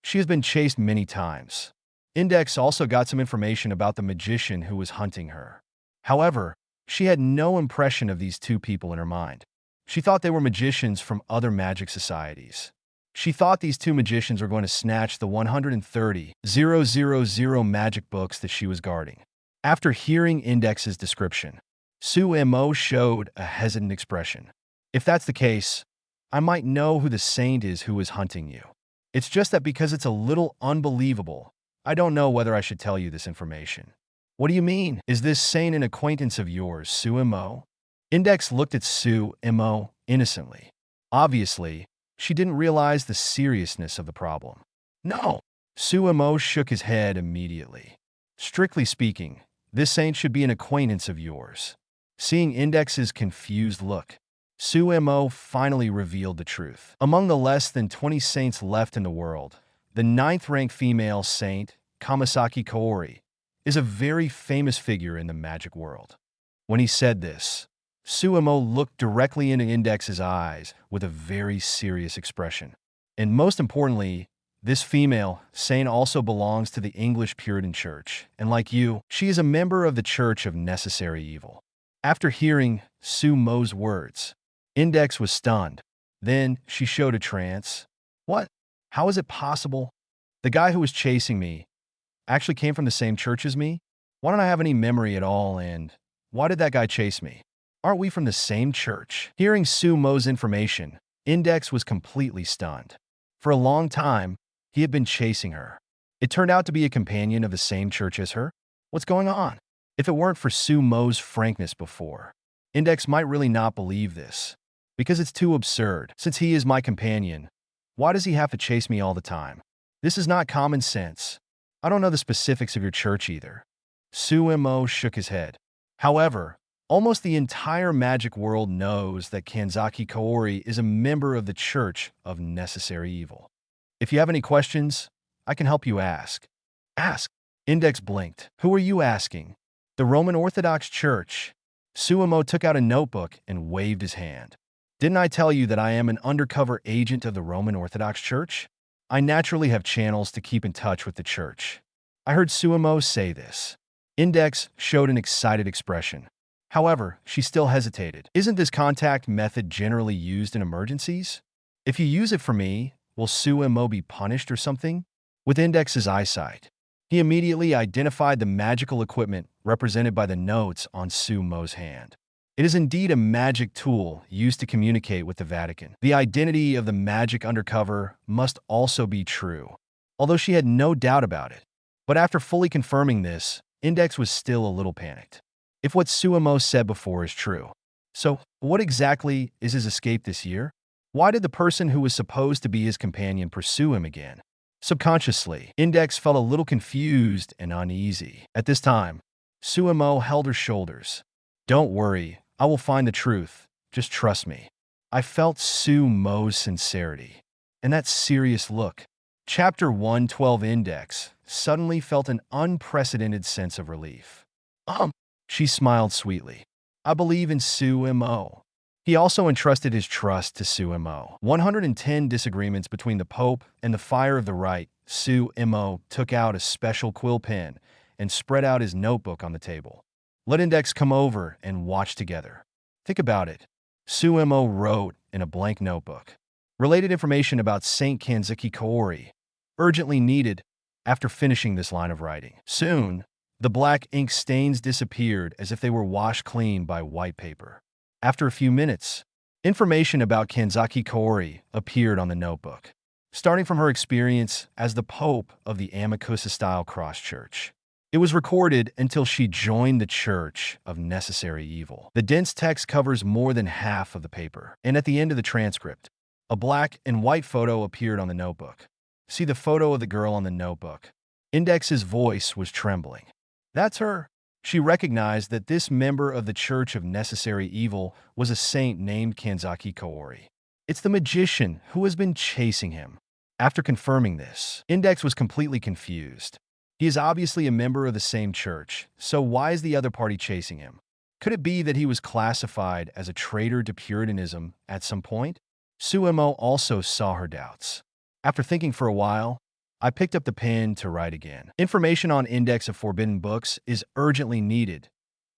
She has been chased many times. Index also got some information about the magician who was hunting her. However, she had no impression of these two people in her mind. She thought they were magicians from other magic societies. She thought these two magicians were going to snatch the 130,000 magic books that she was guarding. After hearing Index's description, Su Mo showed a hesitant expression. If that's the case, I might know who the saint is who is hunting you. It's just that because it's a little unbelievable, I don't know whether I should tell you this information. What do you mean? Is this saint an acquaintance of yours, Su Mo? Index looked at Su Mo innocently. Obviously, she didn't realize the seriousness of the problem. No. Su Mo shook his head immediately. Strictly speaking, this saint should be an acquaintance of yours. Seeing Index's confused look, Su Mo finally revealed the truth. Among the less than 20 saints left in the world, the 9th-ranked female saint, Kamasaki Kaori, is a very famous figure in the magic world. When he said this, Su Mo looked directly into Index's eyes with a very serious expression. And most importantly, this female saint also belongs to the English Puritan Church, and like you, she is a member of the Church of Necessary Evil. After hearing Su Mo's words, Index was stunned. Then she showed a trance. What? How is it possible? The guy who was chasing me actually came from the same church as me? Why don't I have any memory at all, and why did that guy chase me? Aren't we from the same church? Hearing Su Mo's information, Index was completely stunned. For a long time, he had been chasing her. It turned out to be a companion of the same church as her? What's going on? If it weren't for Su Mo's frankness before, Index might really not believe this. Because it's too absurd. Since he is my companion, why does he have to chase me all the time? This is not common sense. I don't know the specifics of your church either. Su Mo shook his head. However, almost the entire magic world knows that Kanzaki Kaori is a member of the Church of Necessary Evil. If you have any questions, I can help you ask. Ask. Index blinked. Who are you asking? The Roman Orthodox Church. Su Mo took out a notebook and waved his hand. Didn't I tell you that I am an undercover agent of the Roman Orthodox Church? I naturally have channels to keep in touch with the church. I heard Su Mo say this. Index showed an excited expression. However, she still hesitated. Isn't this contact method generally used in emergencies? If you use it for me, will Su Mo be punished or something? With Index's eyesight, he immediately identified the magical equipment represented by the notes on Su Mo's hand. It is indeed a magic tool used to communicate with the Vatican. The identity of the magic undercover must also be true, although she had no doubt about it. But after fully confirming this, Index was still a little panicked. If what Su Mo said before is true, so what exactly is his escape this year? Why did the person who was supposed to be his companion pursue him again? Subconsciously, Index felt a little confused and uneasy. At this time, Su Mo held her shoulders. Don't worry, I will find the truth. Just trust me. I felt Su Mo's sincerity. And that serious look. Chapter 112 Index suddenly felt an unprecedented sense of relief. She smiled sweetly. I believe in Su Mo. He also entrusted his trust to Su Mo. 110 disagreements between the Pope and the Fire of the Right. Su Mo took out a special quill pen and spread out his notebook on the table. Let Index come over and watch together. Think about it. Su Mo wrote in a blank notebook. Related information about Saint Kanzaki Kaori. Urgently needed. After finishing this line of writing, soon, the black ink stains disappeared as if they were washed clean by white paper. After a few minutes, information about Kanzaki Kaori appeared on the notebook, starting from her experience as the Pope of the Amakusa-style cross church. It was recorded until she joined the Church of Necessary Evil. The dense text covers more than half of the paper, and at the end of the transcript, a black and white photo appeared on the notebook. See the photo of the girl on the notebook. Index's voice was trembling. That's her. She recognized that this member of the Church of Necessary Evil was a saint named Kanzaki Kaori. It's the magician who has been chasing him. After confirming this, Index was completely confused. He is obviously a member of the same church, so why is the other party chasing him? Could it be that he was classified as a traitor to Puritanism at some point? Su Mo also saw her doubts. After thinking for a while, I picked up the pen to write again. Information on Index of Forbidden Books is urgently needed.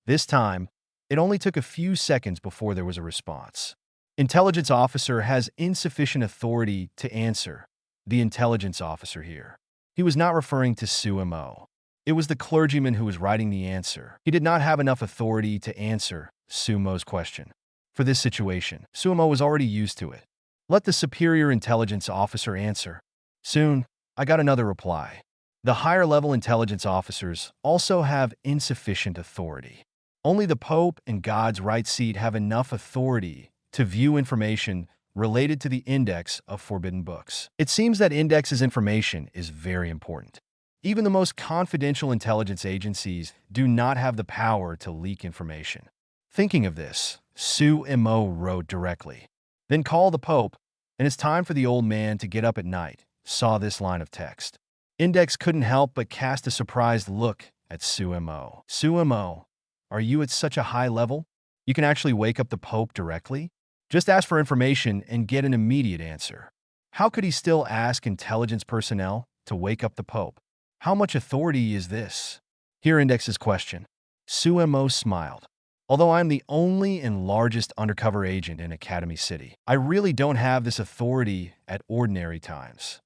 This time, it only took a few seconds before there was a response. Intelligence officer has insufficient authority to answer. The intelligence officer here. He was not referring to Su Mo. It was the clergyman who was writing the answer. He did not have enough authority to answer Su Mo's question. For this situation, Su Mo was already used to it. Let the superior intelligence officer answer. Soon, I got another reply. The higher-level intelligence officers also have insufficient authority. Only the Pope and God's right seat have enough authority to view information related to the index of forbidden books. It seems that index's information is very important. Even the most confidential intelligence agencies do not have the power to leak information. Thinking of this, Su Mo wrote directly. Then call the Pope, and it's time for the old man to get up at night, saw this line of text. Index couldn't help but cast a surprised look at Su Mo. Su Mo, are you at such a high level? You can actually wake up the Pope directly? Just ask for information and get an immediate answer. How could he still ask intelligence personnel to wake up the Pope? How much authority is this? Here Index's question. Su Mo smiled. Although I'm the only and largest undercover agent in Academy City, I really don't have this authority at ordinary times.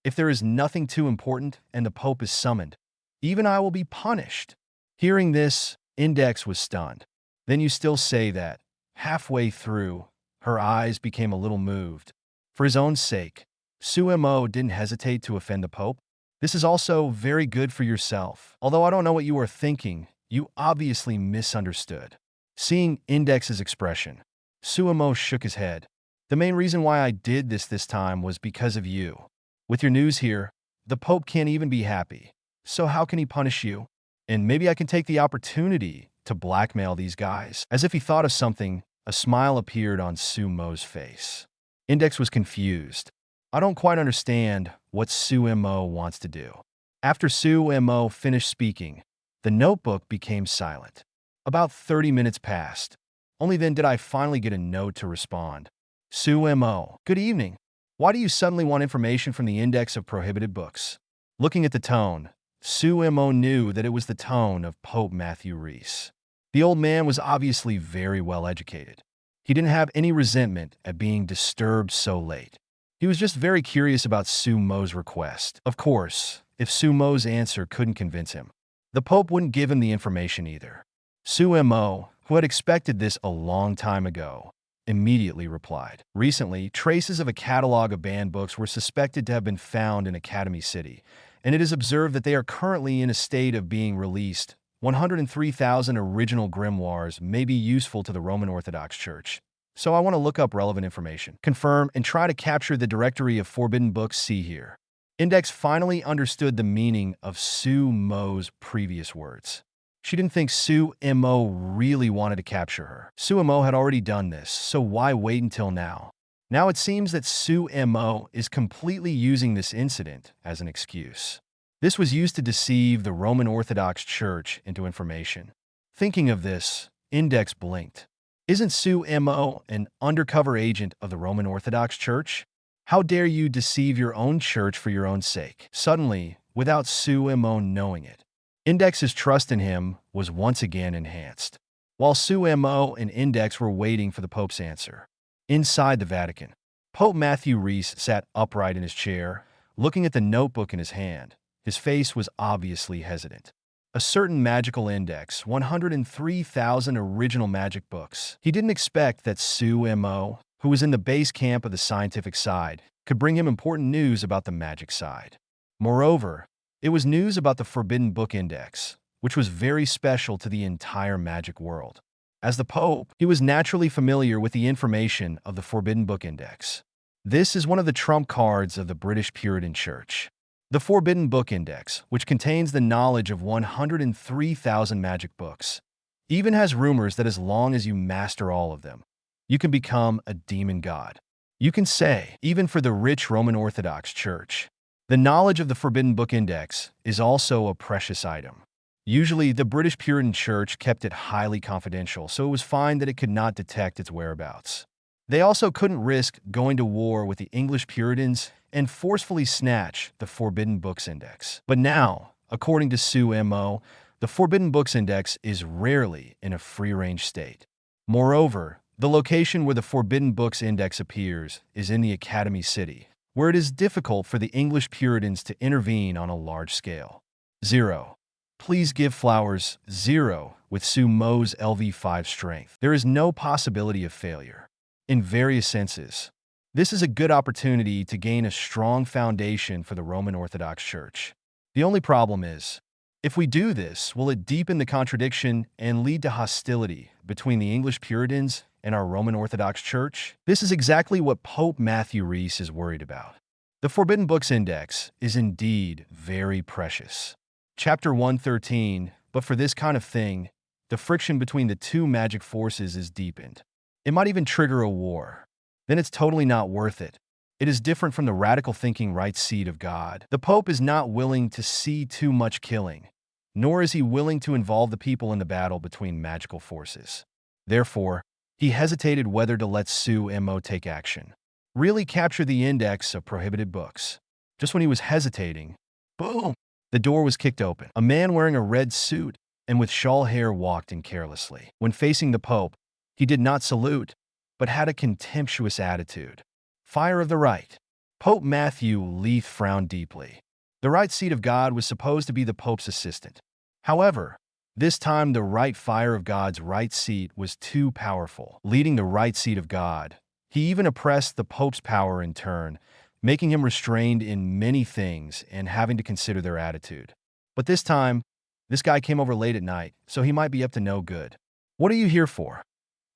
If there is nothing too important and the Pope is summoned, even I will be punished. Hearing this, Index was stunned. Then you still say that. Halfway through, her eyes became a little moved. For his own sake, Su Mo didn't hesitate to offend the Pope. This is also very good for yourself. Although I don't know what you are thinking, you obviously misunderstood. Seeing Index's expression, Su Mo shook his head. The main reason why I did this time was because of you. With your news here, the Pope can't even be happy. So how can he punish you? And maybe I can take the opportunity to blackmail these guys. As if he thought of something, a smile appeared on Su Mo's face. Index was confused. I don't quite understand what Su Mo wants to do. After Su Mo finished speaking, the notebook became silent. About 30 minutes passed. Only then did I finally get a note to respond. Su Mo, good evening. Why do you suddenly want information from the index of prohibited books? Looking at the tone, Su Mo knew that it was the tone of Pope Matthew Reese. The old man was obviously very well educated. He didn't have any resentment at being disturbed so late. He was just very curious about Su Mo's request. Of course, if Su Mo's answer couldn't convince him, the Pope wouldn't give him the information either. Su Mo, who had expected this a long time ago, immediately replied. Recently, traces of a catalog of banned books were suspected to have been found in Academy City, and it is observed that they are currently in a state of being released. 103,000 original grimoires may be useful to the Roman Orthodox Church. So I want to look up relevant information, confirm, and try to capture the directory of forbidden books see here. Index finally understood the meaning of Su Mo's previous words. She didn't think Su Mo really wanted to capture her. Su Mo had already done this, so why wait until now? Now it seems that Su Mo is completely using this incident as an excuse. This was used to deceive the Roman Orthodox Church into information. Thinking of this, Index blinked. Isn't Su Mo an undercover agent of the Roman Orthodox Church? How dare you deceive your own church for your own sake? Suddenly, without Su Mo knowing it, Index's trust in him was once again enhanced. While Su Mo and Index were waiting for the Pope's answer, inside the Vatican, Pope Matthew Reese sat upright in his chair, looking at the notebook in his hand. His face was obviously hesitant. A certain magical index, 103,000 original magic books. He didn't expect that Su Mo, who was in the base camp of the scientific side, could bring him important news about the magic side. Moreover, it was news about the Forbidden Book Index, which was very special to the entire magic world. As the Pope, he was naturally familiar with the information of the Forbidden Book Index. This is one of the trump cards of the British Puritan Church. The Forbidden Book Index, which contains the knowledge of 103,000 magic books, even has rumors that as long as you master all of them, you can become a demon god. You can say, even for the rich Roman Orthodox Church, the knowledge of the Forbidden Book Index is also a precious item. Usually, the British Puritan Church kept it highly confidential, so it was fine that it could not detect its whereabouts. They also couldn't risk going to war with the English Puritans and forcefully snatch the Forbidden Books Index. But now, according to Su Mo, the Forbidden Books Index is rarely in a free-range state. Moreover, The location where the Forbidden Books Index appears is in the Academy City, where it is difficult for the English Puritans to intervene on a large scale. 0. Please give flowers 0 with Su Mo's LV5 strength. There is no possibility of failure. In various senses, this is a good opportunity to gain a strong foundation for the Roman Orthodox Church. The only problem is, if we do this, will it deepen the contradiction and lead to hostility between the English Puritans and our Roman Orthodox Church? This is exactly what Pope Matthew Rhys is worried about. The Forbidden Books Index is indeed very precious. Chapter 113, but for this kind of thing, the friction between the two magic forces is deepened. It might even trigger a war. Then it's totally not worth it. It is different from the radical thinking right seed of God. The Pope is not willing to see too much killing, nor is he willing to involve the people in the battle between magical forces. Therefore, he hesitated whether to let Su Mo take action, really capture the index of prohibited books. Just when he was hesitating, boom! The door was kicked open. A man wearing a red suit and with shawl hair walked in carelessly. When facing the Pope, he did not salute, but had a contemptuous attitude. Fire of the right. Pope Matthew Leith frowned deeply. The right seat of God was supposed to be the Pope's assistant. However, this time the right fire of God's right seat was too powerful, leading the right seat of God. He even oppressed the Pope's power in turn, making him restrained in many things and having to consider their attitude. But this time, this guy came over late at night, so he might be up to no good. "What are you here for?"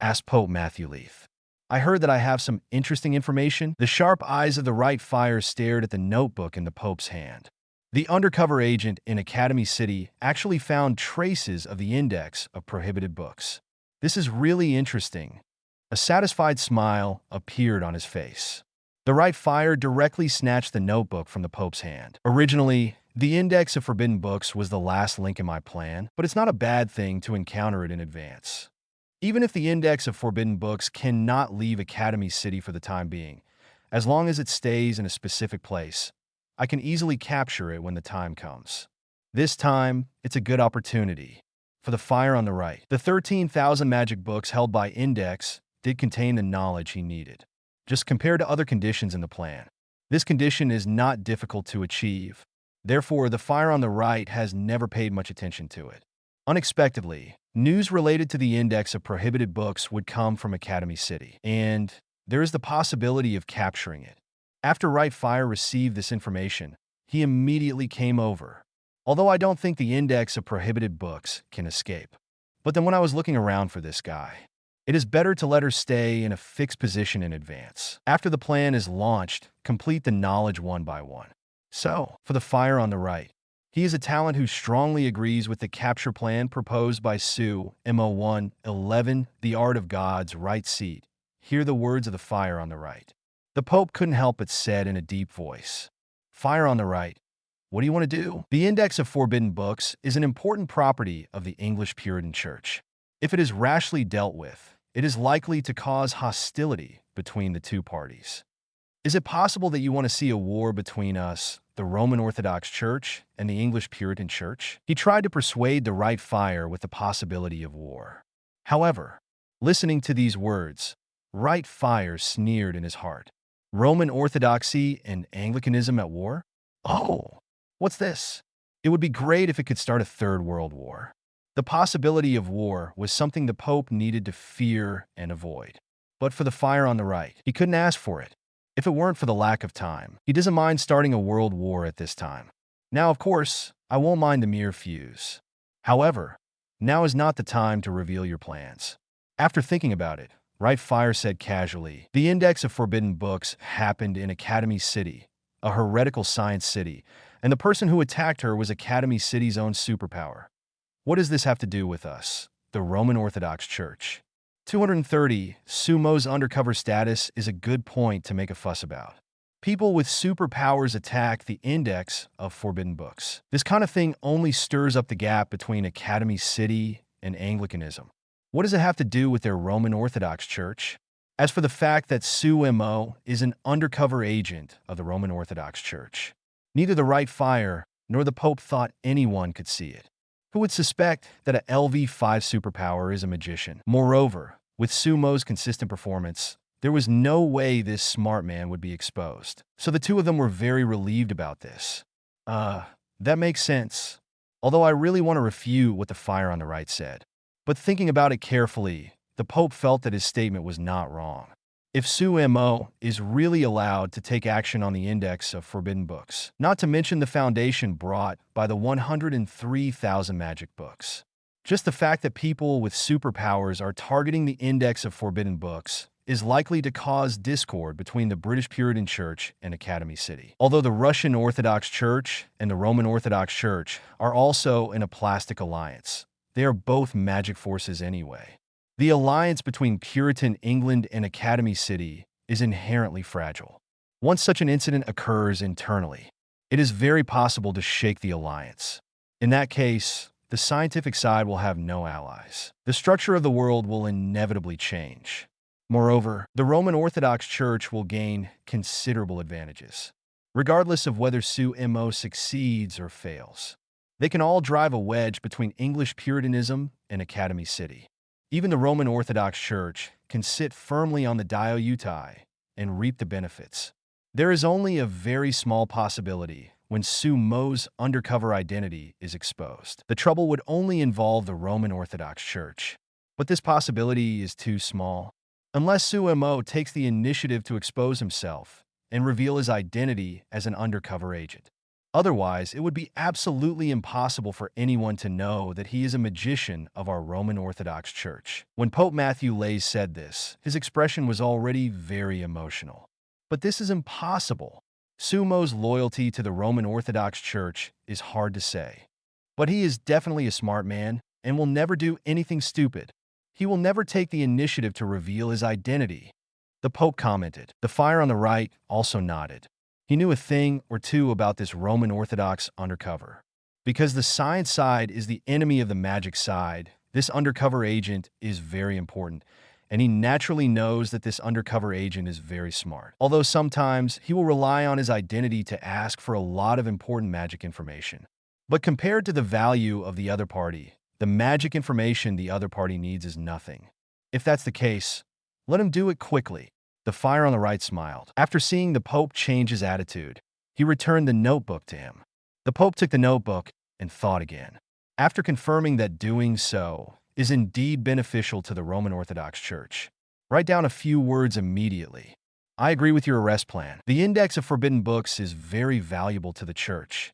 asked Pope Matthew Leith. "I heard that I have some interesting information." The sharp eyes of the right fire stared at the notebook in the Pope's hand. The undercover agent in Academy City actually found traces of the index of prohibited books. "This is really interesting." A satisfied smile appeared on his face. The right fire directly snatched the notebook from the Pope's hand. "Originally, the index of forbidden books was the last link in my plan, but it's not a bad thing to encounter it in advance. Even if the index of forbidden books cannot leave Academy City for the time being, as long as it stays in a specific place, I can easily capture it when the time comes. This time, it's a good opportunity." For the fire on the right, the 13,000 magic books held by Index did contain the knowledge he needed. Just compared to other conditions in the plan, this condition is not difficult to achieve. Therefore, the fire on the right has never paid much attention to it. Unexpectedly, news related to the index of prohibited books would come from Academy City, and there is the possibility of capturing it. After Right Fire received this information, he immediately came over. Although I don't think the index of prohibited books can escape. But then when I was looking around for this guy, it is better to let her stay in a fixed position in advance. After the plan is launched, complete the knowledge one by one. So, for the fire on the right, he is a talent who strongly agrees with the capture plan proposed by Su Mo 111, the art of God's right seat. Hear the words of the fire on the right. The Pope couldn't help but said in a deep voice, "Fire on the right, what do you want to do?" The index of forbidden books is an important property of the English Puritan Church. If it is rashly dealt with, it is likely to cause hostility between the two parties. Is it possible that you want to see a war between us, the Roman Orthodox Church, and the English Puritan Church? He tried to persuade the right fire with the possibility of war. However, listening to these words, right fire sneered in his heart. Roman Orthodoxy and Anglicanism at war? Oh, what's this? It would be great if it could start a third world war. The possibility of war was something the Pope needed to fear and avoid. But for the fire on the right, he couldn't ask for it. If it weren't for the lack of time, he doesn't mind starting a world war at this time. Now, of course, I won't mind the mere fuse. However, now is not the time to reveal your plans. After thinking about it, Right Fire said casually, "The index of forbidden books happened in Academy City, a heretical science city, and the person who attacked her was Academy City's own superpower. What does this have to do with us, the Roman Orthodox Church?" 230. Su Mo's undercover status is a good point to make a fuss about. People with superpowers attack the index of forbidden books. This kind of thing only stirs up the gap between Academy City and Anglicanism. What does it have to do with their Roman Orthodox Church? As for the fact that Su Mo is an undercover agent of the Roman Orthodox Church, neither the Right Fire nor the Pope thought anyone could see it. Who would suspect that a LV5 superpower is a magician? Moreover, With Su Mo's consistent performance, there was no way this smart man would be exposed. So the two of them were very relieved about this. That makes sense. Although I really want to refute what the fire on the right said. But thinking about it carefully, the Pope felt that his statement was not wrong. If Su Mo is really allowed to take action on the index of forbidden books, not to mention the foundation brought by the 103,000 magic books, just the fact that people with superpowers are targeting the index of forbidden books is likely to cause discord between the British Puritan Church and Academy City. Although the Russian Orthodox Church and the Roman Orthodox Church are also in a plastic alliance, they are both magic forces anyway. The alliance between Puritan England and Academy City is inherently fragile. Once such an incident occurs internally, it is very possible to shake the alliance. In that case, the scientific side will have no allies. The structure of the world will inevitably change. Moreover, the Roman Orthodox Church will gain considerable advantages, regardless of whether Su Mo succeeds or fails. They can all drive a wedge between English Puritanism and Academy City. Even the Roman Orthodox Church can sit firmly on the Diutai and reap the benefits. There is only a very small possibility when Su Mo's undercover identity is exposed. The trouble would only involve the Roman Orthodox Church. But this possibility is too small. Unless Su Mo takes the initiative to expose himself and reveal his identity as an undercover agent. Otherwise, it would be absolutely impossible for anyone to know that he is a magician of our Roman Orthodox Church. When Pope Matthew Lays said this, his expression was already very emotional. But this is impossible. Su Mo's loyalty to the Roman Orthodox Church is hard to say. But he is definitely a smart man and will never do anything stupid. He will never take the initiative to reveal his identity. The Pope commented. The fire on the right also nodded. He knew a thing or two about this Roman Orthodox undercover. Because the science side is the enemy of the magic side, this undercover agent is very important, and he naturally knows that this undercover agent is very smart. Although sometimes he will rely on his identity to ask for a lot of important magic information. But compared to the value of the other party, the magic information the other party needs is nothing. If that's the case, let him do it quickly. The fire on the right smiled. After seeing the Pope change his attitude, he returned the notebook to him. The Pope took the notebook and thought again. After confirming that doing so is indeed beneficial to the Roman Orthodox Church, write down a few words immediately. I agree with your arrest plan. The index of forbidden books is very valuable to the Church.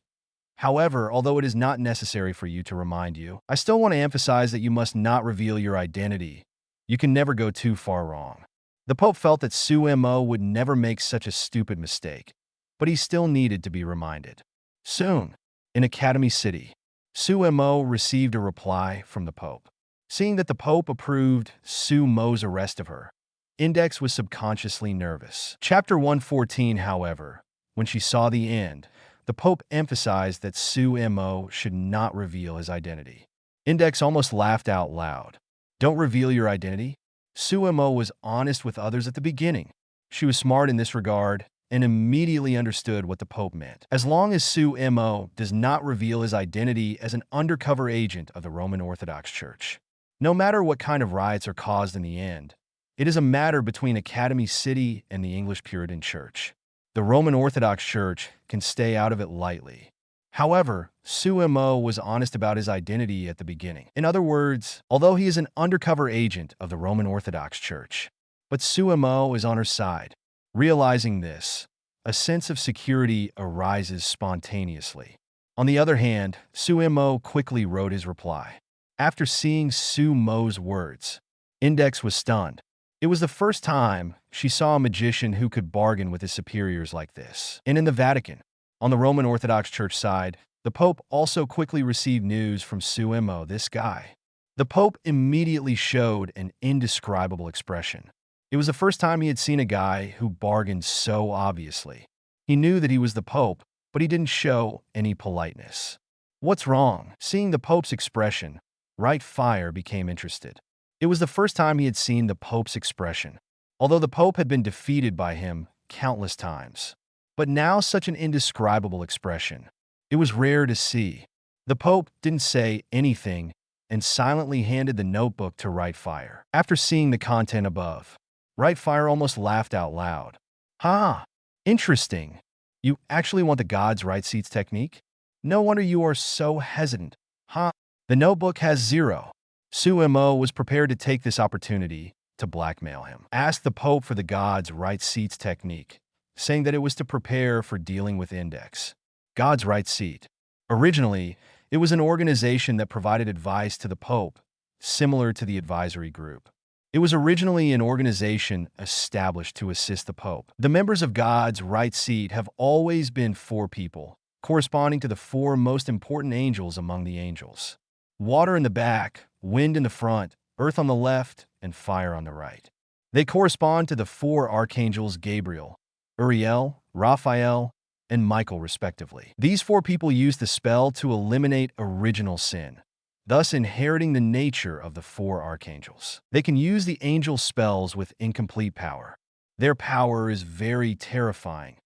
However, although it is not necessary for you to remind you, I still want to emphasize that you must not reveal your identity. You can never go too far wrong. The Pope felt that Su Mo would never make such a stupid mistake, but he still needed to be reminded. Soon, in Academy City, Su Mo received a reply from the Pope. Seeing that the Pope approved Su Mo's arrest of her, Index was subconsciously nervous. Chapter 114, however, when she saw the end, the Pope emphasized that Su Mo should not reveal his identity. Index almost laughed out loud. Don't reveal your identity? Su Mo was honest with others at the beginning. She was smart in this regard and immediately understood what the Pope meant. As long as Su Mo does not reveal his identity as an undercover agent of the Roman Orthodox Church, no matter what kind of riots are caused in the end, it is a matter between Academy City and the English Puritan Church. The Roman Orthodox Church can stay out of it lightly. However, Su Mo was honest about his identity at the beginning. In other words, although he is an undercover agent of the Roman Orthodox Church, but Su Mo is on her side. Realizing this, a sense of security arises spontaneously. On the other hand, Su Mo quickly wrote his reply. After seeing Su Mo's words, Index was stunned. It was the first time she saw a magician who could bargain with his superiors like this. And in the Vatican, on the Roman Orthodox Church side, the Pope also quickly received news from Su Mo, this guy. The Pope immediately showed an indescribable expression. It was the first time he had seen a guy who bargained so obviously. He knew that he was the Pope, but he didn't show any politeness. What's wrong? Seeing the Pope's expression, Right Fire became interested. It was the first time he had seen the Pope's expression, although the Pope had been defeated by him countless times. But now such an indescribable expression. It was rare to see. The Pope didn't say anything and silently handed the notebook to Right Fire. After seeing the content above, Right Fire almost laughed out loud. "Ha! Interesting. You actually want the God's right seats technique? No wonder you are so hesitant. Huh? The notebook has 0. Su Mo was prepared to take this opportunity to blackmail him. Asked the Pope for the God's right seats technique, saying that it was to prepare for dealing with Index. God's right seat. Originally, it was an organization that provided advice to the Pope, similar to the advisory group. It was originally an organization established to assist the Pope. The members of God's right seat have always been 4 people, corresponding to the 4 most important angels among the angels. Water in the back, wind in the front, earth on the left, and fire on the right. They correspond to the 4 archangels Gabriel, Uriel, Raphael, and Michael respectively. These 4 people use the spell to eliminate original sin, thus inheriting the nature of the 4 archangels. They can use the angel spells with incomplete power. Their power is very terrifying,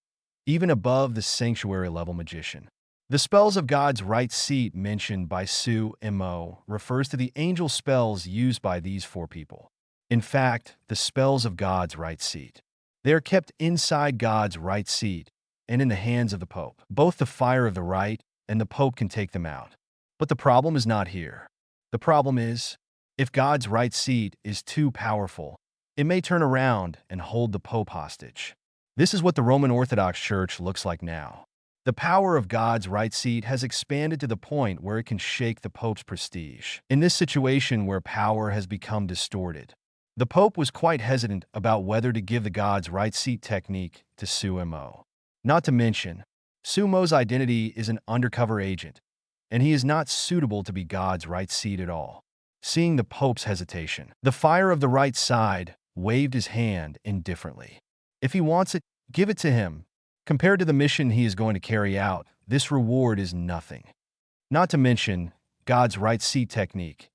even above the sanctuary-level magician. The spells of God's right seat mentioned by Su Mo refers to the angel spells used by these 4 people. In fact, the spells of God's right seat. They are kept inside God's right seat and in the hands of the Pope. Both the fire of the right and the Pope can take them out. But the problem is not here. The problem is, if God's right seat is too powerful, it may turn around and hold the Pope hostage. This is what the Roman Orthodox Church looks like now. The power of God's right seat has expanded to the point where it can shake the Pope's prestige. In this situation where power has become distorted, the Pope was quite hesitant about whether to give the God's right seat technique to Su Mo. Not to mention, Su Mo's identity is an undercover agent, and he is not suitable to be God's right seat at all. Seeing the Pope's hesitation, the fire of the right side waved his hand indifferently. If he wants it, give it to him. Compared to the mission he is going to carry out, this reward is nothing. Not to mention, God's right seat technique.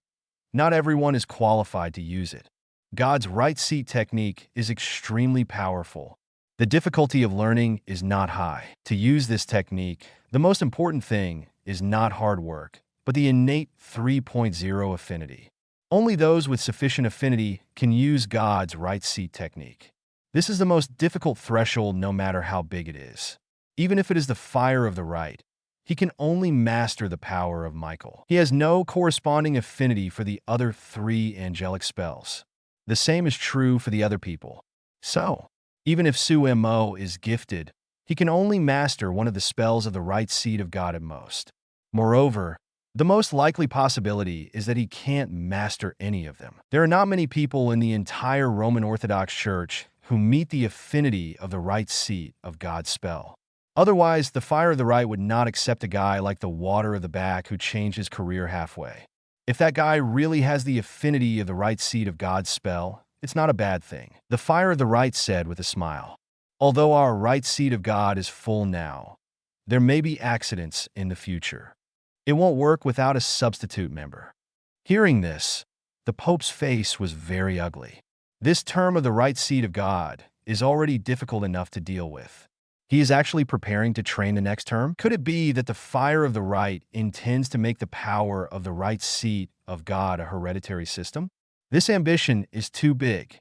Not everyone is qualified to use it. God's right seat technique is extremely powerful. The difficulty of learning is not high. To use this technique, the most important thing is not hard work, but the innate 3.0 affinity. Only those with sufficient affinity can use God's right seat technique. This is the most difficult threshold no matter how big it is. Even if it is the fire of the right, he can only master the power of Michael. He has no corresponding affinity for the other 3 angelic spells. The same is true for the other people. So, even if Su Mo is gifted, he can only master one of the spells of the right seat of God at most. Moreover, the most likely possibility is that he can't master any of them. There are not many people in the entire Roman Orthodox Church who meet the affinity of the right seat of God's spell. Otherwise, the fire of the right would not accept a guy like the water of the back who changed his career halfway. If that guy really has the affinity of the right seat of God's spell, it's not a bad thing. The fire of the right said with a smile, "Although our right seat of God is full now, there may be accidents in the future. It won't work without a substitute member." Hearing this, the Pope's face was very ugly. This term of the right seat of God is already difficult enough to deal with. He is actually preparing to train the next term? Could it be that the fire of the right intends to make the power of the right seat of God a hereditary system? This ambition is too big.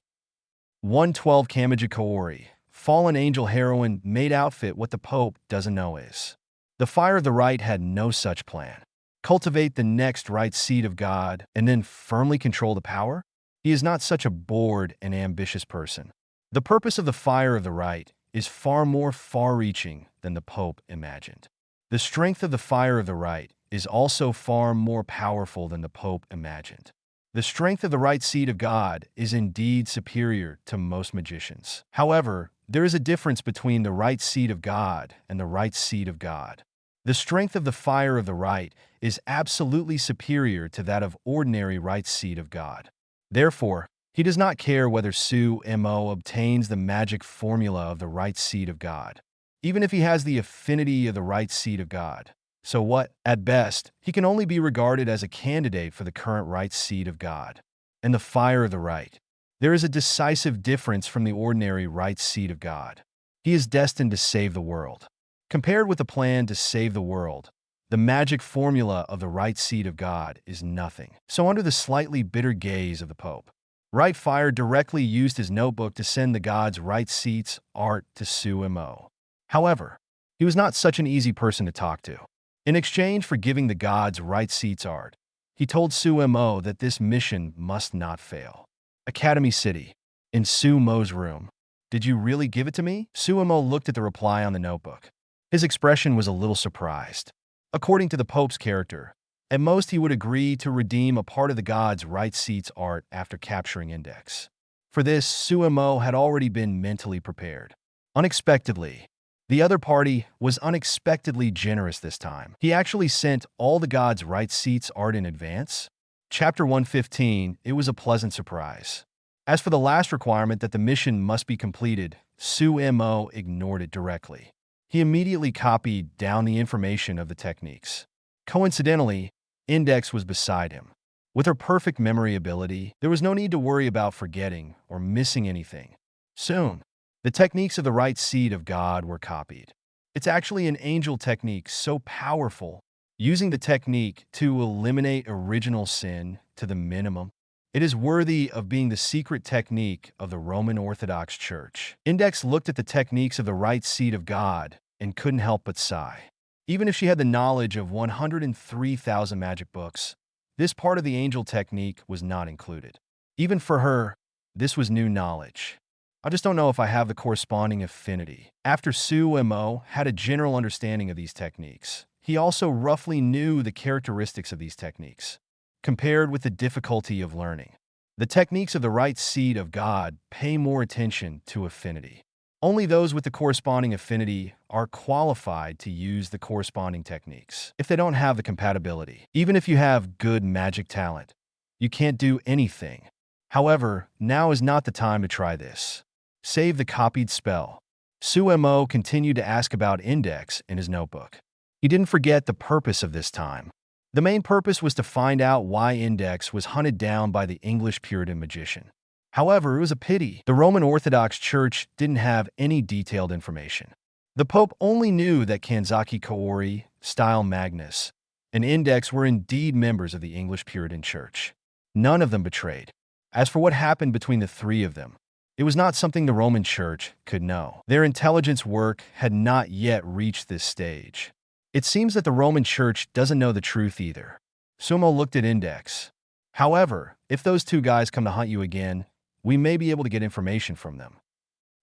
112 Kamaja Kaori, fallen angel heroine made outfit what the Pope doesn't know is. The fire of the right had no such plan. Cultivate the next right seat of God and then firmly control the power? He is not such a bored and ambitious person. The purpose of the fire of the right is far more far-reaching than the Pope imagined. The strength of the fire of the right is also far more powerful than the Pope imagined. The strength of the right seat of God is indeed superior to most magicians. However, there is a difference between the right seat of God and the right seat of God. The strength of the fire of the right is absolutely superior to that of ordinary right seat of God. Therefore, he does not care whether Su Mo obtains the magic formula of the right seat of God, even if he has the affinity of the right seat of God. So what? At best, he can only be regarded as a candidate for the current right seat of God. And the fire of the right. There is a decisive difference from the ordinary right seat of God. He is destined to save the world. Compared with the plan to save the world, The magic formula of the right seed of God is nothing. So under the slightly bitter gaze of the Pope, Right Fire directly used his notebook to send the god's right seat's art to Su Mo. However, he was not such an easy person to talk to. In exchange for giving the god's right seat's art, he told Su Mo that this mission must not fail. Academy City, in Su Mo's room. Did you really give it to me? Su Mo looked at the reply on the notebook. His expression was a little surprised. According to the Pope's character, at most he would agree to redeem a part of the god's right seat's art after capturing Index. For this, Su Mo had already been mentally prepared. Unexpectedly, the other party was unexpectedly generous this time. He actually sent all the god's right seat's art in advance. Chapter 115, it was a pleasant surprise. As for the last requirement that the mission must be completed, Su Mo ignored it directly. He immediately copied down the information of the techniques. Coincidentally, Index was beside him. With her perfect memory ability, there was no need to worry about forgetting or missing anything. Soon, the techniques of the right seed of God were copied. It's actually an angel technique so powerful, using the technique to eliminate original sin to the minimum. It is worthy of being the secret technique of the Roman Orthodox Church. Index looked at the techniques of the right seed of God and couldn't help but sigh. Even if she had the knowledge of 103,000 magic books, this part of the angel technique was not included. Even for her, this was new knowledge. I just don't know if I have the corresponding affinity. After Su Mo had a general understanding of these techniques, he also roughly knew the characteristics of these techniques, compared with the difficulty of learning. The techniques of the right seed of God pay more attention to affinity. Only those with the corresponding affinity are qualified to use the corresponding techniques. If they don't have the compatibility, even if you have good magic talent, you can't do anything. However, now is not the time to try this. Save the copied spell. Su Mo continued to ask about Index in his notebook. He didn't forget the purpose of this time. The main purpose was to find out why Index was hunted down by the English Puritan magician. However, it was a pity. The Roman Orthodox Church didn't have any detailed information. The Pope only knew that Kanzaki Kaori, Style Magnus, and Index were indeed members of the English Puritan Church. None of them betrayed. As for what happened between the three of them, it was not something the Roman Church could know. Their intelligence work had not yet reached this stage. It seems that the Roman Church doesn't know the truth either. Sumo looked at Index. However, if those two guys come to hunt you again, we may be able to get information from them.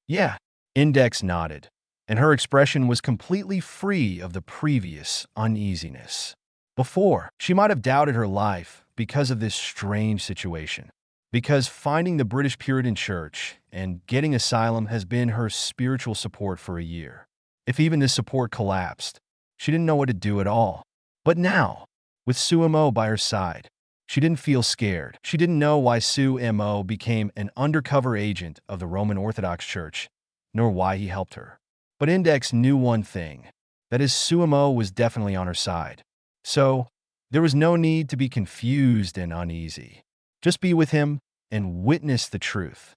Yeah, Index nodded, and her expression was completely free of the previous uneasiness. Before, she might have doubted her life because of this strange situation. Because finding the British Puritan Church and getting asylum has been her spiritual support for a year. If even this support collapsed, she didn't know what to do at all. But now, with Su Mo by her side, she didn't feel scared. She didn't know why Su Mo became an undercover agent of the Roman Orthodox Church, nor why he helped her. But Index knew one thing, that is, Su Mo was definitely on her side. So, there was no need to be confused and uneasy. Just be with him and witness the truth.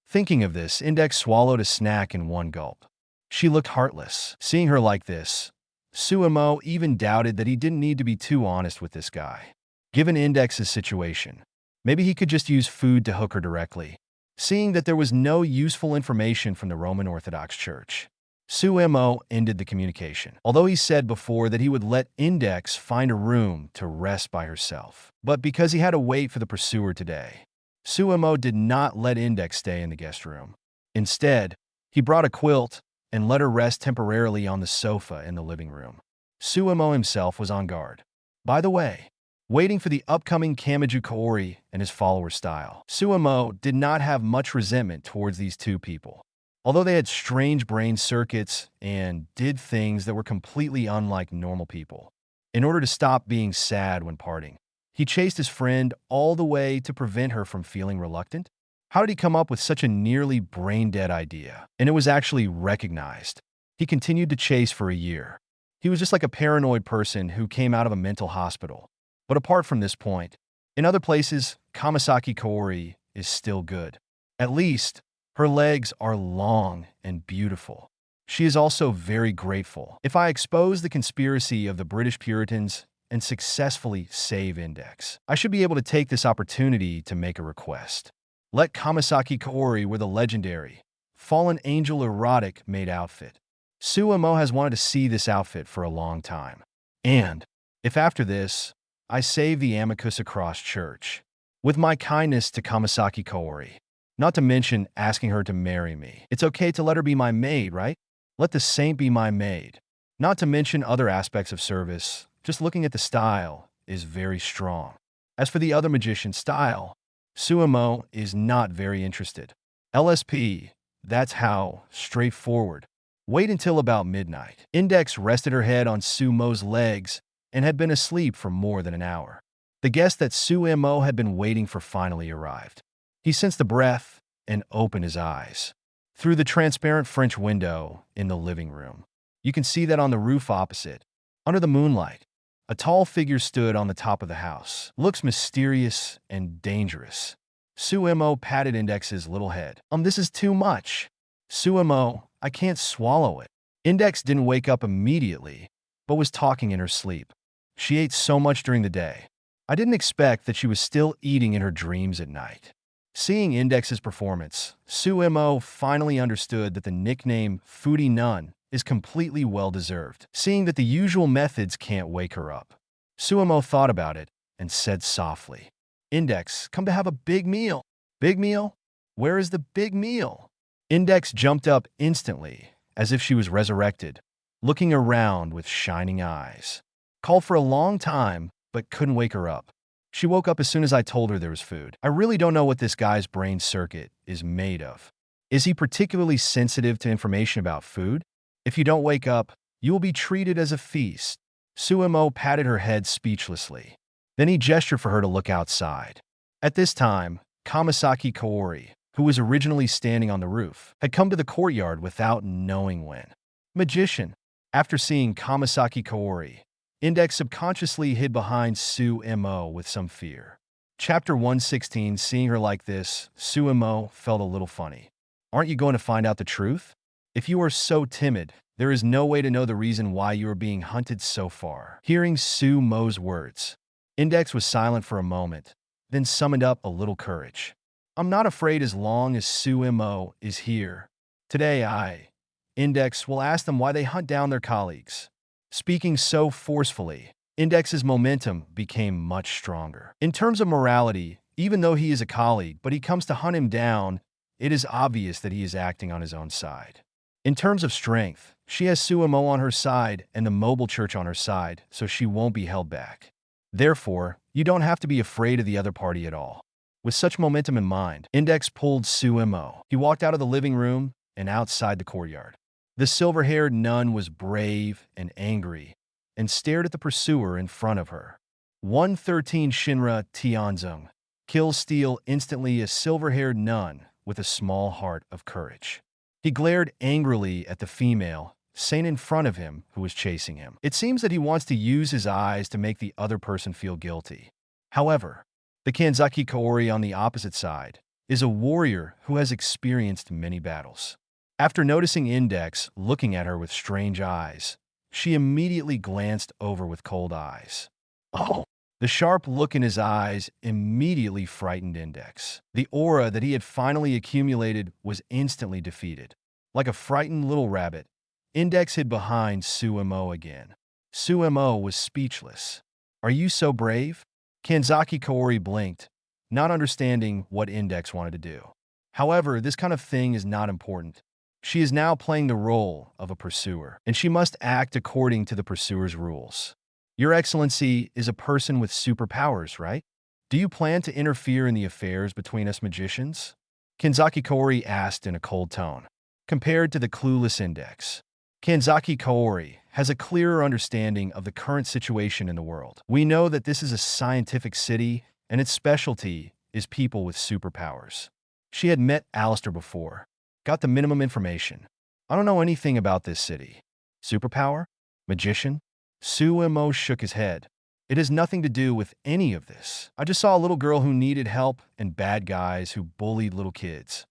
Thinking of this, Index swallowed a snack in one gulp. She looked heartless. Seeing her like this, Su Mo even doubted that he didn't need to be too honest with this guy. Given Index's situation, maybe he could just use food to hook her directly. Seeing that there was no useful information from the Roman Orthodox Church, Su Mo ended the communication, although he said before that he would let Index find a room to rest by herself. But because he had to wait for the pursuer today, Su Mo did not let Index stay in the guest room. Instead, he brought a quilt and let her rest temporarily on the sofa in the living room. Su Mo himself was on guard. By the way, waiting for the upcoming Kamiju Kaori and his follower Style. Su Mo did not have much resentment towards these two people. Although they had strange brain circuits and did things that were completely unlike normal people. In order to stop being sad when parting, he chased his friend all the way to prevent her from feeling reluctant. How did he come up with such a nearly brain-dead idea? And it was actually recognized. He continued to chase for a year. He was just like a paranoid person who came out of a mental hospital. But apart from this point, in other places, Kamasaki Kaori is still good. At least, her legs are long and beautiful. She is also very grateful. If I expose the conspiracy of the British Puritans and successfully save Index, I should be able to take this opportunity to make a request. Let Kamasaki Kaori wear the legendary Fallen Angel erotic maid outfit. Su Mo has wanted to see this outfit for a long time. And if after this, I save the Amicus Across Church, with my kindness to Kamasaki Kaori, not to mention asking her to marry me, it's okay to let her be my maid, right? Let the saint be my maid. Not to mention other aspects of service, just looking at the style is very strong. As for the other magician's style, Su Mo is not very interested. LSP, that's how, straightforward. Wait until about midnight. Index rested her head on Su Mo's legs and had been asleep for more than an hour. The guest that Su Mo had been waiting for finally arrived. He sensed the breath and opened his eyes. Through the transparent French window in the living room, you can see that on the roof opposite, under the moonlight, a tall figure stood on the top of the house. Looks mysterious and dangerous. Su Mo patted Index's little head. This is too much. Su Mo, I can't swallow it. Index didn't wake up immediately, but was talking in her sleep. She ate so much during the day. I didn't expect that she was still eating in her dreams at night. Seeing Index's performance, Su Mo finally understood that the nickname Foodie Nun is completely well-deserved, seeing that the usual methods can't wake her up. Su Mo thought about it and said softly, Index, come to have a big meal. Big meal? Where is the big meal? Index jumped up instantly, as if she was resurrected, looking around with shining eyes. Called for a long time, but couldn't wake her up. She woke up as soon as I told her there was food. I really don't know what this guy's brain circuit is made of. Is he particularly sensitive to information about food? If you don't wake up, you will be treated as a feast. Su Mo patted her head speechlessly. Then he gestured for her to look outside. At this time, Kamasaki Kaori, who was originally standing on the roof, had come to the courtyard without knowing when. Magician. After seeing Kamasaki Kaori, Index subconsciously hid behind Su Mo with some fear. Chapter 116, seeing her like this, Su Mo felt a little funny. Aren't you going to find out the truth? If you are so timid, there is no way to know the reason why you are being hunted so far. Hearing Su Mo's words, Index was silent for a moment, then summoned up a little courage. I'm not afraid as long as Su Mo is here. Today Index, will ask them why they hunt down their colleagues. Speaking so forcefully, Index's momentum became much stronger. In terms of morality, even though he is a colleague, but he comes to hunt him down, it is obvious that he is acting on his own side. In terms of strength, she has Su Mo on her side and the mobile church on her side, so she won't be held back. Therefore, you don't have to be afraid of the other party at all. With such momentum in mind, Index pulled Su Mo. He walked out of the living room and outside the courtyard. The silver-haired nun was brave and angry and stared at the pursuer in front of her. 113 Shinra Tianzong. Kill steal instantly a silver-haired nun with a small heart of courage. He glared angrily at the female, sane in front of him, who was chasing him. It seems that he wants to use his eyes to make the other person feel guilty. However, the Kanzaki Kaori on the opposite side is a warrior who has experienced many battles. After noticing Index looking at her with strange eyes, she immediately glanced over with cold eyes. Oh! The sharp look in his eyes immediately frightened Index. The aura that he had finally accumulated was instantly defeated. Like a frightened little rabbit, Index hid behind Su Mo again. Su Mo was speechless. Are you so brave? Kanzaki Kaori blinked, not understanding what Index wanted to do. However, this kind of thing is not important. She is now playing the role of a pursuer, and she must act according to the pursuer's rules. Your Excellency is a person with superpowers, right? Do you plan to interfere in the affairs between us magicians? Kanzaki Kaori asked in a cold tone. Compared to the clueless Index, Kanzaki Kaori has a clearer understanding of the current situation in the world. We know that this is a scientific city, and its specialty is people with superpowers. She had met Alistair before, got the minimum information. I don't know anything about this city. Superpower? Magician? Su Mo shook his head. It has nothing to do with any of this. I just saw a little girl who needed help and bad guys who bullied little kids.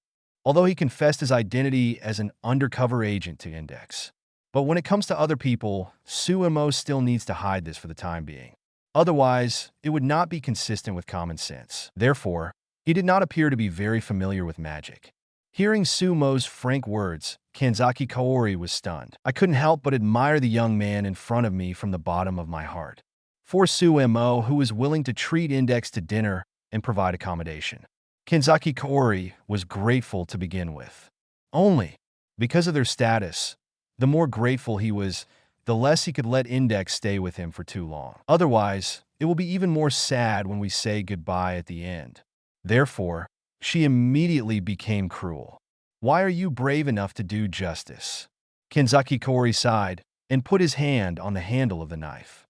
although he confessed his identity as an undercover agent to Index. But when it comes to other people, Su Mo still needs to hide this for the time being. Otherwise, it would not be consistent with common sense. Therefore, he did not appear to be very familiar with magic. Hearing Su Mo's frank words, Kanzaki Kaori was stunned. I couldn't help but admire the young man in front of me from the bottom of my heart. For Su Mo, who was willing to treat Index to dinner and provide accommodation. Kanzaki Kaori was grateful to begin with. Only, because of their status, the more grateful he was, the less he could let Index stay with him for too long. Otherwise, it will be even more sad when we say goodbye at the end. Therefore, she immediately became cruel. Why are you brave enough to do justice? Kanzaki Kaori sighed and put his hand on the handle of the knife.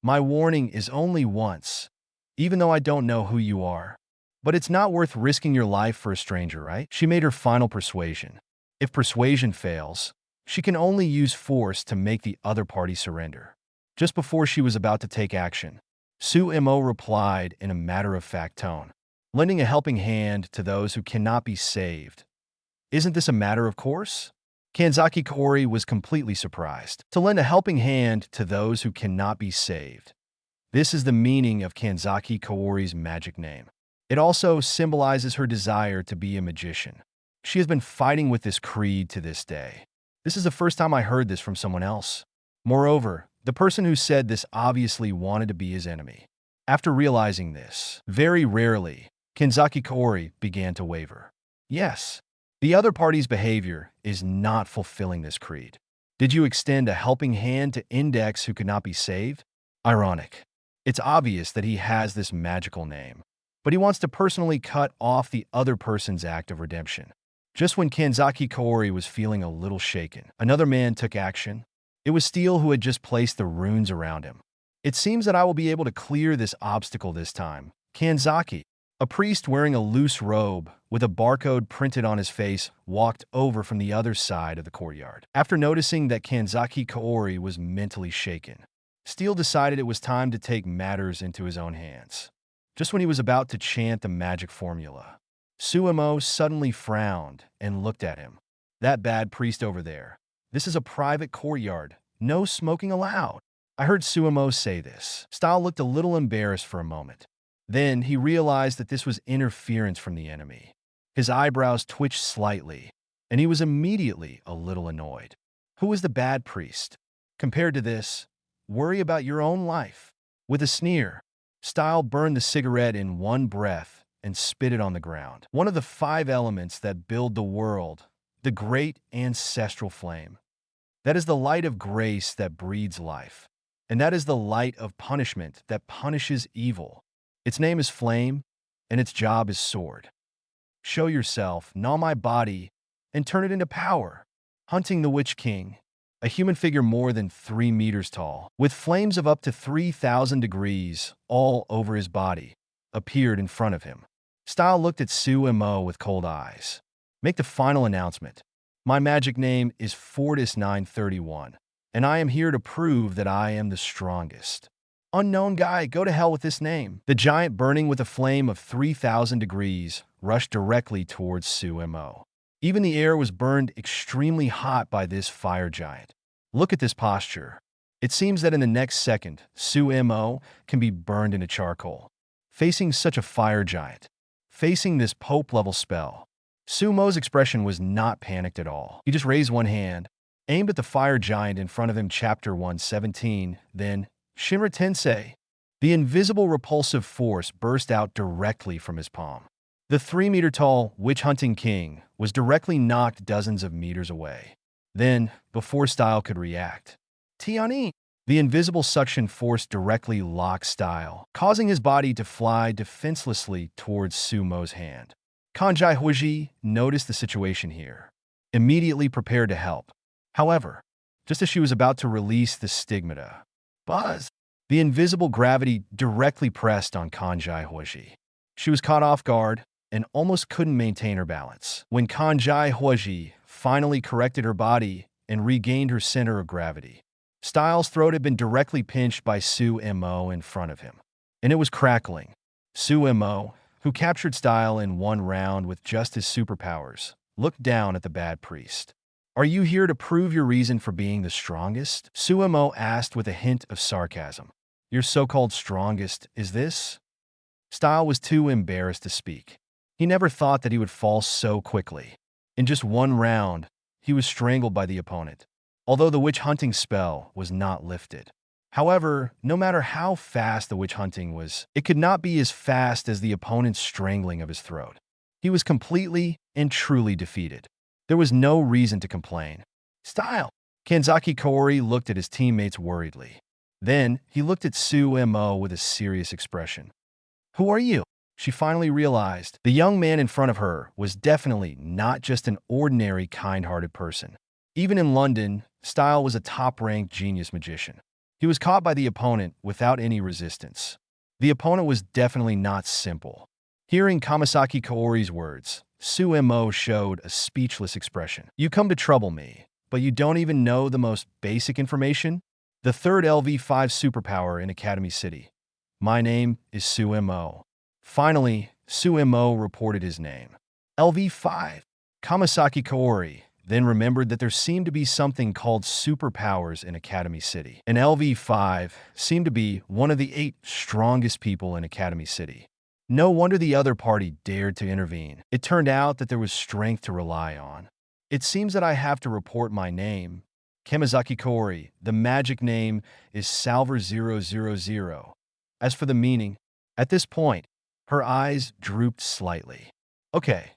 My warning is only once, even though I don't know who you are. But it's not worth risking your life for a stranger, right? She made her final persuasion. If persuasion fails, she can only use force to make the other party surrender. Just before she was about to take action, Su Mo replied in a matter-of-fact tone, lending a helping hand to those who cannot be saved. Isn't this a matter of course? Kanzaki Kaori was completely surprised. To lend a helping hand to those who cannot be saved. This is the meaning of Kanzaki Kaori's magic name. It also symbolizes her desire to be a magician. She has been fighting with this creed to this day. This is the first time I heard this from someone else. Moreover, the person who said this obviously wanted to be his enemy. After realizing this, very rarely, Kanzaki Kaori began to waver. Yes, the other party's behavior is not fulfilling this creed. Did you extend a helping hand to Index who could not be saved? Ironic. It's obvious that he has this magical name, but he wants to personally cut off the other person's act of redemption. Just when Kanzaki Kaori was feeling a little shaken, another man took action. It was Steel who had just placed the runes around him. It seems that I will be able to clear this obstacle this time. Kanzaki, a priest wearing a loose robe with a barcode printed on his face, walked over from the other side of the courtyard. After noticing that Kanzaki Kaori was mentally shaken, Steel decided it was time to take matters into his own hands. Just when he was about to chant the magic formula, Su Mo suddenly frowned and looked at him. That bad priest over there. This is a private courtyard. No smoking allowed. I heard Su Mo say this. Style looked a little embarrassed for a moment. Then he realized that this was interference from the enemy. His eyebrows twitched slightly, and he was immediately a little annoyed. Who was the bad priest? Compared to this, worry about your own life. With a sneer, Style burned the cigarette in one breath and spit it on the ground. One of the 5 elements that build the world, the great ancestral flame. That is the light of grace that breeds life. And that is the light of punishment that punishes evil. Its name is flame, and its job is sword. Show yourself, gnaw my body, and turn it into power. Hunting the Witch King, a human figure more than 3 meters tall, with flames of up to 3,000 degrees all over his body, appeared in front of him. Style looked at Su Mo with cold eyes. Make the final announcement. My magic name is Fortis931, and I am here to prove that I am the strongest. Unknown guy, go to hell with this name. The giant, burning with a flame of 3,000 degrees, rushed directly towards Su Mo. Even the air was burned extremely hot by this fire giant. Look at this posture. It seems that in the next second, Su Mo can be burned into charcoal. Facing such a fire giant, facing this Pope-level spell, Su Mo's expression was not panicked at all. He just raised one hand, aimed at the fire giant in front of him. Chapter 117, then, Shinra Tensei. The invisible repulsive force burst out directly from his palm. The 3-meter-tall witch-hunting king was directly knocked dozens of meters away. Then, before Style could react, Tiani, the invisible suction force directly locked Style, causing his body to fly defenselessly towards Su Mo's hand. Kanjai Huiji noticed the situation here, immediately prepared to help. However, just as she was about to release the stigmata, buzz, the invisible gravity directly pressed on Kanjai Huiji. She was caught off guard and almost couldn't maintain her balance. When Kanjai Huiji finally corrected her body and regained her center of gravity, Styles' throat had been directly pinched by Su Mo in front of him, and it was crackling. Su Mo, who captured Style in one round with just his superpowers, looked down at the bad priest. "Are you here to prove your reason for being the strongest?" Su Mo asked with a hint of sarcasm. "Your so-called strongest is this?" Style was too embarrassed to speak. He never thought that he would fall so quickly. In just one round, he was strangled by the opponent, although the witch hunting spell was not lifted. However, no matter how fast the witch hunting was, it could not be as fast as the opponent's strangling of his throat. He was completely and truly defeated. There was no reason to complain. "Style!" Kanzaki Kaori looked at his teammates worriedly. Then, he looked at Su Mo with a serious expression. "Who are you?" She finally realized the young man in front of her was definitely not just an ordinary kind-hearted person. Even in London, Style was a top-ranked genius magician. He was caught by the opponent without any resistance. The opponent was definitely not simple. Hearing Kamasaki Kaori's words, Su Mo showed a speechless expression. "You come to trouble me, but you don't even know the most basic information?" The third LV5 superpower in Academy City. "My name is Su Mo." Finally, Su Mo reported his name. LV5. Kamasaki Kaori then remembered that there seemed to be something called superpowers in Academy City. And LV5 seemed to be one of the 8 strongest people in Academy City. No wonder the other party dared to intervene. It turned out that there was strength to rely on. "It seems that I have to report my name. Kamizaki Kaori, the magic name is Salver000. As for the meaning," at this point, her eyes drooped slightly. Okay.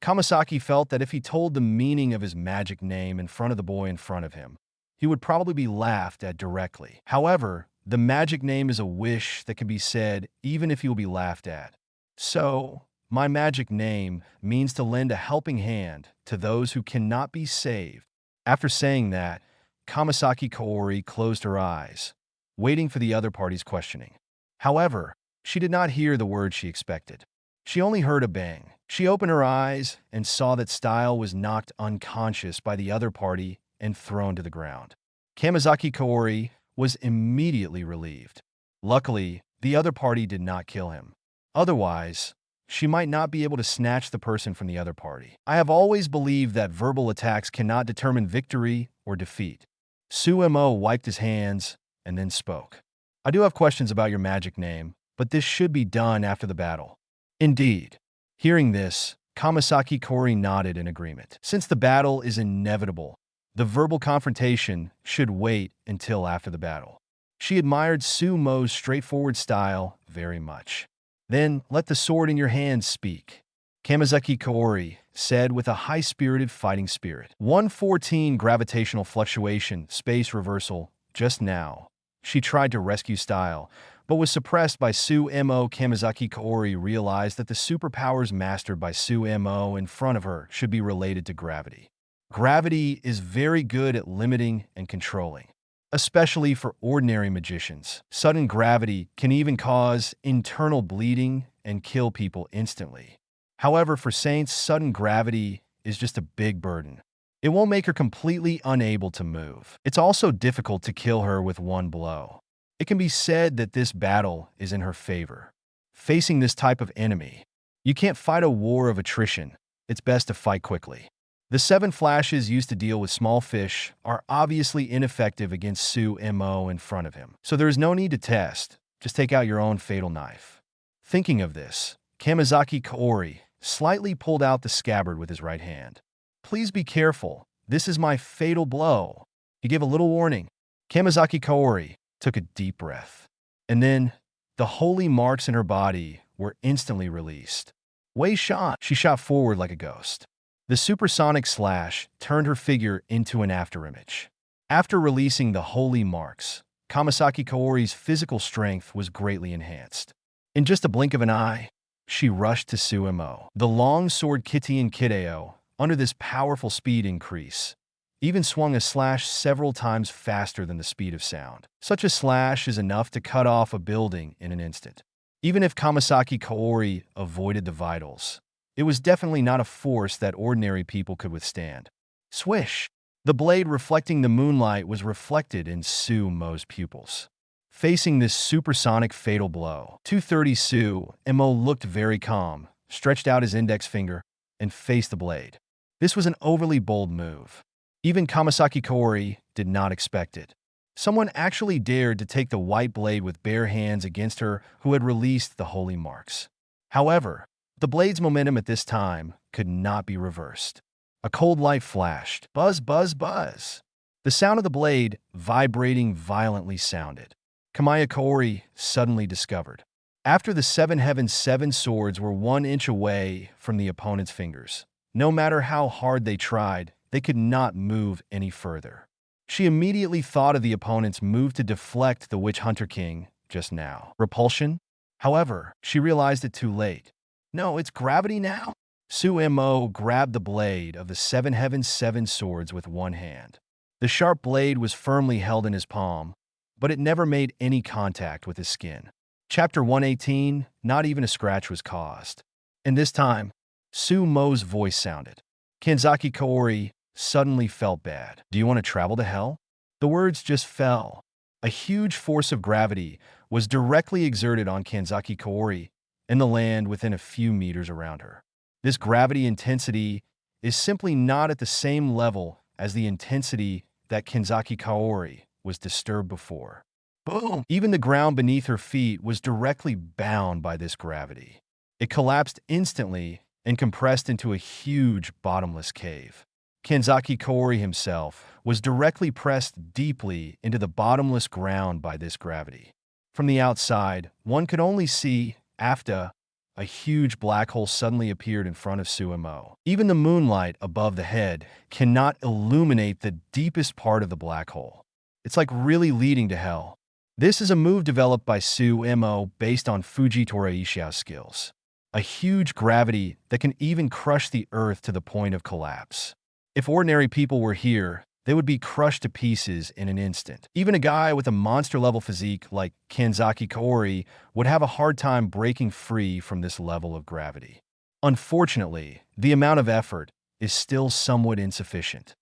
Kamasaki felt that if he told the meaning of his magic name in front of the boy in front of him, he would probably be laughed at directly. However, the magic name is a wish that can be said even if he will be laughed at. "So, my magic name means to lend a helping hand to those who cannot be saved." After saying that, Kamasaki Kaori closed her eyes, waiting for the other party's questioning. However, she did not hear the word she expected. She only heard a bang. She opened her eyes and saw that Style was knocked unconscious by the other party and thrown to the ground. Kamizaki Kaori was immediately relieved. Luckily, the other party did not kill him. Otherwise, she might not be able to snatch the person from the other party. "I have always believed that verbal attacks cannot determine victory or defeat." Su Mo wiped his hands and then spoke. "I do have questions about your magic name, but this should be done after the battle." "Indeed." Hearing this, Kamasaki Kaori nodded in agreement. Since the battle is inevitable, the verbal confrontation should wait until after the battle. She admired Su Mo's straightforward style very much. "Then let the sword in your hand speak," Kamizaki Kaori said with a high-spirited fighting spirit. 114 gravitational fluctuation, space reversal. Just now, she tried to rescue Style, but was suppressed by Su Mo. Kamizaki Kaori realized that the superpowers mastered by Su Mo in front of her should be related to gravity. Gravity is very good at limiting and controlling, especially for ordinary magicians. Sudden gravity can even cause internal bleeding and kill people instantly. However, for Saints, sudden gravity is just a big burden. It won't make her completely unable to move. It's also difficult to kill her with one blow. It can be said that this battle is in her favor. Facing this type of enemy, you can't fight a war of attrition. It's best to fight quickly. The 7 flashes used to deal with small fish are obviously ineffective against Su Mo in front of him. So there is no need to test. Just take out your own fatal knife. Thinking of this, Kamizaki Kaori slightly pulled out the scabbard with his right hand. "Please be careful. This is my fatal blow." He gave a little warning. Kamizaki Kaori took a deep breath. And then, the holy marks in her body were instantly released. Wei Shan, she shot forward like a ghost. The supersonic slash turned her figure into an afterimage. After releasing the holy marks, Kamasaki Kaori's physical strength was greatly enhanced. In just a blink of an eye, she rushed to Su Mo. The long sword Kitian Kideo, under this powerful speed increase, even swung a slash several times faster than the speed of sound. Such a slash is enough to cut off a building in an instant. Even if Kamasaki Kaori avoided the vitals, it was definitely not a force that ordinary people could withstand. Swish! The blade reflecting the moonlight was reflected in Su Mo's pupils. Facing this supersonic fatal blow, 230 Su Mo looked very calm, stretched out his index finger, and faced the blade. This was an overly bold move. Even Kamasaki Kaori did not expect it. Someone actually dared to take the white blade with bare hands against her who had released the holy marks. However, the blade's momentum at this time could not be reversed. A cold light flashed. Buzz, buzz, buzz. The sound of the blade vibrating violently sounded. Kamaya Kaori suddenly discovered. After the seven heavens, seven swords were 1 inch away from the opponent's fingers. No matter how hard they tried, they could not move any further. She immediately thought of the opponent's move to deflect the Witch Hunter King just now. Repulsion? However, she realized it too late. No, it's gravity now? Su Mo grabbed the blade of the seven heavens, seven swords with one hand. The sharp blade was firmly held in his palm, but it never made any contact with his skin. Chapter 118, not even a scratch was caused. And this time, Su Mo's voice sounded. Kanzaki Kaori suddenly felt bad. Do you want to travel to hell? The words just fell. A huge force of gravity was directly exerted on Kanzaki Kaori and the land within a few meters around her. This gravity intensity is simply not at the same level as the intensity that Kanzaki Kaori was disturbed before. Boom! Even the ground beneath her feet was directly bound by this gravity. It collapsed instantly and compressed into a huge bottomless cave. Kanzaki Kaori himself was directly pressed deeply into the bottomless ground by this gravity. From the outside, one could only see, after, a huge black hole suddenly appeared in front of Su Mo. Even the moonlight above the head cannot illuminate the deepest part of the black hole. It's like really leading to hell. This is a move developed by Su Mo based on Fujitora Ishia's skills. A huge gravity that can even crush the earth to the point of collapse. If ordinary people were here, they would be crushed to pieces in an instant. Even a guy with a monster-level physique like Kanzaki Kaori would have a hard time breaking free from this level of gravity. Unfortunately, the amount of effort is still somewhat insufficient.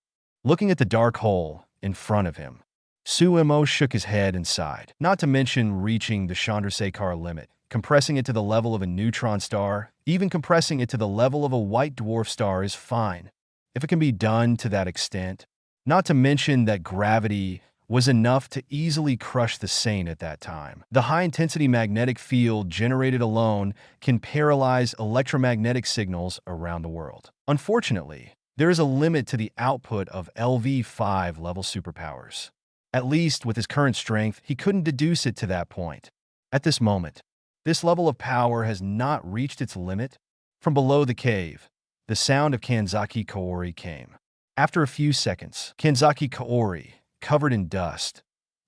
Looking at the dark hole in front of him, Su Mo shook his head and sighed. Not to mention reaching the Chandrasekhar limit, compressing it to the level of a neutron star, even compressing it to the level of a white dwarf star is fine, if it can be done to that extent. Not to mention that gravity was enough to easily crush the Saint at that time. The high-intensity magnetic field generated alone can paralyze electromagnetic signals around the world. Unfortunately, there is a limit to the output of LV5 level superpowers. At least with his current strength, he couldn't deduce it to that point. At this moment, this level of power has not reached its limit. From below the cave, the sound of Kanzaki Kaori came. After a few seconds, Kanzaki Kaori, covered in dust,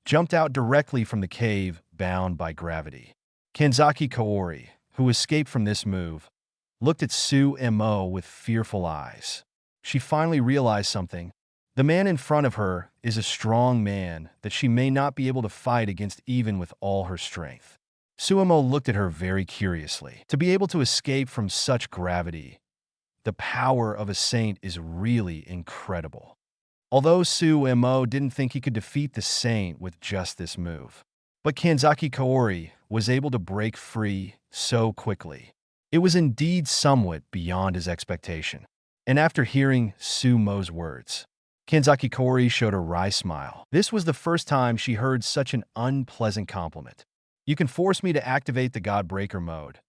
jumped out directly from the cave bound by gravity. Kanzaki Kaori, who escaped from this move, looked at Su Mo with fearful eyes. She finally realized something. The man in front of her is a strong man that she may not be able to fight against even with all her strength. Su Mo looked at her very curiously. To be able to escape from such gravity, the power of a saint is really incredible. Although Su Mo didn't think he could defeat the saint with just this move. But Kanzaki Kaori was able to break free so quickly. It was indeed somewhat beyond his expectation. And after hearing Su Mo's words, Kanzaki Kaori showed a wry smile. This was the first time she heard such an unpleasant compliment. You can force me to activate the God Breaker mode.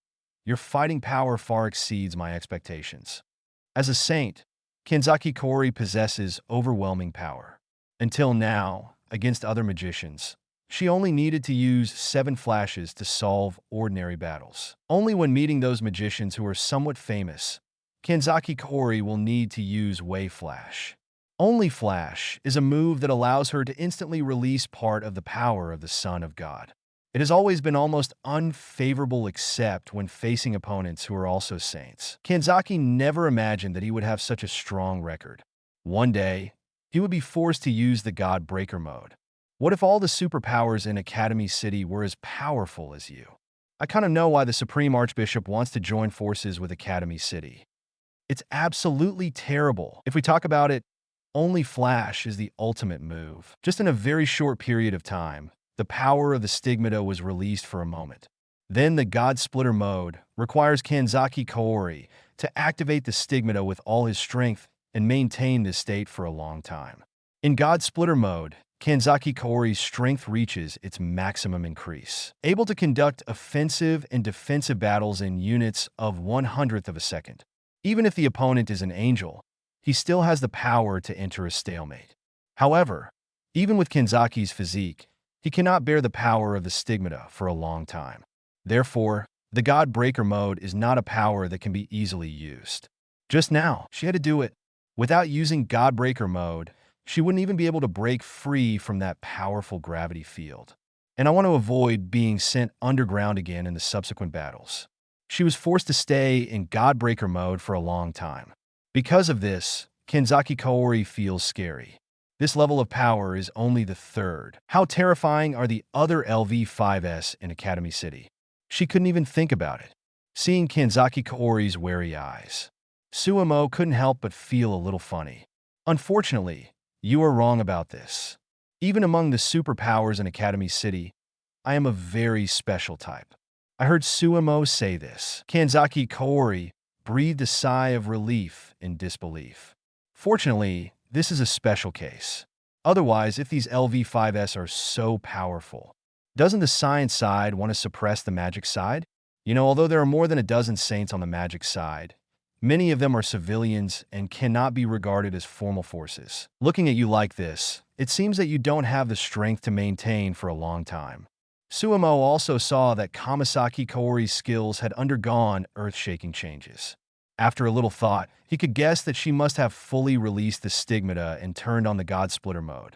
Your fighting power far exceeds my expectations. As a saint, Kanzaki Kaori possesses overwhelming power. Until now, against other magicians, she only needed to use 7 flashes to solve ordinary battles. Only when meeting those magicians who are somewhat famous, Kanzaki Kaori will need to use Wave Flash. Only Flash is a move that allows her to instantly release part of the power of the Son of God. It has always been almost unfavorable except when facing opponents who are also saints. Kanzaki never imagined that he would have such a strong record. One day, he would be forced to use the God Breaker mode. What if all the superpowers in Academy City were as powerful as you? I kind of know why the Supreme Archbishop wants to join forces with Academy City. It's absolutely terrible. If we talk about it, only Flash is the ultimate move. Just in a very short period of time, the power of the Stigmata was released for a moment. Then the God Splitter mode requires Kanzaki Kaori to activate the Stigmata with all his strength and maintain this state for a long time. In God Splitter mode, Kanzaki Kaori's strength reaches its maximum increase, able to conduct offensive and defensive battles in units of 1/100th of a second. Even if the opponent is an angel, he still has the power to enter a stalemate. However, even with Kanzaki's physique, he cannot bear the power of the stigmata for a long time. Therefore, the God Breaker mode is not a power that can be easily used. Just now, she had to do it. Without using God Breaker mode, she wouldn't even be able to break free from that powerful gravity field. And I want to avoid being sent underground again in the subsequent battles. She was forced to stay in God Breaker mode for a long time. Because of this, Kanzaki Kaori feels scary. This level of power is only the third. How terrifying are the other LV5S in Academy City? She couldn't even think about it. Seeing Kanzaki Kaori's wary eyes, Su Mo couldn't help but feel a little funny. Unfortunately, you are wrong about this. Even among the superpowers in Academy City, I am a very special type. I heard Su Mo say this. Kanzaki Kaori breathed a sigh of relief in disbelief. Fortunately, this is a special case. Otherwise, if these LV5S are so powerful, doesn't the science side want to suppress the magic side? Although there are more than a dozen saints on the magic side, many of them are civilians and cannot be regarded as formal forces. Looking at you like this, it seems that you don't have the strength to maintain for a long time. Su Mo also saw that Kamasaki Kaori's skills had undergone earth-shaking changes. After a little thought, he could guess that she must have fully released the stigmata and turned on the God Splitter mode.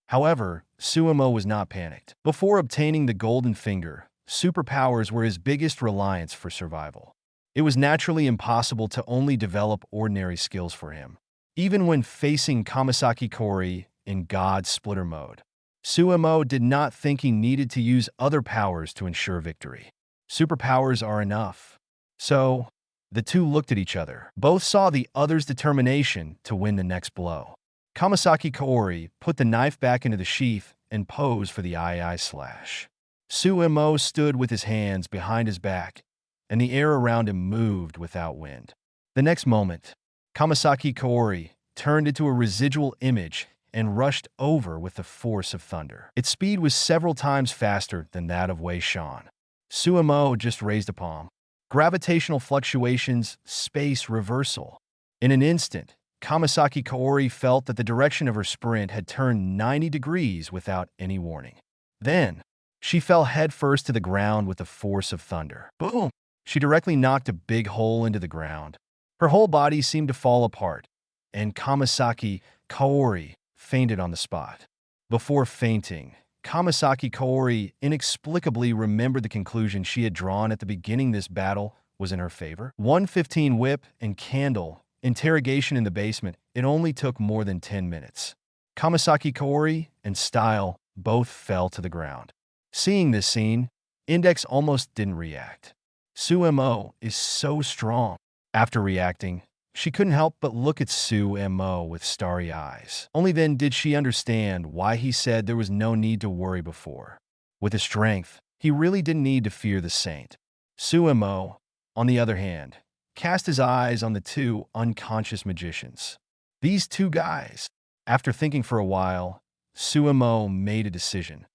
However, Su Mo was not panicked. Before obtaining the Golden Finger, superpowers were his biggest reliance for survival. It was naturally impossible to only develop ordinary skills for him. Even when facing Kamasaki Kaori in God Splitter mode, Su Mo did not think he needed to use other powers to ensure victory. Superpowers are enough. So, the two looked at each other. Both saw the other's determination to win the next blow. Kamasaki Kaori put the knife back into the sheath and posed for the II slash. Su Mo stood with his hands behind his back, and the air around him moved without wind. The next moment, Kamasaki Kaori turned into a residual image and rushed over with the force of thunder. Its speed was several times faster than that of Wei Shan. Su Mo just raised a palm. Gravitational fluctuations, space reversal. In an instant, Kamasaki Kaori felt that the direction of her sprint had turned 90 degrees without any warning. Then, she fell headfirst to the ground with the force of thunder. Boom! She directly knocked a big hole into the ground. Her whole body seemed to fall apart, and Kamasaki Kaori fainted on the spot. Before fainting, Kamasaki Kaori inexplicably remembered the conclusion she had drawn at the beginning. This battle was in her favor. 115 whip and candle interrogation in the basement. It only took more than 10 minutes. Kamasaki Kaori and Style both fell to the ground. Seeing this scene, Index almost didn't react. Su Mo is so strong. After reacting, she couldn't help but look at Su Mo with starry eyes. Only then did she understand why he said there was no need to worry before. With his strength, he really didn't need to fear the saint. Su Mo, on the other hand, cast his eyes on the two unconscious magicians. These two guys. After thinking for a while, Su Mo made a decision.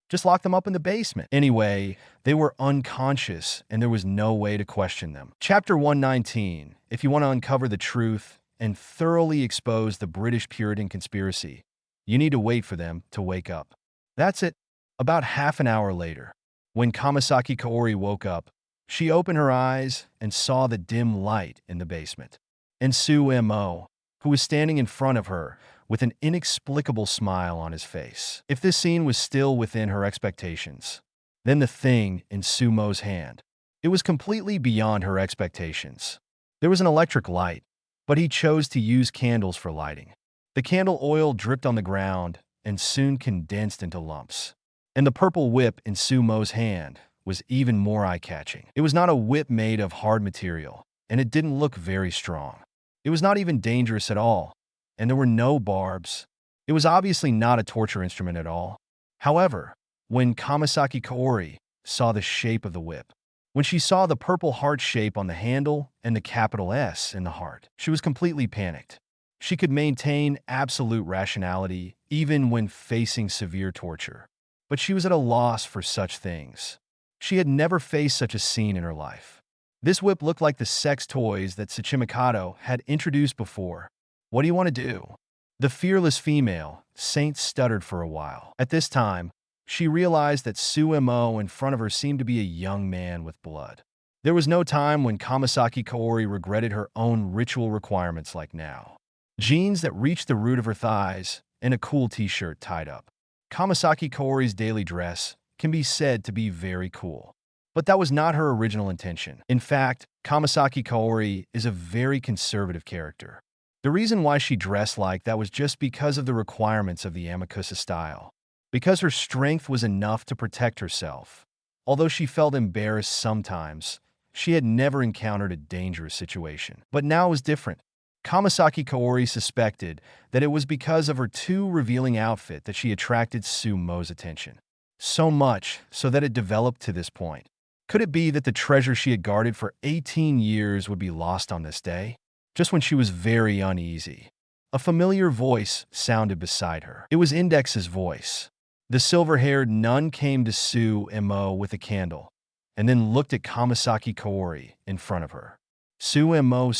Just lock them up in the basement. Anyway, they were unconscious, and there was no way to question them. Chapter 119. If you want to uncover the truth and thoroughly expose the British Puritan conspiracy, you need to wait for them to wake up. That's it. About half an hour later, when Kamasaki Kaori woke up, she opened her eyes and saw the dim light in the basement. And Su Mo, who was standing in front of her, with an inexplicable smile on his face. If this scene was still within her expectations, then the thing in Su Mo's hand, it was completely beyond her expectations. There was an electric light, but he chose to use candles for lighting. The candle oil dripped on the ground and soon condensed into lumps. And the purple whip in Su Mo's hand was even more eye-catching. It was not a whip made of hard material, and it didn't look very strong. It was not even dangerous at all, and there were no barbs. It was obviously not a torture instrument at all. However, when Kamasaki Kaori saw the shape of the whip, when she saw the purple heart shape on the handle and the capital S in the heart, she was completely panicked. She could maintain absolute rationality even when facing severe torture. But she was at a loss for such things. She had never faced such a scene in her life. This whip looked like the sex toys that Tsuchimikado had introduced before. What do you want to do? The fearless female, Saint, stuttered for a while. At this time, she realized that Su Mo in front of her seemed to be a young man with blood. There was no time when Kamasaki Kaori regretted her own ritual requirements like now. Jeans that reached the root of her thighs and a cool t-shirt tied up. Kamasaki Kaori's daily dress can be said to be very cool. But that was not her original intention. In fact, Kamasaki Kaori is a very conservative character. The reason why she dressed like that was just because of the requirements of the Amakusa style. Because her strength was enough to protect herself. Although she felt embarrassed sometimes, she had never encountered a dangerous situation. But now it was different. Kamasaki Kaori suspected that it was because of her too revealing outfit that she attracted Su Mo's attention. So much so that it developed to this point. Could it be that the treasure she had guarded for 18 years would be lost on this day? Just when she was very uneasy. A familiar voice sounded beside her. It was Index's voice. The silver-haired nun came to Su Mo with a candle, and then looked at Kamasaki Kaori in front of her. Su Mo,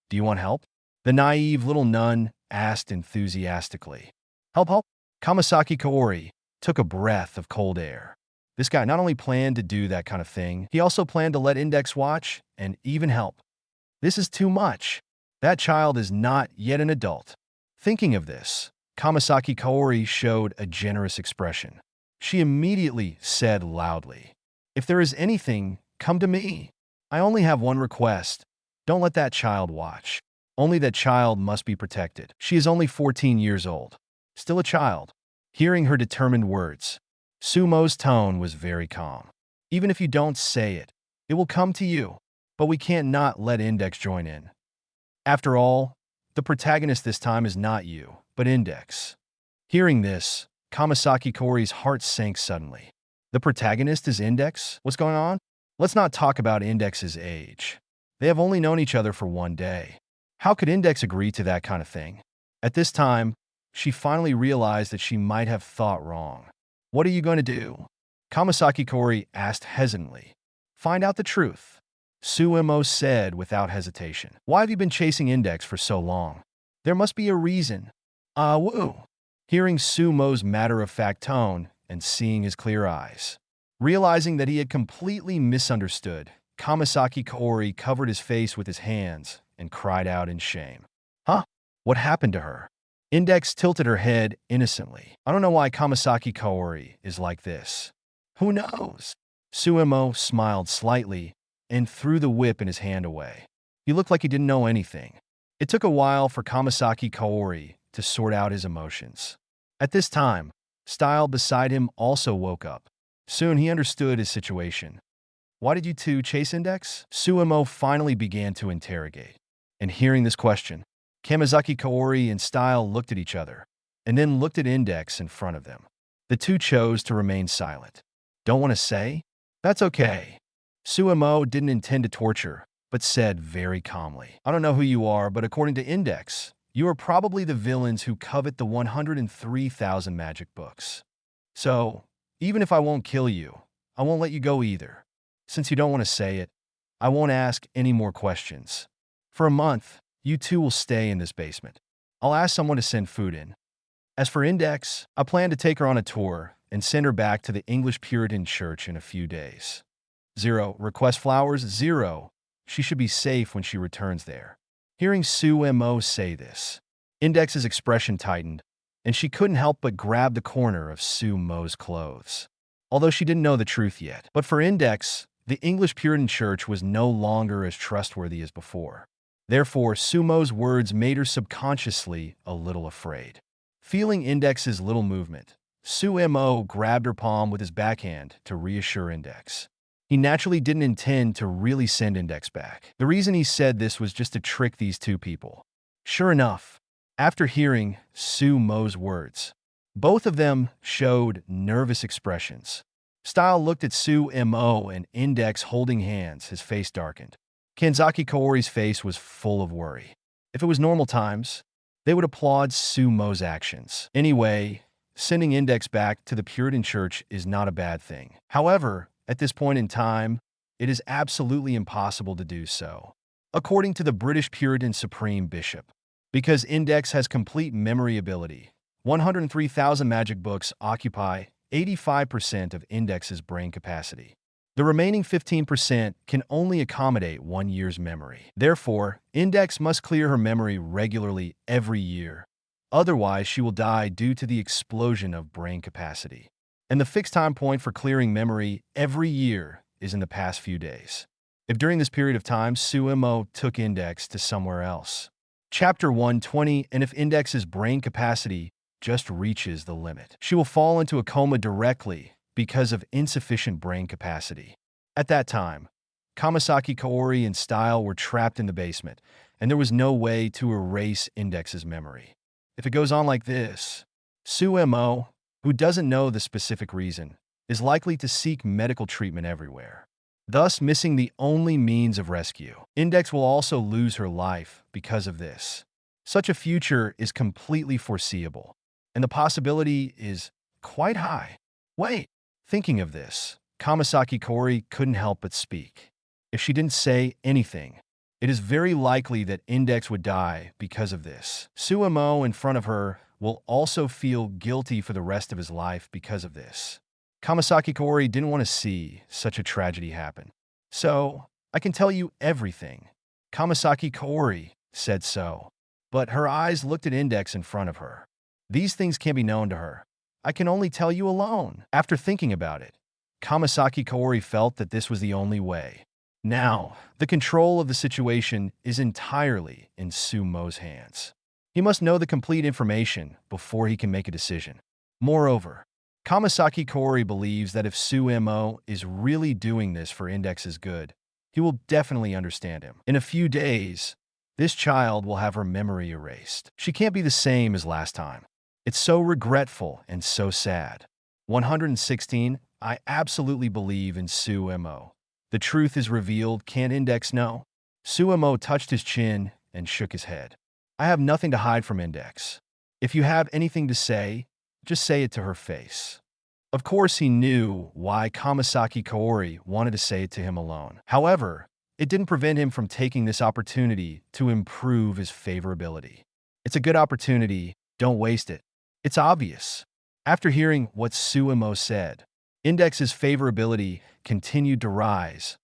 do you want help? The naive little nun asked enthusiastically. Help, help? Kamasaki Kaori took a breath of cold air. This guy not only planned to do that kind of thing, he also planned to let Index watch and even help. This is too much. That child is not yet an adult. Thinking of this, Kamasaki Kaori showed a generous expression. She immediately said loudly, "If there is anything, come to me. I only have one request. Don't let that child watch. Only that child must be protected. She is only 14 years old. Still a child." Hearing her determined words, Su Mo's tone was very calm. "Even if you don't say it, it will come to you. But we can't not let Index join in. After all, the protagonist this time is not you, but Index." Hearing this, Kamasaki Kaori's heart sank suddenly. The protagonist is Index? What's going on? Let's not talk about Index's age. They have only known each other for one day. How could Index agree to that kind of thing? At this time, she finally realized that she might have thought wrong. What are you going to do? Kamasaki Kaori asked hesitantly. Find out the truth. Su Mo said without hesitation. Why have you been chasing Index for so long? There must be a reason. Woo. Hearing Su Mo's matter-of-fact tone and seeing his clear eyes. Realizing that he had completely misunderstood, Kamasaki Kaori covered his face with his hands and cried out in shame. Huh? What happened to her? Index tilted her head innocently. I don't know why Kamasaki Kaori is like this. Who knows? Su Mo smiled slightly and threw the whip in his hand away. He looked like he didn't know anything. It took a while for Kamasaki Kaori to sort out his emotions. At this time, Style beside him also woke up. Soon he understood his situation. Why did you two chase Index? Su Mo finally began to interrogate. And hearing this question, Kamasaki Kaori and Style looked at each other, and then looked at Index in front of them. The two chose to remain silent. Don't want to say? That's okay. Su Mo didn't intend to torture, but said very calmly. I don't know who you are, but according to Index, you are probably the villains who covet the 103,000 magic books. So, even if I won't kill you, I won't let you go either. Since you don't want to say it, I won't ask any more questions. For a month, you two will stay in this basement. I'll ask someone to send food in. As for Index, I plan to take her on a tour and send her back to the English Puritan Church in a few days. 0. Request flowers. 0. She should be safe when she returns there. Hearing Su Mo say this, Index's expression tightened, and she couldn't help but grab the corner of Su Mo's clothes. Although she didn't know the truth yet. But for Index, the English Puritan Church was no longer as trustworthy as before. Therefore, Su Mo's words made her subconsciously a little afraid. Feeling Index's little movement, Su Mo grabbed her palm with his backhand to reassure Index. He naturally didn't intend to really send Index back. The reason he said this was just to trick these two people. Sure enough, after hearing Su Mo's words, both of them showed nervous expressions. Style looked at Su Mo and Index holding hands, his face darkened. Kansaki Kaori's face was full of worry. If it was normal times, they would applaud Su Mo's actions. Anyway, sending Index back to the Puritan Church is not a bad thing. However, at this point in time, it is absolutely impossible to do so, according to the British Puritan Supreme Bishop. Because Index has complete memory ability, 103,000 magic books occupy 85% of Index's brain capacity. The remaining 15% can only accommodate 1 year's memory. Therefore, Index must clear her memory regularly every year. Otherwise, she will die due to the explosion of brain capacity. And the fixed time point for clearing memory every year is in the past few days. If during this period of time Su Mo took Index to somewhere else. Chapter 120, and if Index's brain capacity just reaches the limit, she will fall into a coma directly because of insufficient brain capacity. At that time, Kamasaki Kaori and Style were trapped in the basement, and there was no way to erase Index's memory. If it goes on like this, Su Mo, who doesn't know the specific reason, is likely to seek medical treatment everywhere, thus missing the only means of rescue. Index will also lose her life because of this. Such a future is completely foreseeable, and the possibility is quite high. Wait, thinking of this, Kamasaki Kaori couldn't help but speak. If she didn't say anything, it is very likely that Index would die because of this. Su Mo in front of her will also feel guilty for the rest of his life because of this. Kamasaki Kaori didn't want to see such a tragedy happen. So, I can tell you everything. Kamasaki Kaori said so, but her eyes looked at Index in front of her. These things can't be known to her. I can only tell you alone. After thinking about it, Kamasaki Kaori felt that this was the only way. Now, the control of the situation is entirely in Su Mo's hands. He must know the complete information before he can make a decision. Moreover, Kamasaki Kaori believes that if Su Mo is really doing this for Index's good, he will definitely understand him. In a few days, this child will have her memory erased. She can't be the same as last time. It's so regretful and so sad. 116. I absolutely believe in Su Mo. The truth is revealed, can't Index know? Su Mo touched his chin and shook his head. I have nothing to hide from Index. If you have anything to say, just say it to her face. Of course, he knew why Kamasaki Kaori wanted to say it to him alone. However, it didn't prevent him from taking this opportunity to improve his favorability. It's a good opportunity, don't waste it. It's obvious. After hearing what Su Mo said, Index's favorability continued to rise,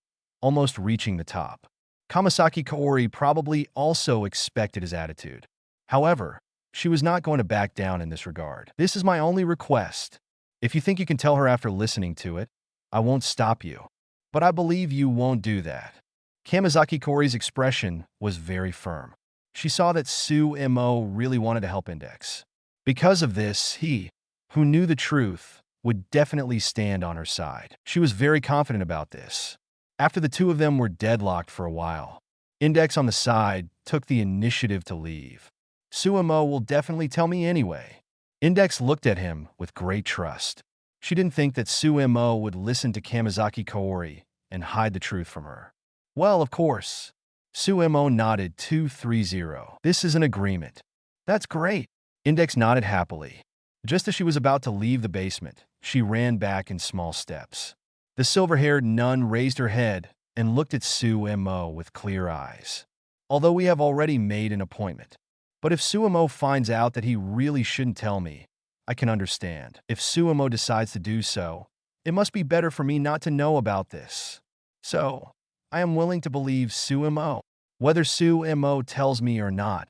almost reaching the top. Kamasaki Kaori probably also expected his attitude. However, she was not going to back down in this regard. This is my only request. If you think you can tell her after listening to it, I won't stop you. But I believe you won't do that. Kamasaki Kaori's expression was very firm. She saw that Su Mo really wanted to help Index. Because of this, he, who knew the truth, would definitely stand on her side. She was very confident about this. After the two of them were deadlocked for a while, Index on the side took the initiative to leave. Su Mo will definitely tell me anyway. Index looked at him with great trust. She didn't think that Su Mo would listen to Kamasaki Kaori and hide the truth from her. Well, of course. Su Mo nodded 230. This is an agreement. That's great. Index nodded happily. Just as she was about to leave the basement, she ran back in small steps. The silver-haired nun raised her head and looked at Su Mo with clear eyes. Although we have already made an appointment. But if Su Mo finds out that he really shouldn't tell me, I can understand. If Su Mo decides to do so, it must be better for me not to know about this. So, I am willing to believe Su Mo. Whether Su Mo tells me or not,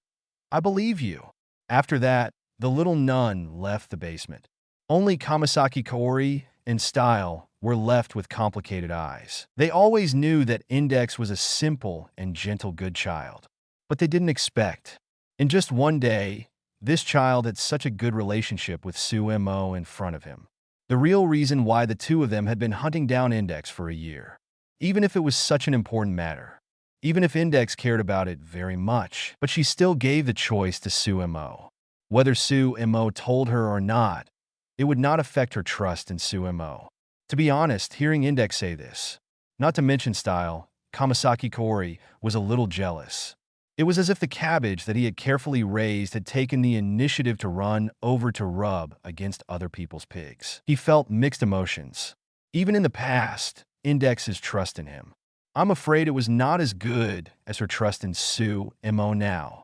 I believe you. After that, the little nun left the basement. Only Kamasaki Kaori and Style were left with complicated eyes. They always knew that Index was a simple and gentle good child. But they didn't expect. In just one day, this child had such a good relationship with Su Mo in front of him. The real reason why the two of them had been hunting down Index for a year. Even if it was such an important matter. Even if Index cared about it very much. But she still gave the choice to Su Mo. Whether Su Mo told her or not, it would not affect her trust in Su Mo. To be honest, hearing Index say this, not to mention Style, Kamasaki Kaori was a little jealous. It was as if the cabbage that he had carefully raised had taken the initiative to run over to rub against other people's pigs. He felt mixed emotions. Even in the past, Index's trust in him. I'm afraid it was not as good as her trust in Su Mo now.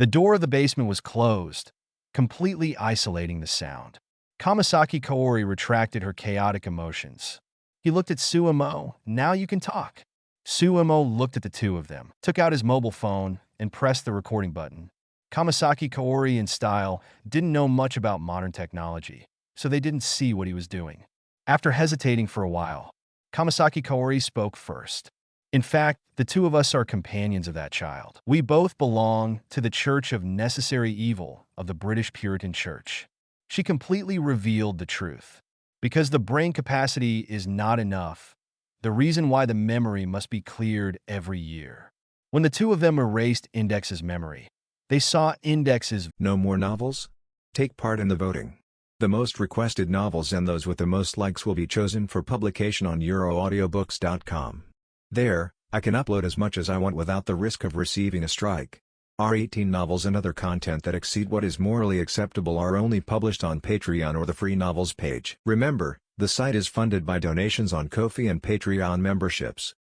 The door of the basement was closed, completely isolating the sound. Kamasaki Kaori retracted her chaotic emotions. He looked at Su Mo. Now you can talk. Su Mo looked at the two of them, took out his mobile phone, and pressed the recording button. Kamasaki Kaori, in style, didn't know much about modern technology, so they didn't see what he was doing. After hesitating for a while, Kamasaki Kaori spoke first. In fact, the two of us are companions of that child. We both belong to the Church of Necessary Evil of the British Puritan Church. She completely revealed the truth. Because the brain capacity is not enough, the reason why the memory must be cleared every year. When the two of them erased Index's memory, they saw Index's No more novels? Take part in the voting. The most requested novels and those with the most likes will be chosen for publication on euroaudiobooks.com. There, I can upload as much as I want without the risk of receiving a strike. Our 18 novels and other content that exceed what is morally acceptable are only published on Patreon or the free novels page. Remember, the site is funded by donations on Ko-fi and Patreon memberships.